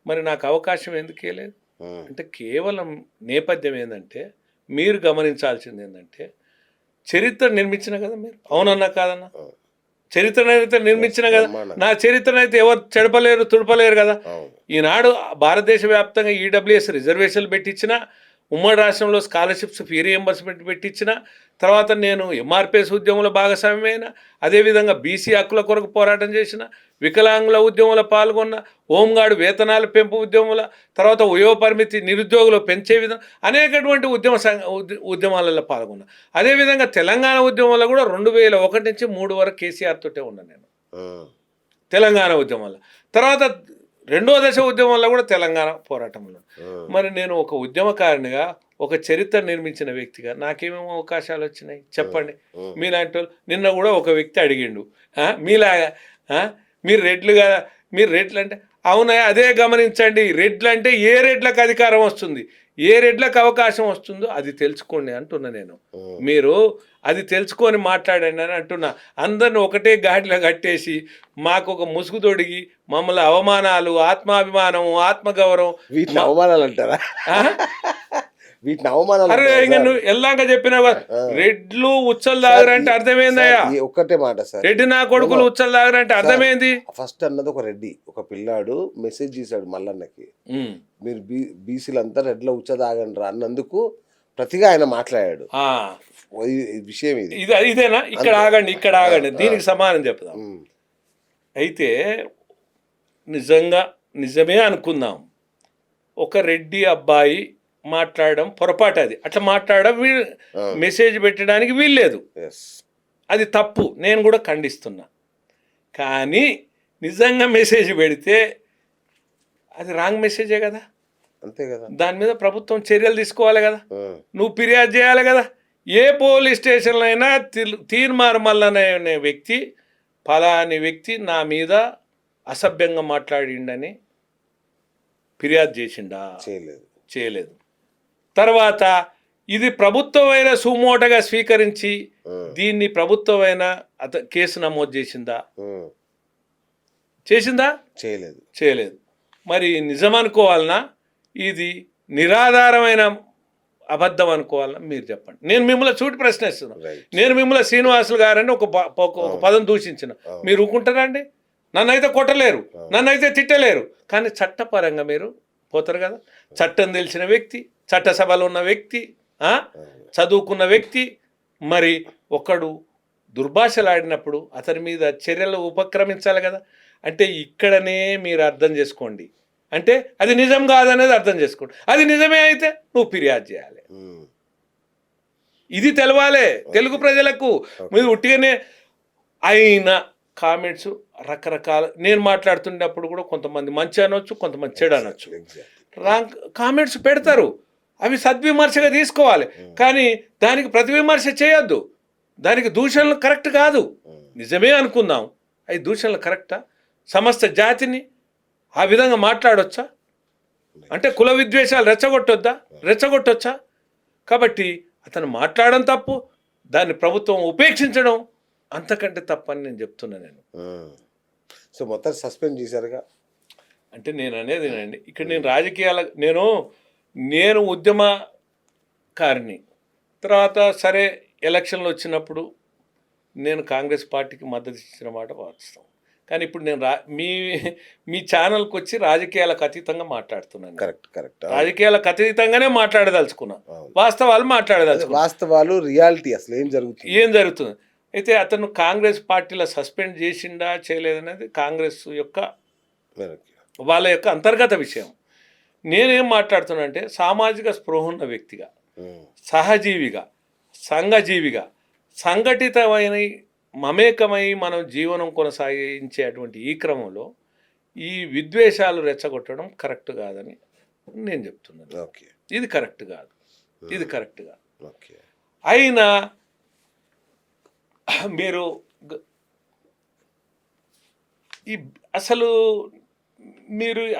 మరి నాకు అవకాశం ఎందుకు ఇవ్వలేదు అంటే కేవలం నేపథ్యం ఏంటంటే, మీరు గమనించాల్సింది ఏంటంటే, చరిత్ర నిర్మించిన కదా మీరు, అవునన్నా కాదన్నా, చరిత్రనైతే నిర్మించిన కదా. నా చరిత్రనైతే ఎవరు చెడపలేరు, తుడపలేరు కదా. ఈనాడు భారతదేశ వ్యాప్తంగా ఈడబ్ల్యూఎస్ రిజర్వేషన్లు పెట్టించిన, ఉమ్మడి రాష్ట్రంలో స్కాలర్షిప్స్ ఫీ రియంబర్స్మెంట్ పెట్టించిన, తర్వాత నేను ఎంఆర్పిఎస్ ఉద్యమంలో భాగస్వామ్యమైన, అదేవిధంగా బీసీ హక్కుల కొరకు పోరాటం చేసిన, వికలాంగుల ఉద్యమంలో పాల్గొన్న, హోంగార్డు వేతనాల పెంపు ఉద్యమంలో, తర్వాత వయో పరిమితి నిరుద్యోగులు పెంచే విధంగా అనేకటువంటి ఉద్యమాలలో పాల్గొన్నా. అదేవిధంగా తెలంగాణ ఉద్యమంలో కూడా 2001 నుంచి 3 వరకు కేసీఆర్ తోటే ఉన్నాను నేను తెలంగాణ ఉద్యమంలో. తర్వాత రెండో దశ ఉద్యమంలో కూడా తెలంగాణ పోరాటంలో. మరి నేను ఒక ఉద్యమకారునిగా, ఒక చరిత్ర నిర్మించిన వ్యక్తిగా నాకేమేమో అవకాశాలు వచ్చినాయి చెప్పండి. మీలాంటి వాళ్ళు నిన్న కూడా ఒక వ్యక్తి అడిగిండు, మీలాగా మీరు రెడ్లు అంటే, అవునా అదే గమనించండి, రెడ్లు అంటే ఏ రెడ్లకు అధికారం వస్తుంది, ఏ రెడ్లకు అవకాశం వస్తుందో అది తెలుసుకోండి అంటున్నా నేను. మీరు అది తెలుసుకొని మాట్లాడండి అని అంటున్నా. అందరిని ఒకటే గాడిలో కట్టేసి మాకు ఒక ముసుగు తొడిగి మమ్మల్ని అవమానాలు, ఆత్మాభిమానం, ఆత్మగౌరవం, వీటిని అవమానాలు అంటారా? వీటిని అవమానాలు. అరే ఇంకా నువ్వు ఎల్లాక చెప్పినావా, రెడ్లు ఉచ్చలు తాగరంటే అర్థమైందయ్యా? ఒక్కటే మాట సార్, రెడ్డి నా కొడుకులు ఉచ్చలు తాగరంటే అర్థమైంది. ఫస్ట్ అన్నది ఒక రెడ్డి, ఒక పిల్లాడు మెసేజ్ చేశాడు మల్లన్నకి, మీరు బీసీలు అంతా రెడ్లో ఉచ్చ తాగండ్రా అన్నందుకు ప్రతిగా ఆయన మాట్లాడాడు. విషయం ఇదేనా? ఇక్కడ ఆగండి, దీనికి సమానం చెప్దాం. అయితే నిజమే అనుకుందాం, ఒక రెడ్డి అబ్బాయి మాట్లాడడం పొరపాటు, అది అట్లా మాట్లాడడం మెసేజ్ పెట్టడానికి వీల్లేదు, అది తప్పు, నేను కూడా ఖండిస్తున్నా. కానీ నిజంగా మెసేజ్ పెడితే అది రాంగ్ మెసేజే కదా, అంతే కదా. దాని మీద ప్రభుత్వం చర్యలు తీసుకోవాలి కదా, నువ్వు ఫిర్యాదు చేయాలి కదా. ఏ పోలీస్ స్టేషన్లో అయినా తీర్మార్ మల్లనే వ్యక్తి, ఫలాని వ్యక్తి నా మీద అసభ్యంగా మాట్లాడిండని ఫిర్యాదు చేసిండా? చేయలేదు. తర్వాత ఇది ప్రభుత్వమైన సుమోటగా స్వీకరించి దీన్ని ప్రభుత్వమైన కేసు నమోదు చేసిందా? చేయలేదు. మరి నిజం అనుకోవాలనా, ఇది నిరాధారమైన అబద్ధం అనుకోవాలన్నా మీరు చెప్పండి. నేను మిమ్మల్ని చూటి ప్రశ్నిస్తున్నాను. నేను మిమ్మల్ని శ్రీనివాసులు గారని ఒక పదం దూషించిన, మీరు ఊరుకుంటారా అండి? నన్నైతే కొట్టలేరు, నన్నైతే తిట్టలేరు, కానీ చట్టపరంగా మీరు పోతారు కదా. చట్టం తెలిసిన వ్యక్తి, చట్టసభలో ఉన్న వ్యక్తి, చదువుకున్న వ్యక్తి, మరి ఒకడు దుర్భాషలాడినప్పుడు అతని మీద చర్యలు ఉపక్రమించాలి కదా. అంటే ఇక్కడనే మీరు అర్థం చేసుకోండి, అంటే అది నిజం కాదనేది అర్థం చేసుకోండి. అది నిజమే అయితే నువ్వు ఫిర్యాదు చేయాలి, ఇది తెలవాలి తెలుగు ప్రజలకు. మీరు ఉట్టిగానే అయిన కామెంట్స్ రకరకాల, నేను మాట్లాడుతున్నప్పుడు కూడా కొంతమంది మంచి అనొచ్చు, కొంతమంది చెడు అనొచ్చు, రాంగ్ కామెంట్స్ పెడతారు, అవి సద్విమర్శగా తీసుకోవాలి. కానీ దానికి ప్రతివిమర్శ చేయొద్దు, దానికి దూషణలు కరెక్ట్ కాదు. నిజమే అనుకుందాం, అవి దూషణలు కరెక్టా? సమస్త జాతిని ఆ విధంగా మాట్లాడొచ్చా? అంటే కుల విద్వేషాలు రెచ్చగొట్టొచ్చా? కాబట్టి అతను మాట్లాడడం తప్పు, దాన్ని ప్రభుత్వం ఉపేక్షించడం అంతకంటే తప్పని నేను చెప్తున్నా నేను. సో మొత్తం సస్పెండ్ చేశారుగా. అంటే నేను అనేది అండి, ఇక్కడ నేను రాజకీయాల నేను ఉద్యమకారిని. తర్వాత సరే ఎలక్షన్లు వచ్చినప్పుడు నేను కాంగ్రెస్ పార్టీకి మద్దతు ఇచ్చిన మాట వాస్తవం. కానీ ఇప్పుడు నేను మీ ఛానల్కి వచ్చి రాజకీయాలకు అతీతంగా మాట్లాడుతున్నాను. కరెక్ట్. రాజకీయాలకు అతీతంగానే మాట్లాడదలుచుకున్నా, వాస్తవాలు మాట్లాడదలుచుకున్నా. వాస్తవాలు, రియాలిటీ అసలు ఏం జరుగుతుంది. అయితే అతను కాంగ్రెస్ పార్టీలో సస్పెండ్ చేసిండా చేయలేదనేది కాంగ్రెస్ యొక్క వాళ్ళ యొక్క అంతర్గత విషయం. నేనేం మాట్లాడుతున్నా అంటే సామాజిక స్పృహ ఉన్న వ్యక్తిగా, సహజీవిగా, సంఘజీవిగా, సంఘటితమైన మమేకమై మనం జీవనం కొనసాగించేటువంటి ఈ క్రమంలో ఈ విద్వేషాలు రెచ్చగొట్టడం కరెక్ట్ కాదని నేను చెప్తున్నాను. ఇది కరెక్ట్ కాదు. అయినా మీరు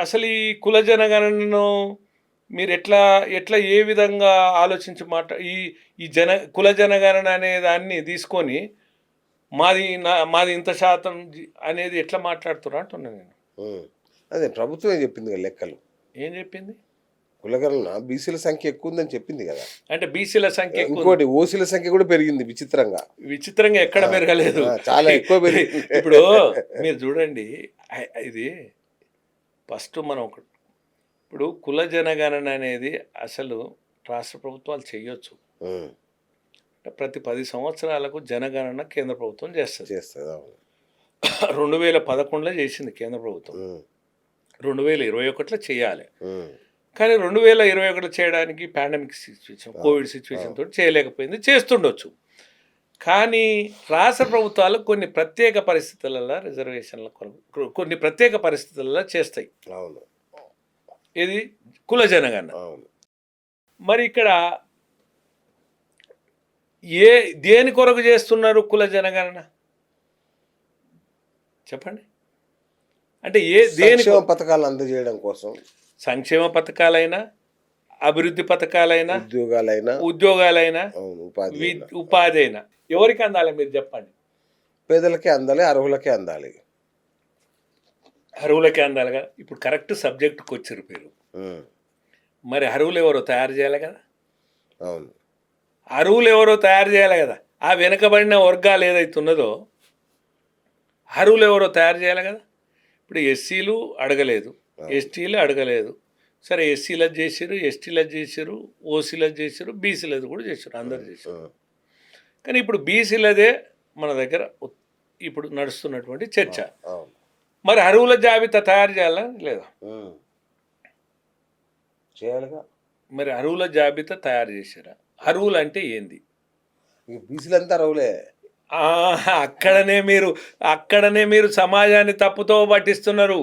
అసలు ఈ కుల జనగణనను మీరు ఎట్లా ఏ విధంగా ఆలోచించి ఈ కుల జనగణన అనే దాన్ని తీసుకొని మాది ఇంత శాతం అనేది ఎట్లా మాట్లాడుతున్నా అంటున్నా నేను. అదే ప్రభుత్వమే చెప్పింది కదా లెక్కలు. ఏం చెప్పింది? కులగణన బీసీల సంఖ్య ఎక్కువ ఉందని చెప్పింది కదా. అంటే బీసీల సంఖ్య ఎక్కువ, ఇంకోటి ఓసీల సంఖ్య కూడా పెరిగింది విచిత్రంగా ఎక్కడ పెరగలేదు, చాలా ఎక్కువ పెరిగింది. ఇప్పుడు మీరు చూడండి, ఇది ఫస్ట్ మనం ఇప్పుడు కుల జనగణన అనేది అసలు రాష్ట్ర ప్రభుత్వాలు చేయొచ్చు. ప్రతి 10 సంవత్సరాలకు జనగణన కేంద్ర ప్రభుత్వం చేస్తుంది. 2011లో చేసింది కేంద్ర ప్రభుత్వం, 2021లో చేయాలి. కానీ 2021లో చేయడానికి పాండమిక్ సిచ్యువేషన్, కోవిడ్ సిచ్యువేషన్ తోటి చేయలేకపోయింది. చేస్తుండొచ్చు. కానీ రాష్ట్ర ప్రభుత్వాలు కొన్ని ప్రత్యేక పరిస్థితులలో రిజర్వేషన్ల కొరకు కొన్ని ప్రత్యేక పరిస్థితులలో చేస్తాయి. ఇది కుల జనగణన. మరి ఇక్కడ దేని కొరకు చేస్తున్నారు కుల జనగణన చెప్పండి? అంటే దేని పథకాలు అందజేయడం కోసం, సంక్షేమ పథకాలైనా, అభివృద్ధి పథకాలైనా, ఉద్యోగాలైనా, ఉపాధి అయినా ఎవరికి అందాలి మీరు చెప్పండి? పేదలకే అందాలి, అర్హులకే అందాలి. అర్హులకే అందాలిగా. ఇప్పుడు కరెక్ట్ సబ్జెక్టుకి వచ్చారు మీరు. మరి అర్హులు ఎవరో తయారు చేయాలి కదా. అర్హులు ఎవరో తయారు చేయాలి కదా. ఆ వెనుకబడిన వర్గాలు ఏదైతే ఉన్నదో అర్హులు ఎవరో తయారు చేయాలి కదా. ఇప్పుడు ఎస్సీలు అడగలేదు, ఎస్టీలు అడగలేదు. సరే ఎస్సీలకు చేసారు, ఎస్టీలకు చేసారు, ఓసీలకు చేసారు, బీసీలకు కూడా చేసారు, అందరు చేశారు. కానీ ఇప్పుడు బీసీలదే మన దగ్గర ఇప్పుడు నడుస్తున్నటువంటి చర్చ. మరి అర్హుల జాబితా తయారు చేయాలా లేదా? చేయాలిగా. మరి అర్హుల జాబితా తయారు చేశారా? అర్హులు అంటే ఏంది? బీసీలంతా అర్హులే. అక్కడనే మీరు సమాజాన్ని తప్పుతో పట్టిస్తున్నారు.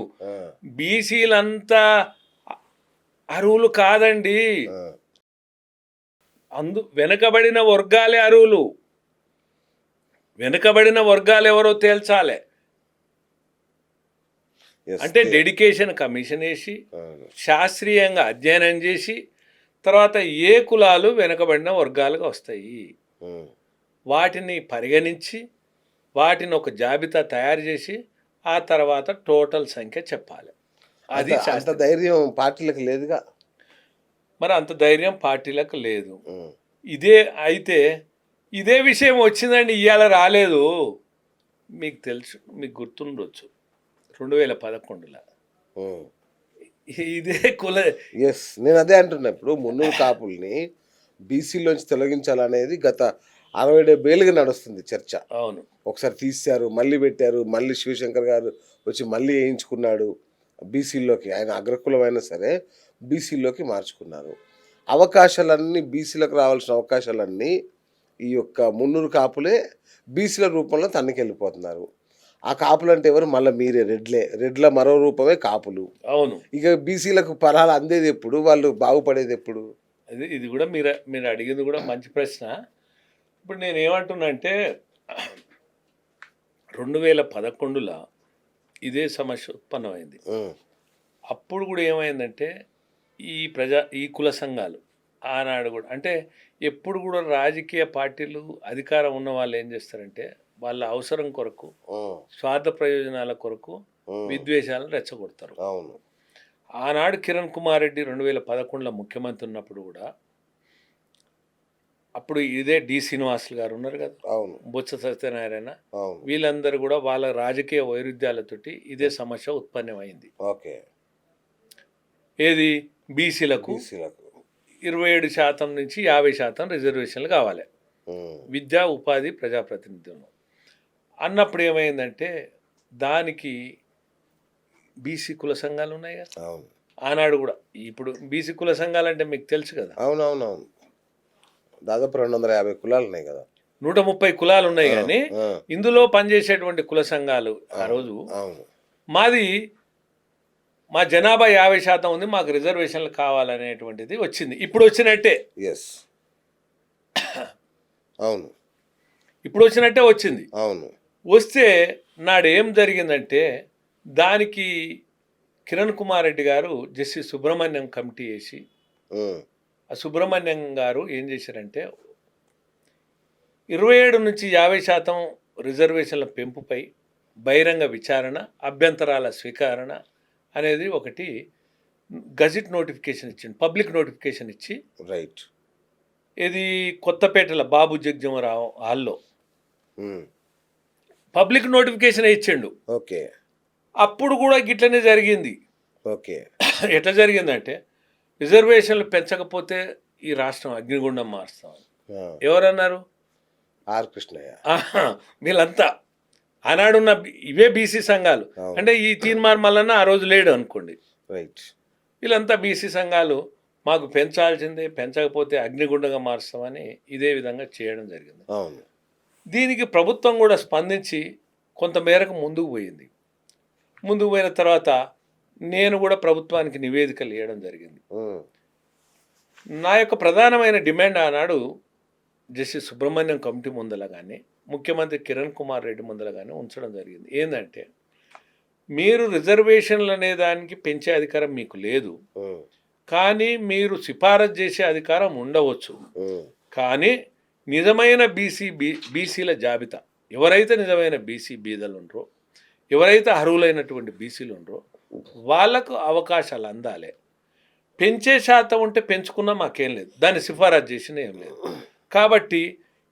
బీసీలంతా అర్హులు కాదండి. వెనుకబడిన వర్గాలే అర్హులు. వెనుకబడిన వర్గాలు ఎవరో తేల్చాలి. అంటే డెడికేషన్ కమిషన్ వేసి శాస్త్రీయంగా అధ్యయనం చేసి తర్వాత ఏ కులాలు వెనుకబడిన వర్గాలుగా వస్తాయి వాటిని పరిగణించి వాటిని ఒక జాబితా తయారు చేసి ఆ తర్వాత టోటల్ సంఖ్య చెప్పాలి. అది అంత ధైర్యం పార్టీలకు లేదుగా. మరి అంత ధైర్యం పార్టీలకు లేదు. ఇదే విషయం వచ్చిందండి, ఇవాళ రాలేదు. మీకు తెలుసు, మీకు గుర్తుండొచ్చు 2011లో ఇదే నేను అదే అంటున్నా. ఇప్పుడు మున్నూరు కాపుల్ని బీసీలోంచి తొలగించాలనేది గత 60-70 ఏళ్ళుగా నడుస్తుంది చర్చ. అవును. ఒకసారి తీశారు, మళ్ళీ పెట్టారు, మళ్ళీ శివశంకర్ గారు వచ్చి మళ్ళీ వేయించుకున్నాడు బీసీల్లోకి. ఆయన అగ్రకులమైనా సరే బీసీల్లోకి మార్చుకున్నారు. అవకాశాలన్నీ బీసీలకు రావాల్సిన అవకాశాలన్నీ ఈ యొక్క మున్నూరు కాపులే బీసీల రూపంలో తన్నుకెళ్ళిపోతున్నారు. ఆ కాపులు అంటే ఎవరు? మళ్ళీ మీరే రెడ్ల మరో రూపమే కాపులు. అవును. ఇక బీసీలకు ఫలాలు అందేది ఎప్పుడు? వాళ్ళు బాగుపడేది ఎప్పుడు? ఇది కూడా మీరు అడిగింది కూడా మంచి ప్రశ్న. ఇప్పుడు నేను ఏమంటున్నా అంటే 2011లో ఇదే సమస్య ఉత్పన్నమైంది. అప్పుడు కూడా ఏమైందంటే ఈ కుల సంఘాలు ఆనాడు కూడా అంటే ఎప్పుడు కూడా రాజకీయ పార్టీలు అధికారం ఉన్న వాళ్ళు ఏం చేస్తారంటే వాళ్ళ అవసరం కొరకు ఉమ్, స్వార్థ ప్రయోజనాల కొరకు ఉమ్, విద్వేషాలను రెచ్చగొడతారు. అవును. ఆనాడు కిరణ్ కుమార్ రెడ్డి 2011లో ముఖ్యమంత్రి ఉన్నప్పుడు కూడా అప్పుడు ఇదే డి శ్రీనివాసులు గారు ఉన్నారు కదా, అవును. బొత్స సత్యనారాయణ, అవును. వీళ్ళందరూ కూడా వాళ్ళ రాజకీయ వైరుధ్యాలతోటి ఇదే సమస్య ఉత్పన్నమైంది. ఓకే. ఏది బీసీలకు బీసీలకు 27% నుంచి 50% రిజర్వేషన్లు కావాలి విద్యా ఉపాధి ప్రజాప్రతినిధ్యం అన్నప్పుడు ఏమైందంటే దానికి బీసీ కుల సంఘాలు ఉన్నాయి కదా అవును. ఆనాడు కూడా. ఇప్పుడు బీసీ కుల సంఘాలు అంటే మీకు తెలుసు కదా, అవునవునవును. దాదాపు 250 కులాలు ఉన్నాయి కదా, 130 కులాలు ఉన్నాయి. కానీ ఆ, ఇందులో పనిచేసేటువంటి కుల సంఘాలు ఆ రోజు అవును. మాది మా జనాభా 50% ఉంది, మాకు రిజర్వేషన్లు కావాలనేటువంటిది వచ్చింది. ఇప్పుడు వచ్చినట్టే, ఎస్, అవును. ఇప్పుడు వచ్చినట్టే వచ్చింది. అవును. వస్తే నాడు ఏం జరిగిందంటే దానికి కిరణ్ కుమార్ రెడ్డి గారు జస్టిస్ సుబ్రహ్మణ్యం కమిటీ వేసి ఉమ్, ఆ సుబ్రహ్మణ్యం గారు ఏం చేశారంటే 27 నుంచి 50% రిజర్వేషన్ల పెంపుపై బహిరంగ విచారణ, అభ్యంతరాల స్వీకరణ అనేది ఒకటి గజెట్ నోటిఫికేషన్ ఇచ్చింది, పబ్లిక్ నోటిఫికేషన్ ఇచ్చి. రైట్. ఇది కొత్తపేటలో బాబు జగజీవనరావు హాల్లో ఉమ్, పబ్లిక్ నోటిఫికేషన్ ఇచ్చిండు. ఓకే. అప్పుడు కూడా గిట్లనే జరిగింది. ఓకే. ఎట్లా జరిగిందంటే రిజర్వేషన్లు పెంచకపోతే ఈ రాష్ట్రం అగ్నిగుండం మారుస్తాం ఆ, ఎవరన్నారు? ఆర్ కృష్ణయ్య. ఆహా, వీళ్ళంతా ఆనాడున్న ఇవే బీసీ సంఘాలు. అవును. అంటే ఈ తీన్మార్ మల్లన్న ఆ రోజు లేడు అనుకోండి, రైట్. వీళ్ళంతా బీసీ సంఘాలు మాకు పెంచాల్సిందే, పెంచకపోతే అగ్నిగుండంగా మారుస్తామని ఇదే విధంగా చేయడం జరిగింది. అవును. దీనికి ప్రభుత్వం కూడా స్పందించి కొంతమేరకు ముందుకు పోయింది. ముందుకు పోయిన తర్వాత నేను కూడా ప్రభుత్వానికి నివేదికలు ఇవ్వడం జరిగింది. ఉమ్, నా యొక్క ప్రధానమైన డిమాండ్ ఆనాడు జస్టిస్ సుబ్రహ్మణ్యం కమిటీ ముందల కానీ ముఖ్యమంత్రి కిరణ్ కుమార్ రెడ్డి ముందల కానీ ఉంచడం జరిగింది. ఏంటంటే మీరు రిజర్వేషన్లు అనే దానికి పెంచే అధికారం మీకు లేదు, ఉమ్, కానీ మీరు సిఫారసు చేసే అధికారం ఉండవచ్చు. ఉమ్, కానీ నిజమైన బీసీల జాబితా ఎవరైతే నిజమైన బీసీ బీదలు ఉండరో, ఎవరైతే అర్హులైనటువంటి బీసీలు ఉండరో వాళ్ళకు అవకాశాలు అందాలి. పెంచే శాతం ఉంటే పెంచుకున్నా మాకేం లేదు, దాన్ని సిఫారసు చేసిన ఏం లేదు. కాబట్టి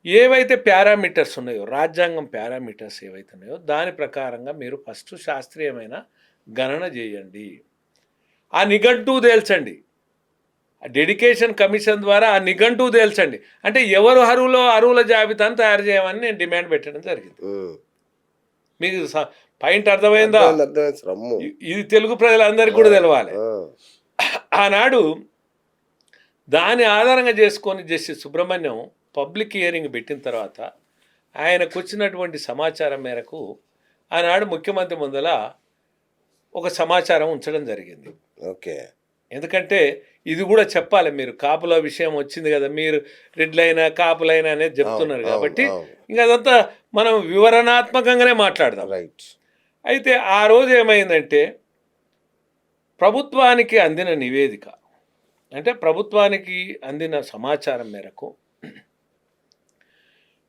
ఏవైతే పారామీటర్స్ ఉన్నాయో, రాజ్యాంగం పారామీటర్స్ ఏవైతే ఉన్నాయో దాని ప్రకారంగా మీరు ఫస్ట్ శాస్త్రీయమైన గణన చేయండి, ఆ నిఘంటువు తేల్చండి, ఆ డెడికేషన్ కమిషన్ ద్వారా ఆ నిఘంటువు తేల్చండి. అంటే ఎవరు అర్హుల జాబితాను తయారు చేయమని నేను డిమాండ్ పెట్టడం జరిగింది. ఉమ్. మీకు పాయింట్ అర్థమైందా? అర్థమైంది. రమ్ము. ఇది తెలుగు ప్రజలందరికీ కూడా తెలవాలి. ఆ, ఆనాడు దాని ఆధారంగా చేసుకొని జస్టిస్ సుబ్రహ్మణ్యం పబ్లిక్ హియరింగ్ పెట్టిన తర్వాత ఆయనకు వచ్చినటువంటి సమాచారం మేరకు ఆనాడు ముఖ్యమంత్రి ముందల ఒక సమాచారం ఉంచడం జరిగింది. ఓకే. ఎందుకంటే ఇది కూడా చెప్పాలి, మీరు కాపుల విషయం వచ్చింది కదా, మీరు రెడ్లైనా కాపులైనా అనేది చెప్తున్నారు కాబట్టి ఇంకా అదంతా మనం వివరణాత్మకంగానే మాట్లాడదాం. రైట్. అయితే ఆ రోజు ఏమైందంటే ప్రభుత్వానికి అందిన నివేదిక అంటే ప్రభుత్వానికి అందిన సమాచారం మేరకు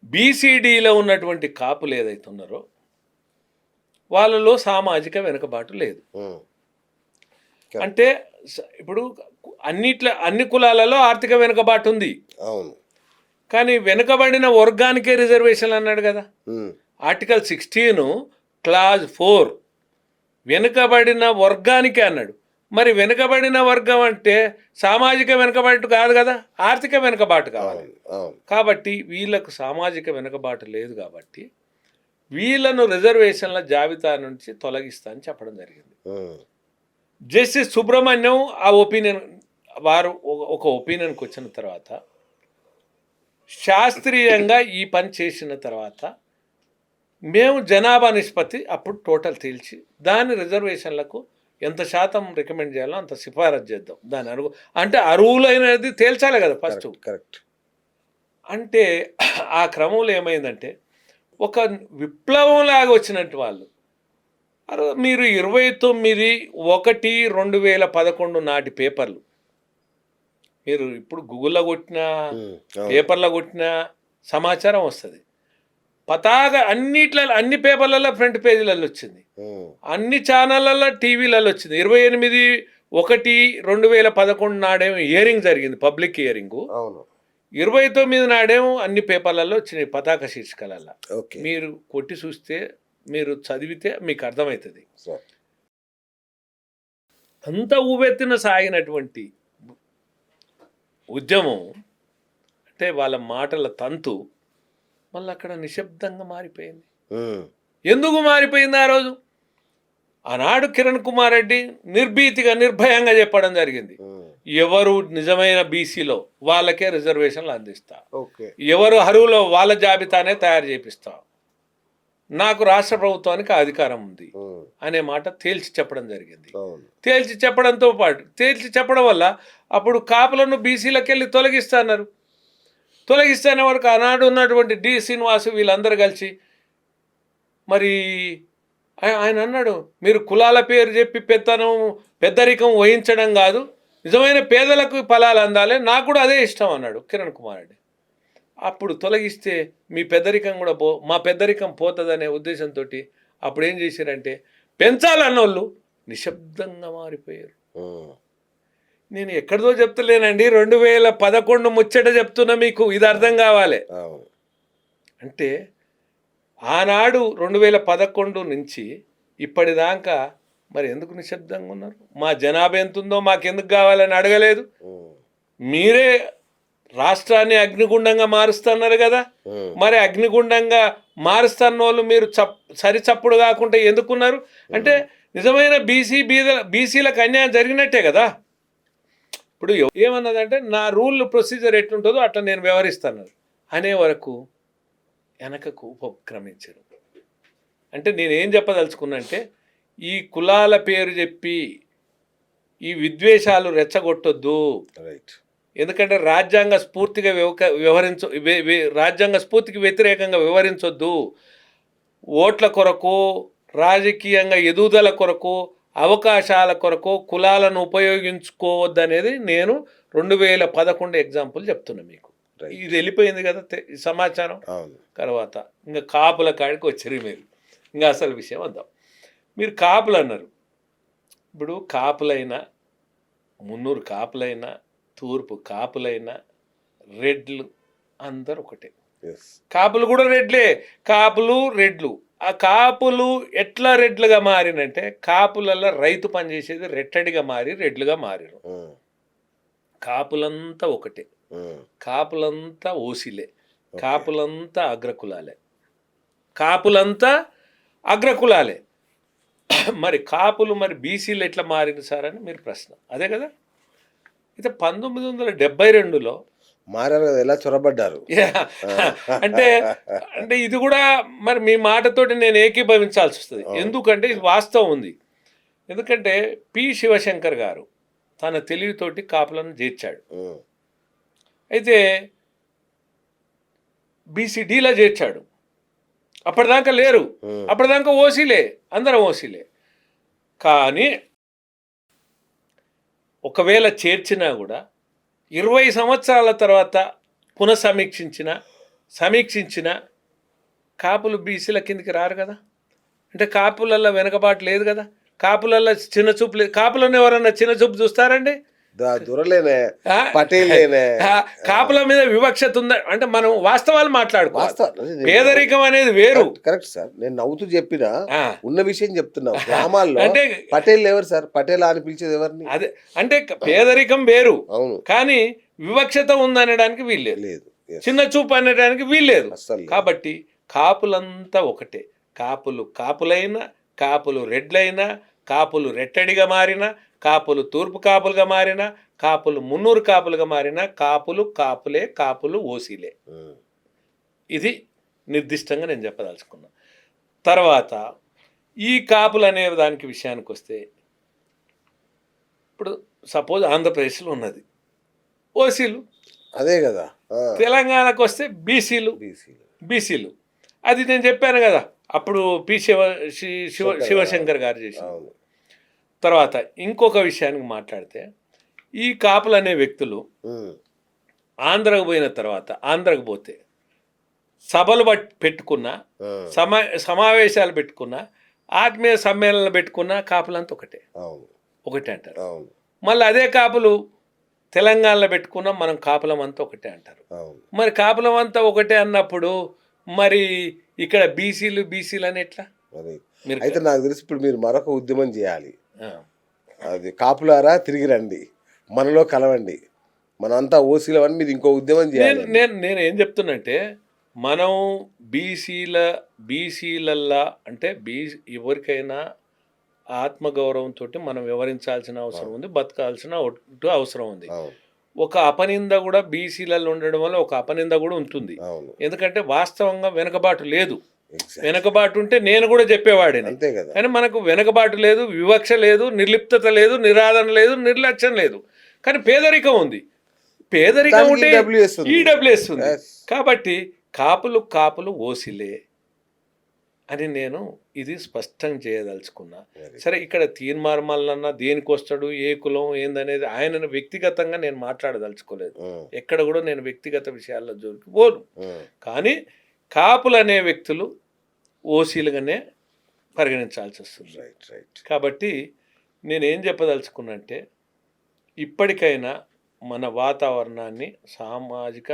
బీసీడీలో ఉన్నటువంటి కాపులు ఏదైతే ఉన్నారో వాళ్ళలో సామాజిక వెనుకబాటు లేదు. ఉమ్, అంటే ఇప్పుడు అన్ని కులాలలో ఆర్థిక వెనుకబాటు ఉంది. అవును. కానీ వెనుకబడిన వర్గానికే రిజర్వేషన్ అన్నాడు కదా, ఉమ్, ఆర్టికల్ 16 క్లాజ్ 4 వెనుకబడిన వర్గానికే అన్నాడు. మరి వెనుకబడిన వర్గం అంటే సామాజిక వెనుకబాటు కాదు కదా, ఆర్థిక వెనుకబాటు కావాలి. అవును. కాబట్టి వీళ్ళకు సామాజిక వెనుకబాటు లేదు కాబట్టి వీళ్ళను రిజర్వేషన్ల జాబితా నుంచి తొలగిస్తా అని చెప్పడం జరిగింది. ఉమ్, జస్టిస్ సుబ్రహ్మణ్యం ఆ ఒపీనియన్ వారు ఒక ఒపీనియన్కి వచ్చిన తర్వాత శాస్త్రీయంగా ఈ పని చేసిన తర్వాత మేము జనాభా నిష్పత్తి అప్పుడు టోటల్ తేల్చి దాని రిజర్వేషన్లకు ఎంత శాతం రికమెండ్ చేయాలో అంత సిఫారసు చేద్దాం. దాని అంటే అర్హులైనది తేల్చాలి కదా ఫస్ట్. కరెక్ట్. అంటే ఆ క్రమంలో ఏమైందంటే ఒక విప్లవంలాగా వచ్చినట్టు వాళ్ళు మీరు 29/1/2011 నాటి పేపర్లు మీరు ఇప్పుడు గూగుల్లో కొట్టినా అవును. పేపర్లో కొట్టినా సమాచారం వస్తుంది. పతాక అన్ని పేపర్లలో ఫ్రంట్ పేజీలలో వచ్చింది, అన్ని ఛానళ్ళల్లో టీవీలలో వచ్చింది. 28/1/2011 నాడేమో హియరింగ్ జరిగింది, పబ్లిక్ హియరింగు. అవును. 29 నాడేమో అన్ని పేపర్లలో వచ్చినాయి పతాక శీర్షికలలో. ఓకే మీరు కొట్టి చూస్తే, మీరు చదివితే మీకు అర్థమవుతుంది. సార్. అంత ఊవెత్తిన సాగినటువంటి ఉద్యమం అంటే వాళ్ళ మాటల తంతు మళ్ళీ అక్కడ నిశ్శబ్దంగా మారిపోయింది. ఎందుకు మారిపోయింది ఆ రోజు? ఆనాడు కిరణ్ కుమార్ రెడ్డి నిర్భీతిగా నిర్భయంగా చెప్పడం జరిగింది, ఎవరు నిజమైన బీసీలో వాళ్ళకే రిజర్వేషన్లు అందిస్తా, ఓకే, ఎవరు అర్హులో వాళ్ళ జాబితానే తయారు చేపిస్తా, నాకు రాష్ట్ర ప్రభుత్వానికి అధికారం ఉంది అనే మాట తేల్చి చెప్పడం జరిగింది. తేల్చి చెప్పడంతో పాటు తేల్చి చెప్పడం వల్ల అప్పుడు కాపులను బీసీలకు వెళ్ళి తొలగిస్తున్నారు. తొలగిస్తున్న వరకు ఆనాడు ఉన్నటువంటి డి శ్రీనివాసు వీళ్ళందరూ కలిసి మరి ఆయన అన్నాడు, మీరు కులాల పేరు చెప్పి పెద్దరికం వహించడం కాదు, నిజమైన పేదలకు ఫలాలు అందాలి, నాకు కూడా అదే ఇష్టం అన్నాడు కిరణ్ కుమార్ రెడ్డి. అప్పుడు తొలగిస్తే మీ పెద్దరికం కూడా మా పెద్దరికం పోతుందనే ఉద్దేశంతో అప్పుడు ఏం చేశారంటే పెంచాలన్నోళ్ళు నిశ్శబ్దంగా మారిపోయారు. నేను ఎక్కడిదో చెప్తలేనండి, 2011 ముచ్చట చెప్తున్నా మీకు, ఇది అర్థం కావాలి. అంటే ఆనాడు 2011 నుంచి ఇప్పటిదాకా మరి ఎందుకు నిశ్శబ్దంగా ఉన్నారు? మా జనాభా ఎంత ఉందో మాకెందుకు కావాలని అడగలేదు. మీరే రాష్ట్రాన్ని అగ్నిగుండంగా మారుస్తున్నారు కదా, మరి అగ్నిగుండంగా మారుస్తున్న వాళ్ళు మీరు సరిచప్పుడు కాకుండా ఎందుకున్నారు? అంటే నిజమైన బీసీలకు అన్యాయం జరిగినట్టే కదా. ఇప్పుడు ఏమన్నదంటే నా రూల్ ప్రొసీజర్ ఎట్లుంటుందో అట్లా నేను వ్యవహరిస్తాను అనే వరకు వెనకకు ఉపక్రమించారు. అంటే నేనేం చెప్పదలుచుకున్నా అంటే, ఈ కులాల పేరు చెప్పి ఈ విద్వేషాలు రెచ్చగొట్టొద్దు. ఎందుకంటే రాజ్యాంగ స్ఫూర్తిగా రాజ్యాంగ స్ఫూర్తికి వ్యతిరేకంగా వ్యవహరించొద్దు. ఓట్ల కొరకు, రాజకీయంగా ఎదుగుదల కొరకు, అవకాశాల కొరకు కులాలను ఉపయోగించుకోవద్దనేది నేను 2011 ఎగ్జాంపుల్ చెప్తున్నా మీకు. ఇది వెళ్ళిపోయింది కదా సమాచారం. తర్వాత ఇంకా కాపుల కాడికి వచ్చారు మీరు. ఇంకా అసలు విషయం వద్దాం. మీరు కాపులు అన్నారు. ఇప్పుడు కాపులైనా, మున్నూరు కాపులైనా, తూర్పు కాపులైనా, రెడ్లు అందరు ఒకటే. కాపులు కూడా రెడ్లే, కాపులు రెడ్లు. ఆ కాపులు ఎట్లా రెడ్లుగా మారినంటే, కాపులలో రైతు పనిచేసేది రెట్టడిగా మారి రెడ్లుగా మారిరు. కాపులంతా ఒకటే, కాపులంతా ఓసిలే, కాపులంతా అగ్రకులాలే, కాపులంతా అగ్రకులాలే. మరి కాపులు మరి బీసీలు ఎట్లా మారింది సార్ అని మీరు ప్రశ్న. అదే కదా. అయితే 1972లో మారారు కదా, ఎలా చొరబడ్డారు అంటే అంటే ఇది కూడా మరి మీ మాటతోటి నేను ఏకీభవించాల్సి వస్తుంది. ఎందుకంటే ఇది వాస్తవం ఉంది. ఎందుకంటే పి శివశంకర్ గారు తన తెలివితోటి కాపులను చేర్చాడు. అయితే బీసీడీలా చేర్చాడు. అప్పటిదాకా లేరు, అప్పటిదాకా ఓసీలే, అందరం ఓసీలే. కానీ ఒకవేళ చేర్చినా కూడా 20 సంవత్సరాల తర్వాత సమీక్షించిన కాపులు బీసీల కిందికి రారు కదా. అంటే కాపులల్లో వెనకబాటు లేదు కదా, కాపులల్లో చిన్న చూపు లేదు. కాపులను ఎవరన్నా చిన్న చూపు చూస్తారండి? కాపుల మీద వివక్షత ఉందా అంటే మనం వాస్తవాలు మాట్లాడుకోవాలి. పేదరికం అనేది వేరు. కరెక్ట్ సార్, నేను నవ్వుతూ చెప్పిన ఉన్న విషయం చెప్తున్నా. గ్రామాల్లో అంటే పటేల్ ఎవరు సార్? పటేల్ అని పిలిచేది ఎవరిని? అదే అంటే పేదరికం వేరు. అవును, కానీ వివక్షత ఉందనడానికి వీల్లేదు, చిన్న చూపు అనడానికి వీల్లేదు. కాబట్టి కాపులంతా ఒకటే. కాపులైనా, కాపులు రెడ్లైనా, కాపులు రెట్టడిగా మారిన, కాపులు తూర్పు కాపులుగా మారిన, కాపులు మున్నూరు కాపులుగా మారిన, కాపులే, కాపులు ఓసీలే. ఇది నిర్దిష్టంగా నేను చెప్పదలుచుకున్నా. తర్వాత ఈ కాపులు అనే దానికి విషయానికి వస్తే, ఇప్పుడు సపోజ్ ఆంధ్రప్రదేశ్లో ఉన్నది ఓసీలు, అదే కదా. తెలంగాణకు వస్తే బీసీలు. అది నేను చెప్పాను కదా అప్పుడు శివశంకర్ గారు చేసిన. తర్వాత ఇంకొక విషయానికి మాట్లాడితే, ఈ కాపులు అనే వ్యక్తులు ఉమ్, ఆంధ్రకు పోయిన తర్వాత ఆంధ్రకు పోతే సభలు పెట్టుకున్నా ఉమ్, సమావేశాలు పెట్టుకున్నా ఆత్మీయ సమ్మేళనాలు పెట్టుకున్నా కాపులంతా అవును ఒకటే అంటారు. అవును మళ్ళీ అదే కాపులు తెలంగాణలో పెట్టుకున్నాం మనం కాపులం అంతా ఒకటే అంటారు. అవును మరి కాపులం అంతా ఒకటే అన్నప్పుడు మరి ఇక్కడ బీసీలు అని ఎట్లా? మరి మీరు అయితే నాకు తెలిసి ఇప్పుడు మీరు మరొక ఉద్యమం చేయాలి. ఆ, అది కాపులారా తిరిగి రండి, మనలో కలవండి, మనంతా ఓసీలవని మీరు ఇంకో ఉద్యమం నేను చేయాలి. నేను నేను ఏం చెప్తున్నంటే మనం బీసీలల్లా అంటే ఎవరికైనా ఆత్మగౌరవంతో మనం వివరించాల్సిన అవసరం ఉంది, బతకాల్సిన అవసరం ఉంది. అవును ఒక అపనింద కూడా బీసీలలో ఉండడం వల్ల ఒక అపనింద కూడా ఉంటుంది. అవును ఎందుకంటే వాస్తవంగా వెనుకబాటు లేదు. ఎగ్జాక్ట్ వెనుకబాటు ఉంటే నేను కూడా చెప్పేవాడిని. అంతే కదా. కానీ మనకు వెనుకబాటు లేదు, వివక్ష లేదు, నిర్లిప్తత లేదు, నిరాదరణ లేదు, నిర్లక్ష్యం లేదు. కానీ పేదరికం ఉంది. పేదరికం దానికి ఉంటే EWS ఉంది. ఈడబ్ల్యూఎస్ ఉంది. Yes. కాబట్టి కాపులు ఓసిలే అని నేను ఇది స్పష్టం చేయదలుచుకున్నా. Very సరే, ఇక్కడ తీర్మార్మల్లన్నా దేనికి వస్తాడు, ఏ కులం ఏందనేది ఆయనను వ్యక్తిగతంగా నేను మాట్లాడదలుచుకోలేదు. ఉమ్, ఎక్కడ కూడా నేను వ్యక్తిగత విషయాల్లో జోలికి పోను. ఉమ్, కానీ కాపులు అనే వ్యక్తులు ఓసీలుగానే పరిగణించాల్సి వస్తుంది. రైట్ రైట్ కాబట్టి నేనేం చెప్పదలుచుకున్నా అంటే ఇప్పటికైనా మన వాతావరణాన్ని సామాజిక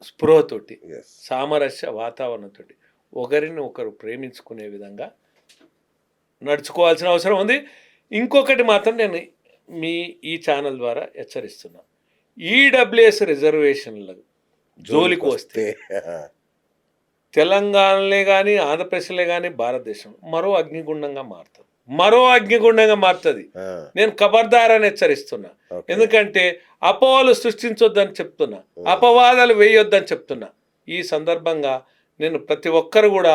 స్పృహతోటి, ఎస్ సామరస్య వాతావరణంతో ఒకరిని ఒకరు ప్రేమించుకునే విధంగా నడుచుకోవాల్సిన అవసరం ఉంది. ఇంకొకటి మాత్రం నేను ఈ ఛానల్ ద్వారా హెచ్చరిస్తున్నా, ఈడబ్ల్యూఎస్ రిజర్వేషన్ల జోలికి వస్తే తెలంగాణలే కానీ ఆంధ్రప్రదేశ్లే కానీ భారతదేశం మరో అగ్నిగుండంగా మారుతుంది. నేను ఖబర్దారని హెచ్చరిస్తున్నా. Okay. ఎందుకంటే అపోహలు సృష్టించొద్దని చెప్తున్నా, అపవాదాలు వేయొద్దని చెప్తున్నా. ఈ సందర్భంగా నేను ప్రతి ఒక్కరు కూడా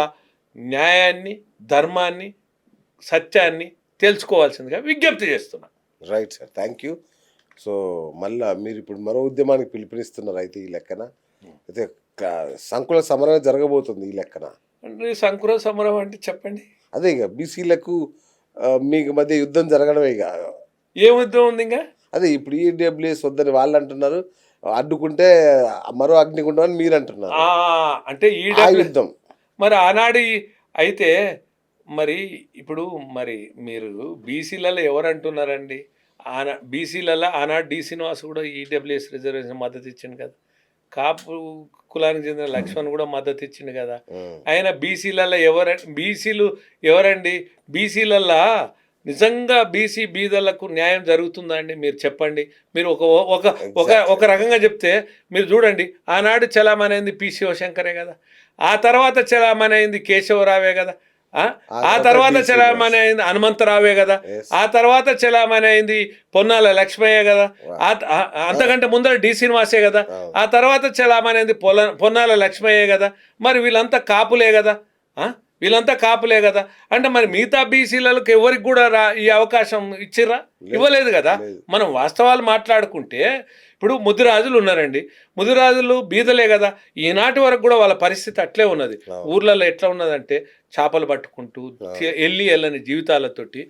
న్యాయాన్ని, ధర్మాన్ని, సత్యాన్ని తెలుసుకోవాల్సిందిగా విజ్ఞప్తి చేస్తున్నా. Right sir, thank you. So మళ్ళా మీరు ఇప్పుడు మరో ఉద్యమానికి పిలుపునిస్తున్నారు అయితే ఈ లెక్కన. అయితే సంకుల సమరం జరగబోతుంది ఈ లెక్కన. అంటే సంకుర సమరం అంటే చెప్పండి. అదే ఇక బీసీలకు మీకు మధ్య యుద్ధం జరగడమే ఇక. ఏం యుద్ధం ఉంది ఇంకా? అదే ఇప్పుడు ఈడబ్ల్యూఎస్ వద్దని వాళ్ళు అంటున్నారు, అడ్డుకుంటే మరో అగ్నిగుండం అని మీరు అంటున్నారు. అంటే ఆ యుద్ధం మరి ఆనాడు అయితే మరి ఇప్పుడు మరి మీరు బీసీలలో ఎవరు అంటున్నారండి? బీసీలలో ఆనాడు డి శ్రీనివాస్ కూడా ఈడబ్ల్యూఎస్ రిజర్వేషన్ మద్దతు ఇచ్చింది కదా. కాపు కులానికి చెందిన లక్ష్మణ్ కూడా మద్దతు ఇచ్చింది కదా. ఆయన బీసీలలో బీసీలు ఎవరండి? బీసీలల్లో నిజంగా బీదలకు న్యాయం జరుగుతుందా అండి? మీరు చెప్పండి. మీరు ఒక రకంగా చెప్తే మీరు చూడండి, ఆనాడు చలామణి పి శివశంకరే కదా, ఆ తర్వాత చలామణి అయింది కేశవరావే కదా, ఆ తర్వాత చలామణి అయింది హనుమంతరావే కదా, ఆ తర్వాత చలామణి అయింది పొన్నాల లక్ష్మయ్య కదా, అంతకంటే ముందర డి శ్రీనివాసే కదా, ఆ తర్వాత చలామణి అయింది పొన్నాల లక్ష్మయ్యే కదా. మరి వీళ్ళంతా కాపులే కదా, అంటే మరి మిగతా బీసీలకు ఎవరికి కూడా ఈ అవకాశం ఇచ్చిర్రా? ఇవ్వలేదు కదా. మనం వాస్తవాలు మాట్లాడుకుంటే ఇప్పుడు ముదిరాజులు ఉన్నారండి, ముదిరాజులు బీదలే కదా. ఈనాటి వరకు కూడా వాళ్ళ పరిస్థితి అట్లే ఉన్నది. ఊర్లలో ఎట్లా ఉన్నదంటే చేపలు పట్టుకుంటూ వెళ్ళని జీవితాలతోటి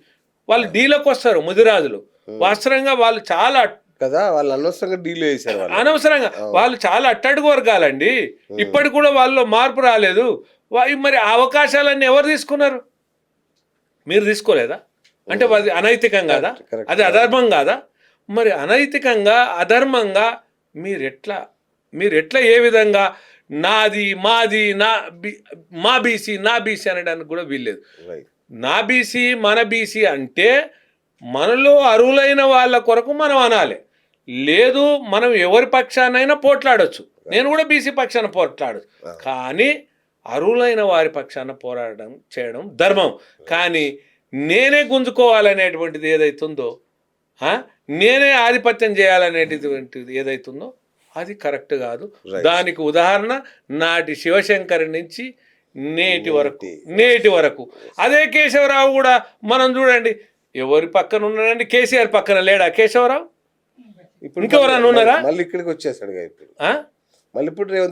వాళ్ళు డీలోకి వస్తారు ముదిరాజులు. వాస్తవంగా వాళ్ళు చాలా కదా, వాళ్ళు అనవసరంగా డీల్ చేశారు. వాళ్ళు చాలా అట్టడుగు వర్గాలండి. ఇప్పటికి కూడా వాళ్ళలో మార్పు రాలేదు. మరి ఆ అవకాశాలన్నీ ఎవరు తీసుకున్నారు? మీరు తీసుకోలేదా? అంటే అది అనైతికం కాదా? అది అధర్మం కాదా? మరి అనైతికంగా అధర్మంగా మీరెట్లా ఏ విధంగా నాది మాది మా బీసీ అనడానికి కూడా వీల్లేదు. నా బీసీ మన బీసీ అంటే మనలో అర్హులైన వాళ్ళ కొరకు మనం అనాలి. లేదు, మనం ఎవరి పక్షానైనా పోట్లాడొచ్చు. నేను కూడా బీసీ పక్షాన పోట్లాడచ్చు. కానీ అర్హులైన వారి పక్షాన పోరాడడం చేయడం ధర్మం. కానీ నేనే గుంజుకోవాలనేటువంటిది ఏదైతుందో, నేనే ఆధిపత్యం చేయాలనేటువంటిది ఏదైతుందో అది కరెక్ట్ కాదు. దానికి ఉదాహరణ నాటి శివశంకర్ నుంచి నేటి వరకు అదే కేశవరావు కూడా మనం చూడండి, ఎవరి పక్కన ఉన్నాడండి? కేసీఆర్ పక్కన లేడా కేశవరావు? ఇంకెవరన్నా ఉన్నారా? మళ్ళీ ఇక్కడికి వచ్చేసాడు,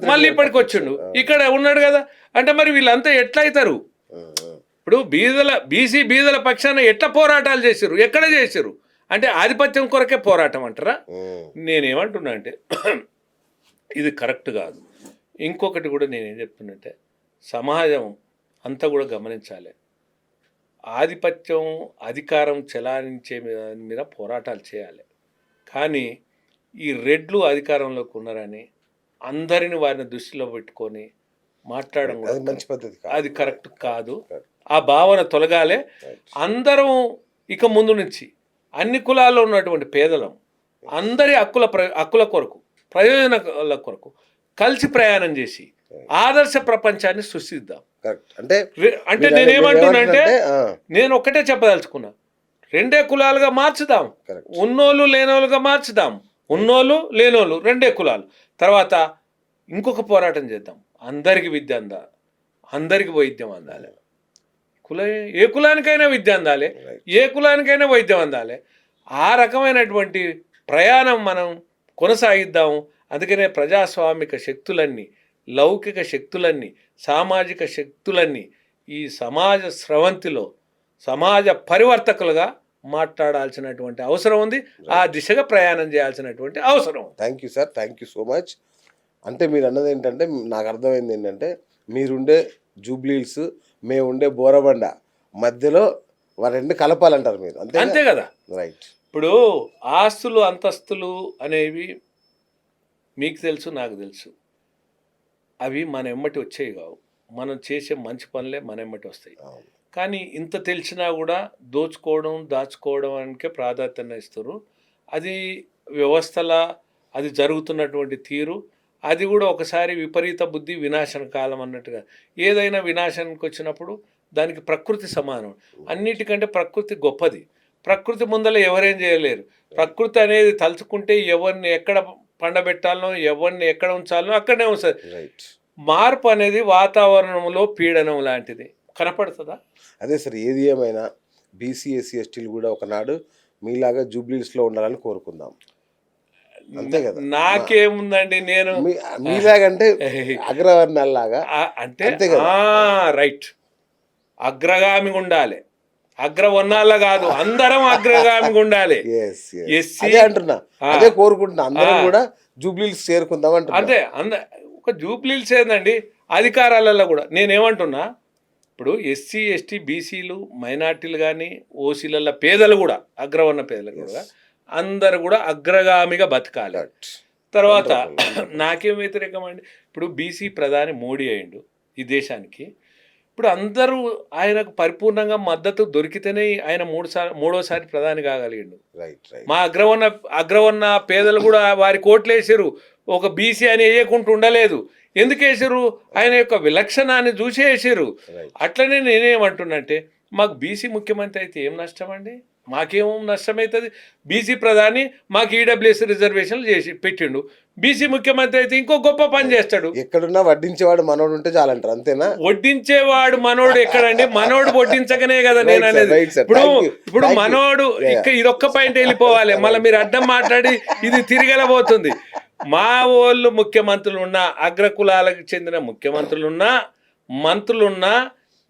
మళ్ళీ ఇప్పటికి వచ్చిండు, ఇక్కడ ఉన్నాడు కదా. అంటే మరి వీళ్ళంతా ఎట్లా అవుతారు? ఇప్పుడు బీసీ బీదల పక్షాన ఎట్లా పోరాటాలు చేశారు? ఎక్కడ చేశారు? అంటే ఆధిపత్యం కొరకే పోరాటం అంటారా? నేనేమంటున్నా అంటే ఇది కరెక్ట్ కాదు. ఇంకొకటి కూడా నేనేం చెప్తున్నంటే సమాజం అంతా కూడా గమనించాలి. ఆధిపత్యం అధికారం చెలాయించే మీద పోరాటాలు చేయాలి. కానీ ఈ రెడ్లు అధికారంలోకి ఉన్నారని అందరిని వారిని దృష్టిలో పెట్టుకొని మాట్లాడడం కూడా మంచి పద్ధతి కాదు. అది కరెక్ట్ కాదు. ఆ భావన తొలగాలే. అందరం ఇక ముందు నుంచి అన్ని కులాల్లో ఉన్నటువంటి పేదలం అందరి హక్కుల కొరకు ప్రయోజనాల కొరకు కలిసి ప్రయాణం చేసి ఆదర్శ ప్రపంచాన్ని సృష్టిద్దాం. అంటే నేనేమంటున్నానంటే నేను ఒక్కటే చెప్పదలుచుకున్నా, రెండే కులాలుగా మార్చుదాం, ఉన్నోళ్ళు లేనోళ్ళుగా మార్చుదాం, ఉన్నోళ్ళు లేనోళ్ళు రెండే కులాలు. తర్వాత ఇంకొక పోరాటం చేద్దాం, అందరికి విద్య అందాలి, అందరికి వైద్యం అందాలి. ఏ కులానికైనా విద్య అందాలి, ఏ కులానికైనా వైద్యం అందాలి. ఆ రకమైనటువంటి ప్రయాణం మనం కొనసాగిద్దాం. అందుకనే ప్రజాస్వామిక శక్తులన్నీ, లౌకిక శక్తులన్నీ, సామాజిక శక్తులన్నీ ఈ సమాజ స్రవంతిలో సమాజ పరివర్తకులుగా మాట్లాడాల్సినటువంటి అవసరం ఉంది. ఆ దిశగా ప్రయాణం చేయాల్సినటువంటి అవసరం. Thank you sir, thank you so much. అంటే మీరు అన్నది ఏంటంటే నాకు అర్థమైంది ఏంటంటే మీరుండే జూబ్లీహిల్స్, మేము ఉండే బోరబండ మధ్యలో రెండు కలపాలంటారు మీరు. అంతే కదా. రైట్. ఇప్పుడు ఆస్తులు అంతస్తులు అనేవి మీకు తెలుసు, నాకు తెలుసు. అవి మన ఎమ్మటి వచ్చేవి కావు. మనం చేసే మంచి పనులే మన ఎమ్మటి వస్తాయి. కానీ ఇంత తెలిసినా కూడా దోచుకోవడం, దాచుకోవడానికే ప్రాధాన్యత ఇస్తారు. అది వ్యవస్థల అది జరుగుతున్నటువంటి తీరు. అది కూడా ఒకసారి విపరీత బుద్ధి వినాశన కాలం అన్నట్టుగా. ఏదైనా వినాశానికి వచ్చినప్పుడు దానికి ప్రకృతి సమానం. అన్నిటికంటే ప్రకృతి గొప్పది. ప్రకృతి ముందర ఎవరేం చేయలేరు. ప్రకృతి అనేది తలుచుకుంటే ఎవరిని ఎక్కడ పండబెట్టాలనో, ఎవరిని ఎక్కడ ఉంచాలనో అక్కడనే ఉంటుంది. మార్పు అనేది వాతావరణంలో పీడనం లాంటిది. కనపడుతుందా? అదే సార్, ఏది ఏమైనా బీసీ, ఎస్సీ, ఎస్టీలు కూడా ఒకనాడు మీలాగా జూబ్లీహిల్స్లో ఉండాలని కోరుకుందాం. అంతే కదా. నాకేముందండి, నేను మీలాగంటే అగ్రవర్ణాల్లాగా అంటే రైట్, అగ్రగామిగా ఉండాలి. అగ్రవర్ణాల కాదు, అందరం అగ్రగామిగా ఉండాలి. ఎస్సీ అంటున్నా, అదే కోరుకుంటున్నా, అందరం కూడా జూబ్లీహిల్స్ చేరుకుందాం అంటున్నా. అంతే. ఒక జూబ్లీహిల్స్ ఏందండి, అధికారాలలో కూడా నేనేమంటున్నా, ఇప్పుడు ఎస్సీ, ఎస్టీ, బీసీలు, మైనార్టీలు కానీ ఓసీల పేదలు కూడా, అగ్రవర్ణ పేదలు కూడా అందరు కూడా అగ్రగామిగా బతకాలి. తర్వాత నాకేం వ్యతిరేకం అండి, ఇప్పుడు బీసీ ప్రధాని మోడీ అయ్యిండు ఈ దేశానికి. ఇప్పుడు అందరూ ఆయనకు పరిపూర్ణంగా మద్దతు దొరికితేనే ఆయన మూడోసారి ప్రధాని కాగలిగిండు. మా అగ్రవర్ణ పేదలు కూడా వారి కోట్లు వేసారు. ఒక బీసీ అని వేయకుండా ఉండలేదు. ఎందుకు వేసారు? ఆయన యొక్క విలక్షణాన్ని చూసి వేసారు. అట్లనే నేనేమంటున్నంటే మాకు బీసీ ముఖ్యమంత్రి అయితే ఏం నష్టం అండి? మాకేమో నష్టమవుతుంది. బీసీ ప్రధాని మాకు ఈడబ్ల్యూఎస్ రిజర్వేషన్లు చేసి పెట్టిండు. బీసీ ముఖ్యమంత్రి అయితే ఇంకో గొప్ప పని చేస్తాడు. ఎక్కడున్నా వడ్డించేవాడు మనోడు ఉంటే చాలంటారు. అంతేనా? వడ్డించేవాడు మనోడు ఎక్కడండి? మనోడు వడ్డించకనే కదా నేను అనేది. ఇప్పుడు మనోడు ఇదొక్క పాయింట్ వెళ్ళిపోవాలి. మళ్ళీ మీరు అడ్డం మాట్లాడి ఇది తిరిగెళ్ళబోతుంది. మా వాళ్ళు ముఖ్యమంత్రులు ఉన్నా, అగ్రకులాలకు చెందిన ముఖ్యమంత్రులున్నా, మంత్రులున్నా,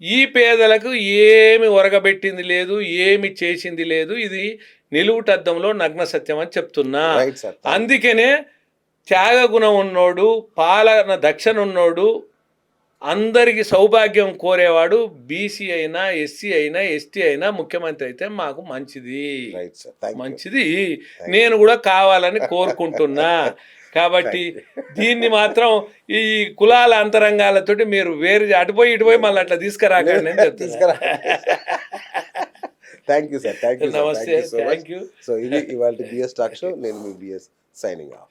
ఈ పేదలకు ఏమి ఒరగబెట్టింది లేదు, ఏమి చేసింది లేదు. ఇది నిలువుటద్దంలో నగ్న సత్యం అని చెప్తున్నా. అందుకనే త్యాగగుణం ఉన్నోడు, పాలన దక్షణ ఉన్నోడు, అందరికి సౌభాగ్యం కోరేవాడు బీసీ అయినా, ఎస్సీ అయినా, ఎస్టీ అయినా ముఖ్యమంత్రి అయితే మాకు మంచిది. మంచిది నేను కూడా కావాలని కోరుకుంటున్నా. కాబట్టి దీన్ని మాత్రం ఈ కులాల అంతరంగాలతోటి మీరు వేరు అటుపోయి ఇటుపోయి మళ్ళీ అట్లా తీసుకురాకండి అని చెప్తున్నా. Thank you sir, thank you. నమస్తే, థ్యాంక్ యూ. సో ఇది ఇవాళ బిఎస్ టాక్ షో. నేను మీ బిఎస్ సైనింగ్ ఆఫ్.